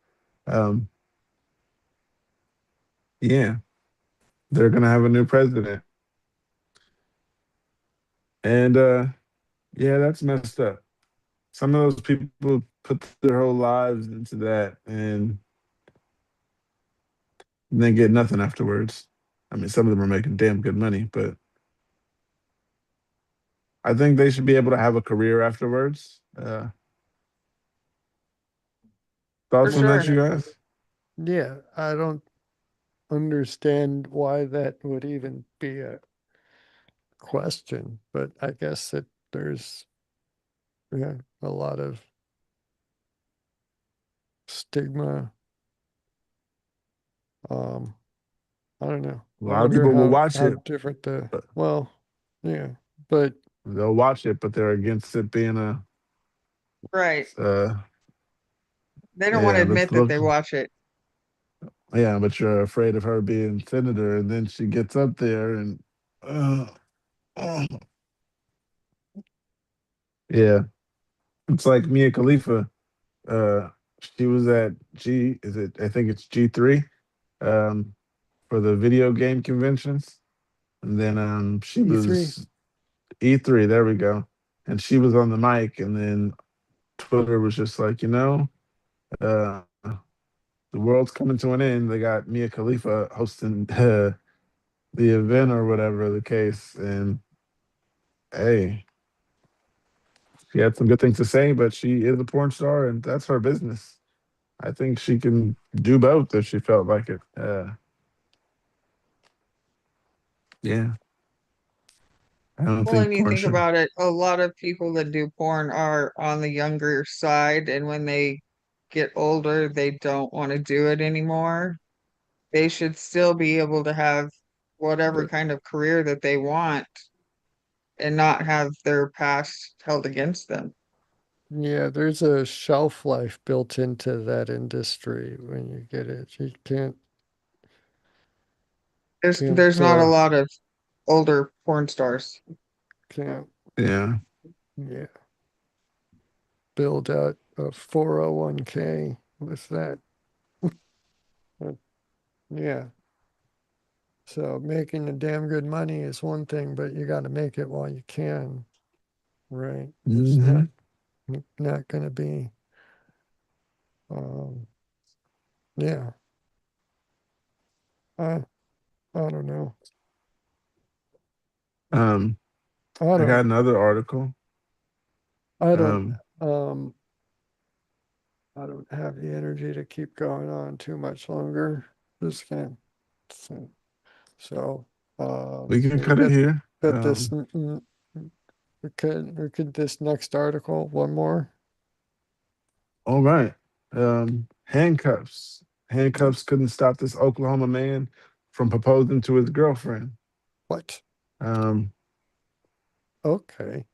B: Um, yeah, they're gonna have a new president, and yeah, that's messed up. Some of those people put their whole lives into that, and they get nothing afterwards. I mean, some of them are making damn good money, but I think they should be able to have a career afterwards.
C: For
B: Thoughts on
C: sure.
B: that, you guys?
A: Yeah, I don't understand why that would even be a question, but I guess that there's a lot of stigma. I don't know.
B: A
A: I
B: lot of
A: wonder
B: people will watch
A: how
B: it,
A: different the
B: but
A: well, yeah, but
B: they'll watch it, but they're against it being
C: Right.
B: uh,
C: They don't want to
B: yeah,
C: admit
B: let's
C: that they
B: look.
C: watch it.
B: Yeah, but you're afraid of her being senator, and then she gets up there and, uh, uh, yeah, it's like Mia Khalifa. Uh, she was at G. Is it? I think it's G3, um, for the video game conventions, and then she
A: E3.
B: was E3. There we go, and she was on the mic, and then Twitter was just like, uh, the world's coming to an end. They got Mia Khalifa hosting the event or whatever the case, and hey, she had some good things to say, but she is a porn star, and that's her business. I think she can do both if she felt like it. Yeah, I don't
C: Well,
B: think
C: and you
B: porn
C: think
B: should.
C: about it, a lot of people that do porn are on the younger side, and when they get older, they don't want to do it anymore. They should still be able to have whatever
A: But
C: kind of career that they want and not have their past held against them.
A: yeah, there's a shelf life built into that industry when you get it. You
C: There's
A: can't
C: not a lot of older porn stars.
A: can't
B: Yeah,
A: yeah build out a 401k with that. But, yeah. So making a damn good money is one thing, but you got to make it while you can, right? It's
B: hmm
A: not going to be, um, yeah. I I don't know.
B: Um,
A: I
B: I got
A: don't
B: another article.
A: I don't
B: Um,
A: um I don't have the energy to keep going on too much longer. This game. So, so
B: we can
A: we'll
B: cut it
A: get
B: here.
A: this. We could this next article one more.
B: All right. Handcuffs. Handcuffs couldn't stop this Oklahoma man from proposing to his girlfriend.
A: What?
B: Um,
A: Okay,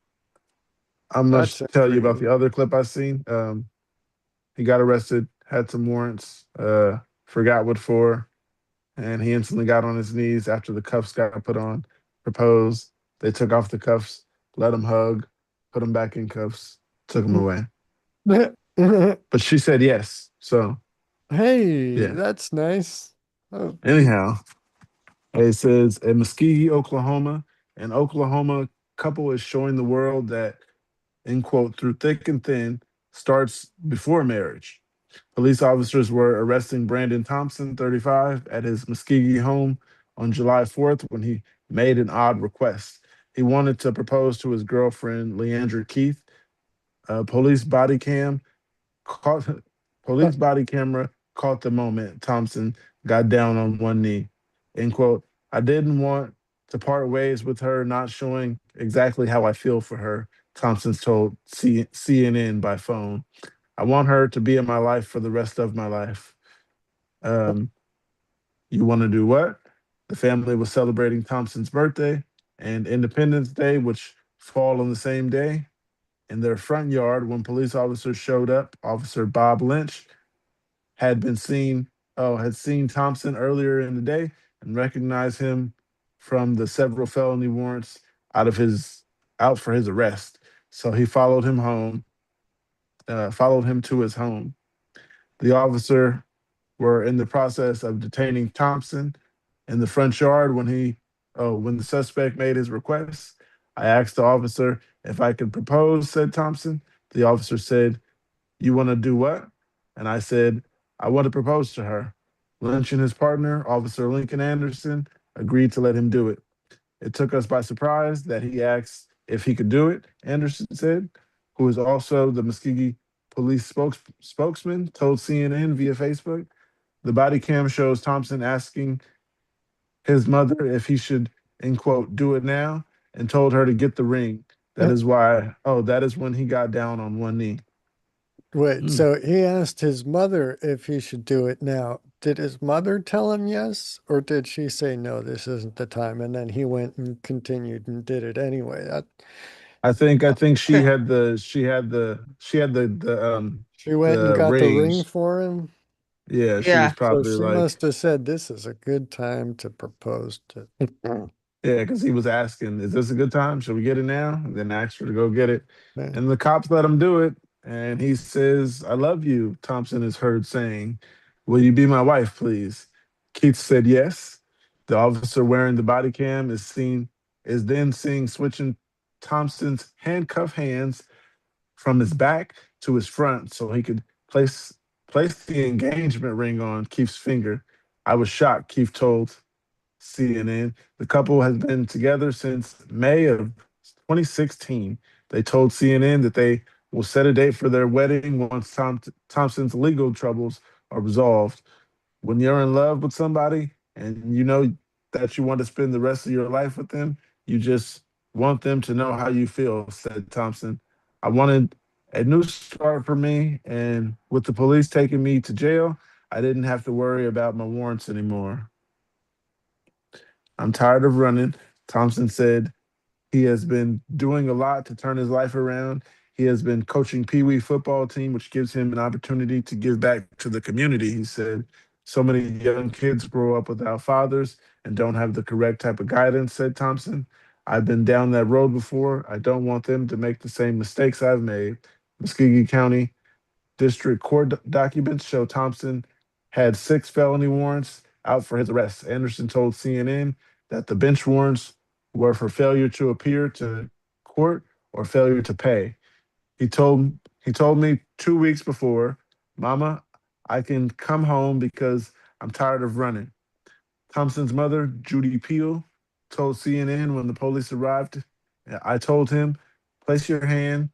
B: I'm gonna
A: that's
B: tell you about
A: intriguing.
B: the other clip I seen. He got arrested, had some warrants, forgot what for, and he instantly got on his knees after the cuffs got put on, proposed. They took off the cuffs, let him hug, put him back in cuffs, took him away. but she said yes. So
A: Hey,
B: yeah.
A: that's nice. Oh,
B: Anyhow, it says in Muskogee, Oklahoma, an Oklahoma couple is showing the world that, end quote, through thick and thin starts before marriage. Police officers were arresting Brandon Thompson, 35, at his Muskogee home on July 4th when he made an odd request. He wanted to propose to his girlfriend, Leandra Keith. Police body cam caught police body camera caught the moment Thompson got down on one knee. End quote. I didn't want to part ways with her, not showing exactly how I feel for her, Thompson told CNN by phone. I want her to be in my life for the rest of my life. Um, you want to do what? The family was celebrating Thompson's birthday and Independence Day, which fall on the same day. In their front yard, when police officers showed up, Officer Bob Lynch had been seen had seen Thompson earlier in the day and recognized him from the several felony warrants out for his arrest. So he followed him to his home. The officer were in the process of detaining Thompson in the front yard when the suspect made his request. I asked the officer if I could propose, said Thompson. The officer said, "You want to do what?" And I said, "I want to propose to her." Lynch and his partner, Officer Lincoln Anderson, agreed to let him do it. It took us by surprise that he asked if he could do it, Anderson said, who is also the Muskogee police spokesman, told CNN via Facebook. The body cam shows Thompson asking his mother if he should, end quote, do it now, and told her to get the ring. That is when he got down on one knee.
A: wait,
B: Mm.
A: so he asked his mother if he should do it now. Did his mother tell him yes, or did she say no, this isn't the time? And then he went and continued and did it anyway.
B: I think
C: Okay.
A: She went and
B: the
A: got the ring
B: rings.
A: for him.
B: Yeah, she was
C: Yeah.
A: So
B: probably
A: she
B: like,
A: must have said, this is a good time to propose to.
B: yeah, because he was asking, "Is this a good time? Should we get it now?" And then asked her to go get it,
A: Yeah.
B: and the cops let him do it. And he says, "I love you." Thompson is heard saying, "Will you be my wife, please?" Keith said yes. The officer wearing the body cam is then seen switching Thompson's handcuffed hands from his back to his front so he could place place the engagement ring on Keith's finger. I was shocked, Keith told CNN. The couple has been together since May of 2016. They told CNN that they will set a date for their wedding once Thompson's legal troubles are resolved. When you're in love with somebody and you know that you want to spend the rest of your life with them, you just want them to know how you feel, said Thompson. I wanted a new start for me, and with the police taking me to jail, I didn't have to worry about my warrants anymore. I'm tired of running, Thompson said. He has been doing a lot to turn his life around. He has been coaching Pee Wee football team, which gives him an opportunity to give back to the community. He said, "So many young kids grow up without fathers and don't have the correct type of guidance," said Thompson. "I've been down that road before. I don't want them to make the same mistakes I've made." Muskogee County District Court documents show Thompson had 6 felony warrants out for his arrest. Anderson told CNN that the bench warrants were for failure to appear to court or failure to pay. He told me 2 weeks before, "Mama, I can come home because I'm tired of running." Thompson's mother, Judy Peel, told CNN when the police arrived, "I told him, place your hand,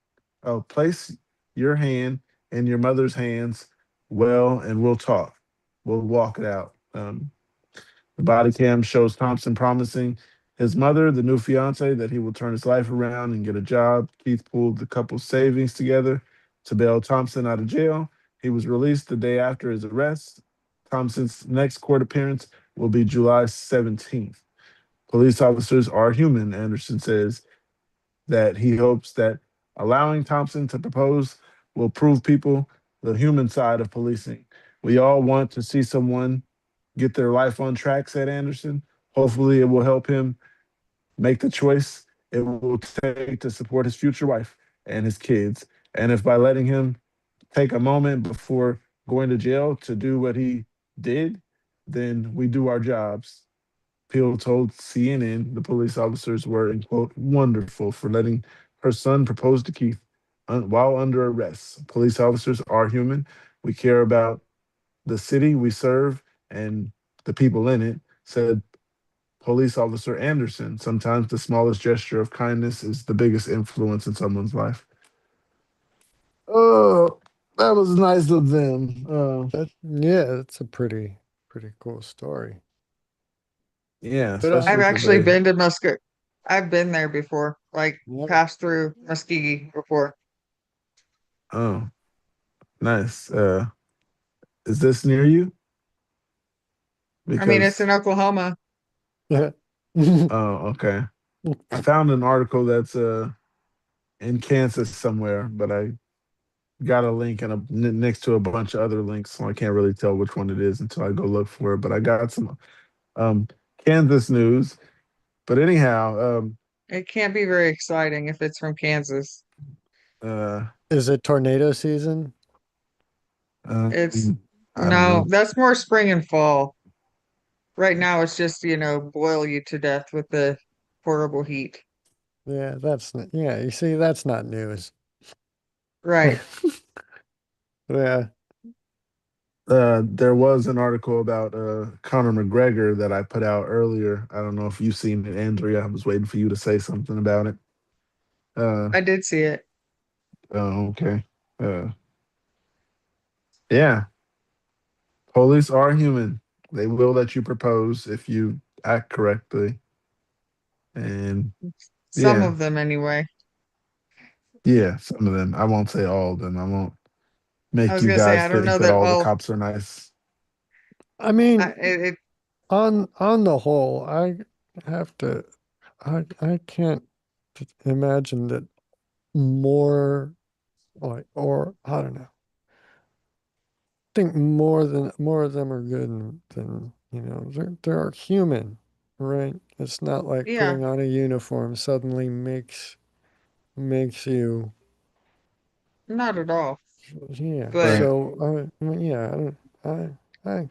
B: place your hand in your mother's hands, well, and we'll talk. We'll walk it out." The body cam shows Thompson promising his mother, the new fiance, that he will turn his life around and get a job. Keith pulled the couple's savings together to bail Thompson out of jail. He was released the day after his arrest. Thompson's next court appearance will be July 17th. Police officers are human, Anderson says, that he hopes that allowing Thompson to propose will prove people the human side of policing. We all want to see someone get their life on track, said Anderson. Hopefully, it will help him make the choice it will take to support his future wife and his kids. And if by letting him take a moment before going to jail to do what he did, then we do our jobs. Peel told CNN the police officers were, in quote, wonderful for letting her son propose to Keith while under arrest. Police officers are human. We care about the city we serve and the people in it, said Police Officer Anderson. Sometimes the smallest gesture of kindness is the biggest influence in someone's life. Oh, that was nice of them.
A: Yeah, that's a pretty cool story.
B: Yeah,
A: But
C: I've
B: especially because
C: actually
B: they.
C: been to Muskeg. I've been there before, like
A: Yep.
C: passed through Muskegee before.
B: Oh, nice. Is this near you?
C: I mean, it's
B: Because
C: in Oklahoma.
A: Yeah.
B: oh, okay. I found an article that's in Kansas somewhere, but I got a link and next to a bunch of other links, so I can't really tell which one it is until I go look for it. But I got some um Kansas news. But anyhow,
C: It can't be very exciting if it's from Kansas.
B: uh,
A: Is it tornado season?
C: It's
B: I don't
C: no,
B: know.
C: that's more spring and fall. Right now, it's just, boil you to death with the horrible heat.
A: Yeah, that's not, yeah, you see, that's not news.
C: Right.
A: Yeah.
B: There was an article about Conor McGregor that I put out earlier. I don't know if you've seen it, Andrea. I was waiting for you to say something about it. Uh,
C: I did see it.
B: oh, okay. Uh, yeah, police are human. They will let you propose if you act correctly. And
C: Some
B: yeah,
C: of them, anyway.
B: yeah, some of them. I won't say all of them. I won't
C: I
B: make
C: was
B: you
C: gonna say,
B: guys
C: I don't
B: think
C: know
B: that
C: that
B: all the
C: all.
B: cops are nice.
A: I
C: I,
A: mean,
C: it,
A: on the whole, I have to, I can't imagine that more like, or I don't know. Think more of them are good than they're human, right? It's not like
C: yeah,
A: putting on a uniform suddenly makes you
C: not at all.
A: yeah.
C: But
B: Right.
A: So yeah, I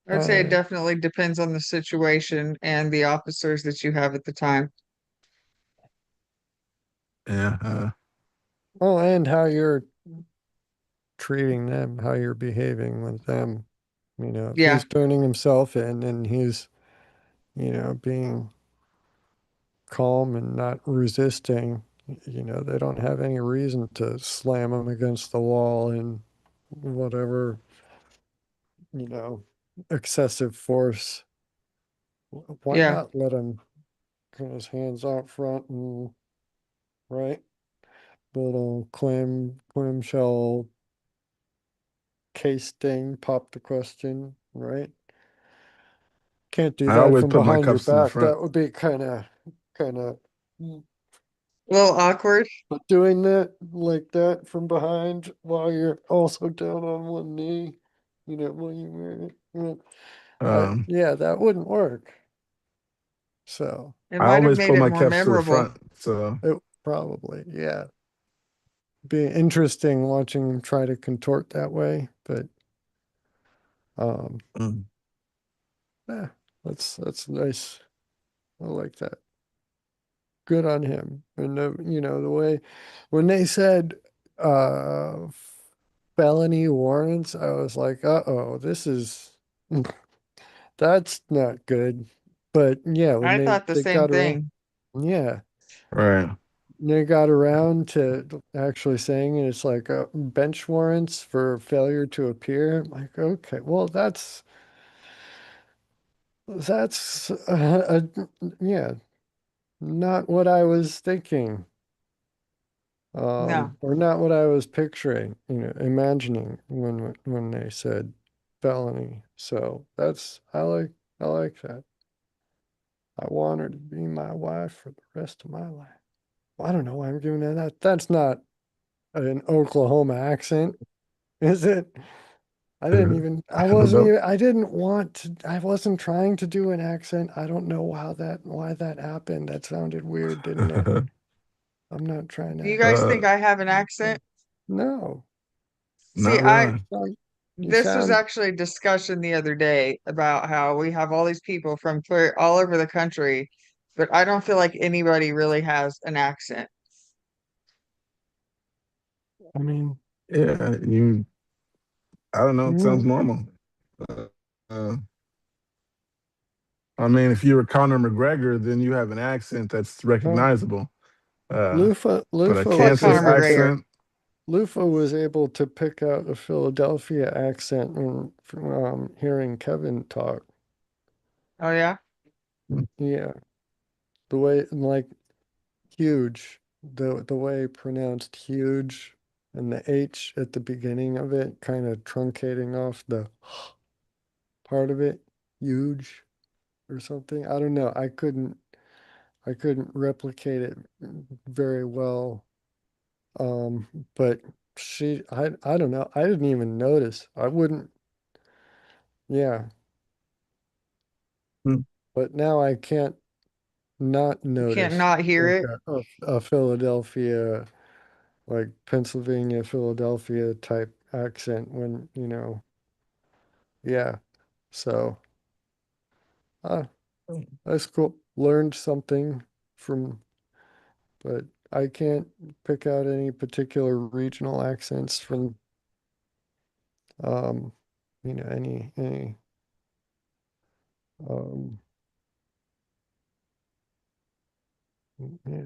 C: I'd say it
A: I
C: definitely depends on the situation and the officers that you have at the time.
B: Yeah.
A: oh, and how you're treating them, how you're behaving with them. If
C: Yeah,
A: he's turning himself in and he's being calm and not resisting, they don't have any reason to slam him against the wall and whatever, you know, excessive force. Why
C: yeah.
A: not let him put his hands out front and, right? Little clamshell case thing, pop the question, right? Can't do
B: I
A: that
B: always
A: from
B: put my
A: behind your
B: cuffs in the
A: back.
B: front.
A: That would be kind of
C: A little awkward.
A: but doing that like that from behind while you're also down on one knee, while
B: Um,
A: yeah, that wouldn't work. So
C: It
B: I
C: might have
B: always
C: made
B: put
C: it
B: my
C: more
B: cuffs to the
C: memorable.
B: front. So
A: it probably, yeah, be interesting watching him try to contort that way. But um,
B: mm,
A: yeah, that's nice. I like that. Good on him. And the way when they said uh felony warrants, I was like, uh-oh, this is that's not good. But yeah, when
C: I
A: they
C: thought the
A: they
C: same
A: got around,
C: thing.
A: yeah,
B: right.
A: they got around to actually saying it, it's like bench warrants for failure to appear. I'm like, okay, well, that's yeah, not what I was thinking.
C: No.
A: Or not what I was picturing, imagining when they said felony. So I like that. I want her to be my wife for the rest of my life. Well, I don't know why I'm giving her that. That's not an Oklahoma accent, is it?
B: I don't know.
A: I didn't want to, I wasn't trying to do an accent. I don't know why that happened. That sounded weird, didn't it? I'm not trying
C: Do you
A: to.
C: guys think
B: Uh,
C: I have an accent?
A: No,
C: See,
B: not really.
A: you
C: this was
A: sound.
C: actually a discussion the other day about how we have all these people from all over the country, but I don't feel like anybody really has an accent.
A: I mean,
B: Yeah, you. I don't know. It sounds
A: Lu-
B: normal. Uh, uh, I mean, if you were Conor McGregor, then you have an accent that's
A: no,
B: recognizable. Uh, but a
C: Fuck
A: Was
C: Conor
B: Kansas
A: able to.
C: McGregor.
B: accent,
A: Lufa was able to pick out a Philadelphia accent when from hearing Kevin talk.
C: Oh yeah?
A: Yeah, the way like huge, the way he pronounced huge, and the H at the beginning of it, kind of truncating off the part of it, huge or something. I don't know. I couldn't replicate it very well. But I don't know. I didn't even notice. I wouldn't, yeah.
B: mm,
A: But now I can't not
C: You can't
A: notice
C: not hear
A: like
C: it.
A: a Philadelphia, like Pennsylvania, Philadelphia type accent when, yeah. So, uh, that's cool. Learned something from, but I can't pick out any particular regional accents from, um, any, um, yeah.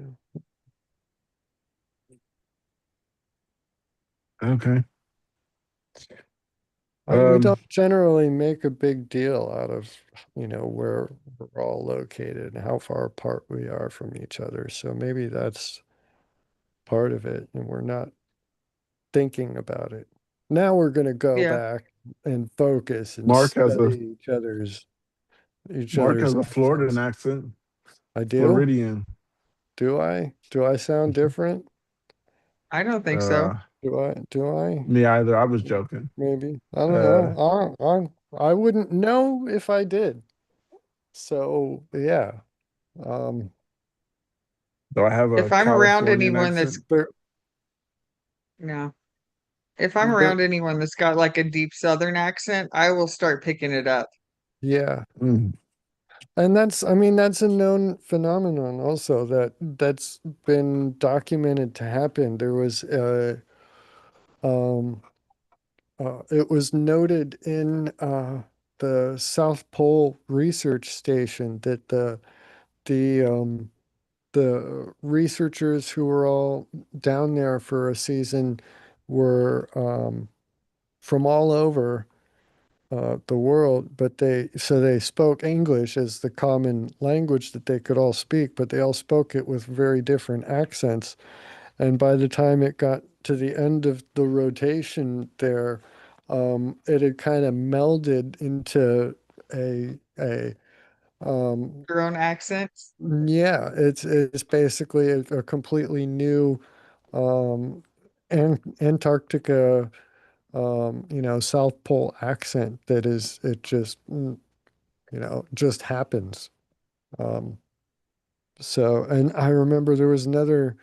B: okay.
A: We
B: Um,
A: don't generally make a big deal out of, where we're all located and how far apart we are from each other. So maybe that's part of it, and we're not thinking about it. Now we're going to go
C: Yeah.
A: back and focus and
B: Mark has a
A: study each
B: Mark
A: other's
B: has a Floridian
A: accents.
B: accent,
A: I do?
B: Floridian.
A: Do I? Do I sound different?
C: I don't think so.
B: Uh,
A: Do I? Do I?
B: Me either. I was joking.
A: Maybe. I don't
B: Uh,
A: know. I wouldn't know if I did. So, yeah. Um,
B: do I have a
C: If I'm around
B: Californian
C: anyone that's
B: accent?
A: there,
C: no, if I'm
A: there,
C: around anyone that's got like a deep Southern accent, I will start picking it up.
A: yeah.
B: Mm,
A: And I mean, that's a known phenomenon also that's been documented to happen. Um, it was noted in the South Pole Research Station that the researchers who were all down there for a season were from all over the world, but they spoke English as the common language that they could all speak, but they all spoke it with very different accents. And by the time it got to the end of the rotation there, it had kind of melded into a
C: Your own accents.
A: yeah, it's basically a completely new um Antarctica South Pole accent that is it just just happens. Um, so, and I remember there was another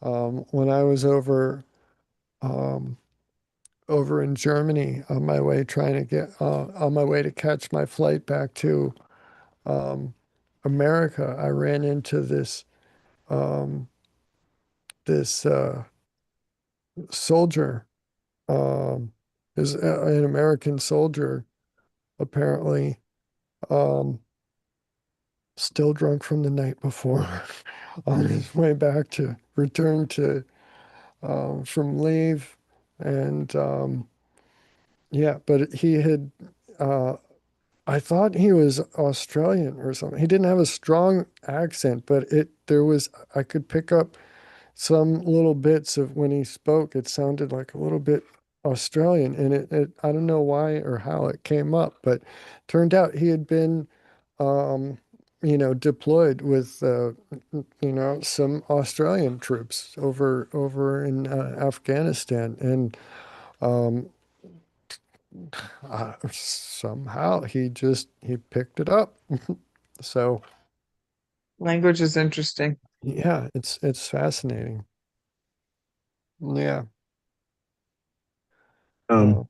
A: when I was um, over in Germany on my way trying to get on my way to catch my flight back to um, America. I ran into um, this soldier, um, is an American soldier apparently. Um, Still drunk from the night before, on his way back to return to from leave, and yeah, but he had. Uh, I thought he was Australian or something. He didn't have a strong accent, but it there was I could pick up some little bits of when he spoke. It sounded like a little bit Australian, and it I don't know why or how it came up, but turned out he had been um, deployed with some Australian troops over in Afghanistan, and um, somehow he picked it up. So
C: Language is interesting.
A: Yeah, it's fascinating. Yeah.
B: Um,
A: Oh,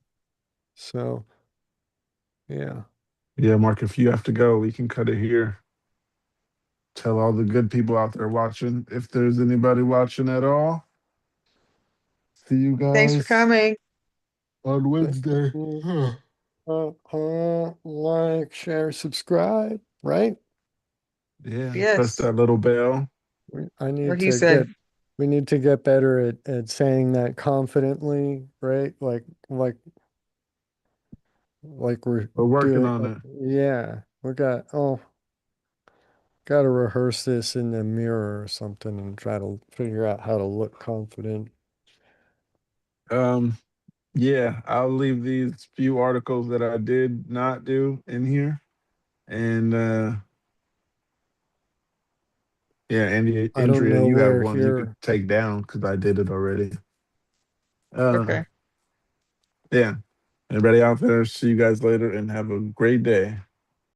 A: so yeah.
B: yeah, Mark, if you have to go, we can cut it here. Tell all the good people out there watching, if there's anybody watching at all. See you
C: Thanks for
B: guys
C: coming.
B: on Wednesday.
A: Like, share, subscribe, right?
B: Yeah, press
C: Yes.
B: that little bell.
A: I
C: Or
A: need
C: he
A: to
C: said,
A: we need to get better at saying that confidently, right? Like we're
B: We're working
A: doing,
B: on it.
A: yeah, got to rehearse this in the mirror or something and try to figure out how to look confident.
B: Um, yeah, I'll leave these few articles that I did not do in here. And yeah, Andy,
A: I don't
B: Andrea,
A: know
B: you have
A: where
B: one you could
A: here.
B: take down because I did it already. Uh,
C: okay.
B: yeah. Everybody out there, see you guys later and have a great day.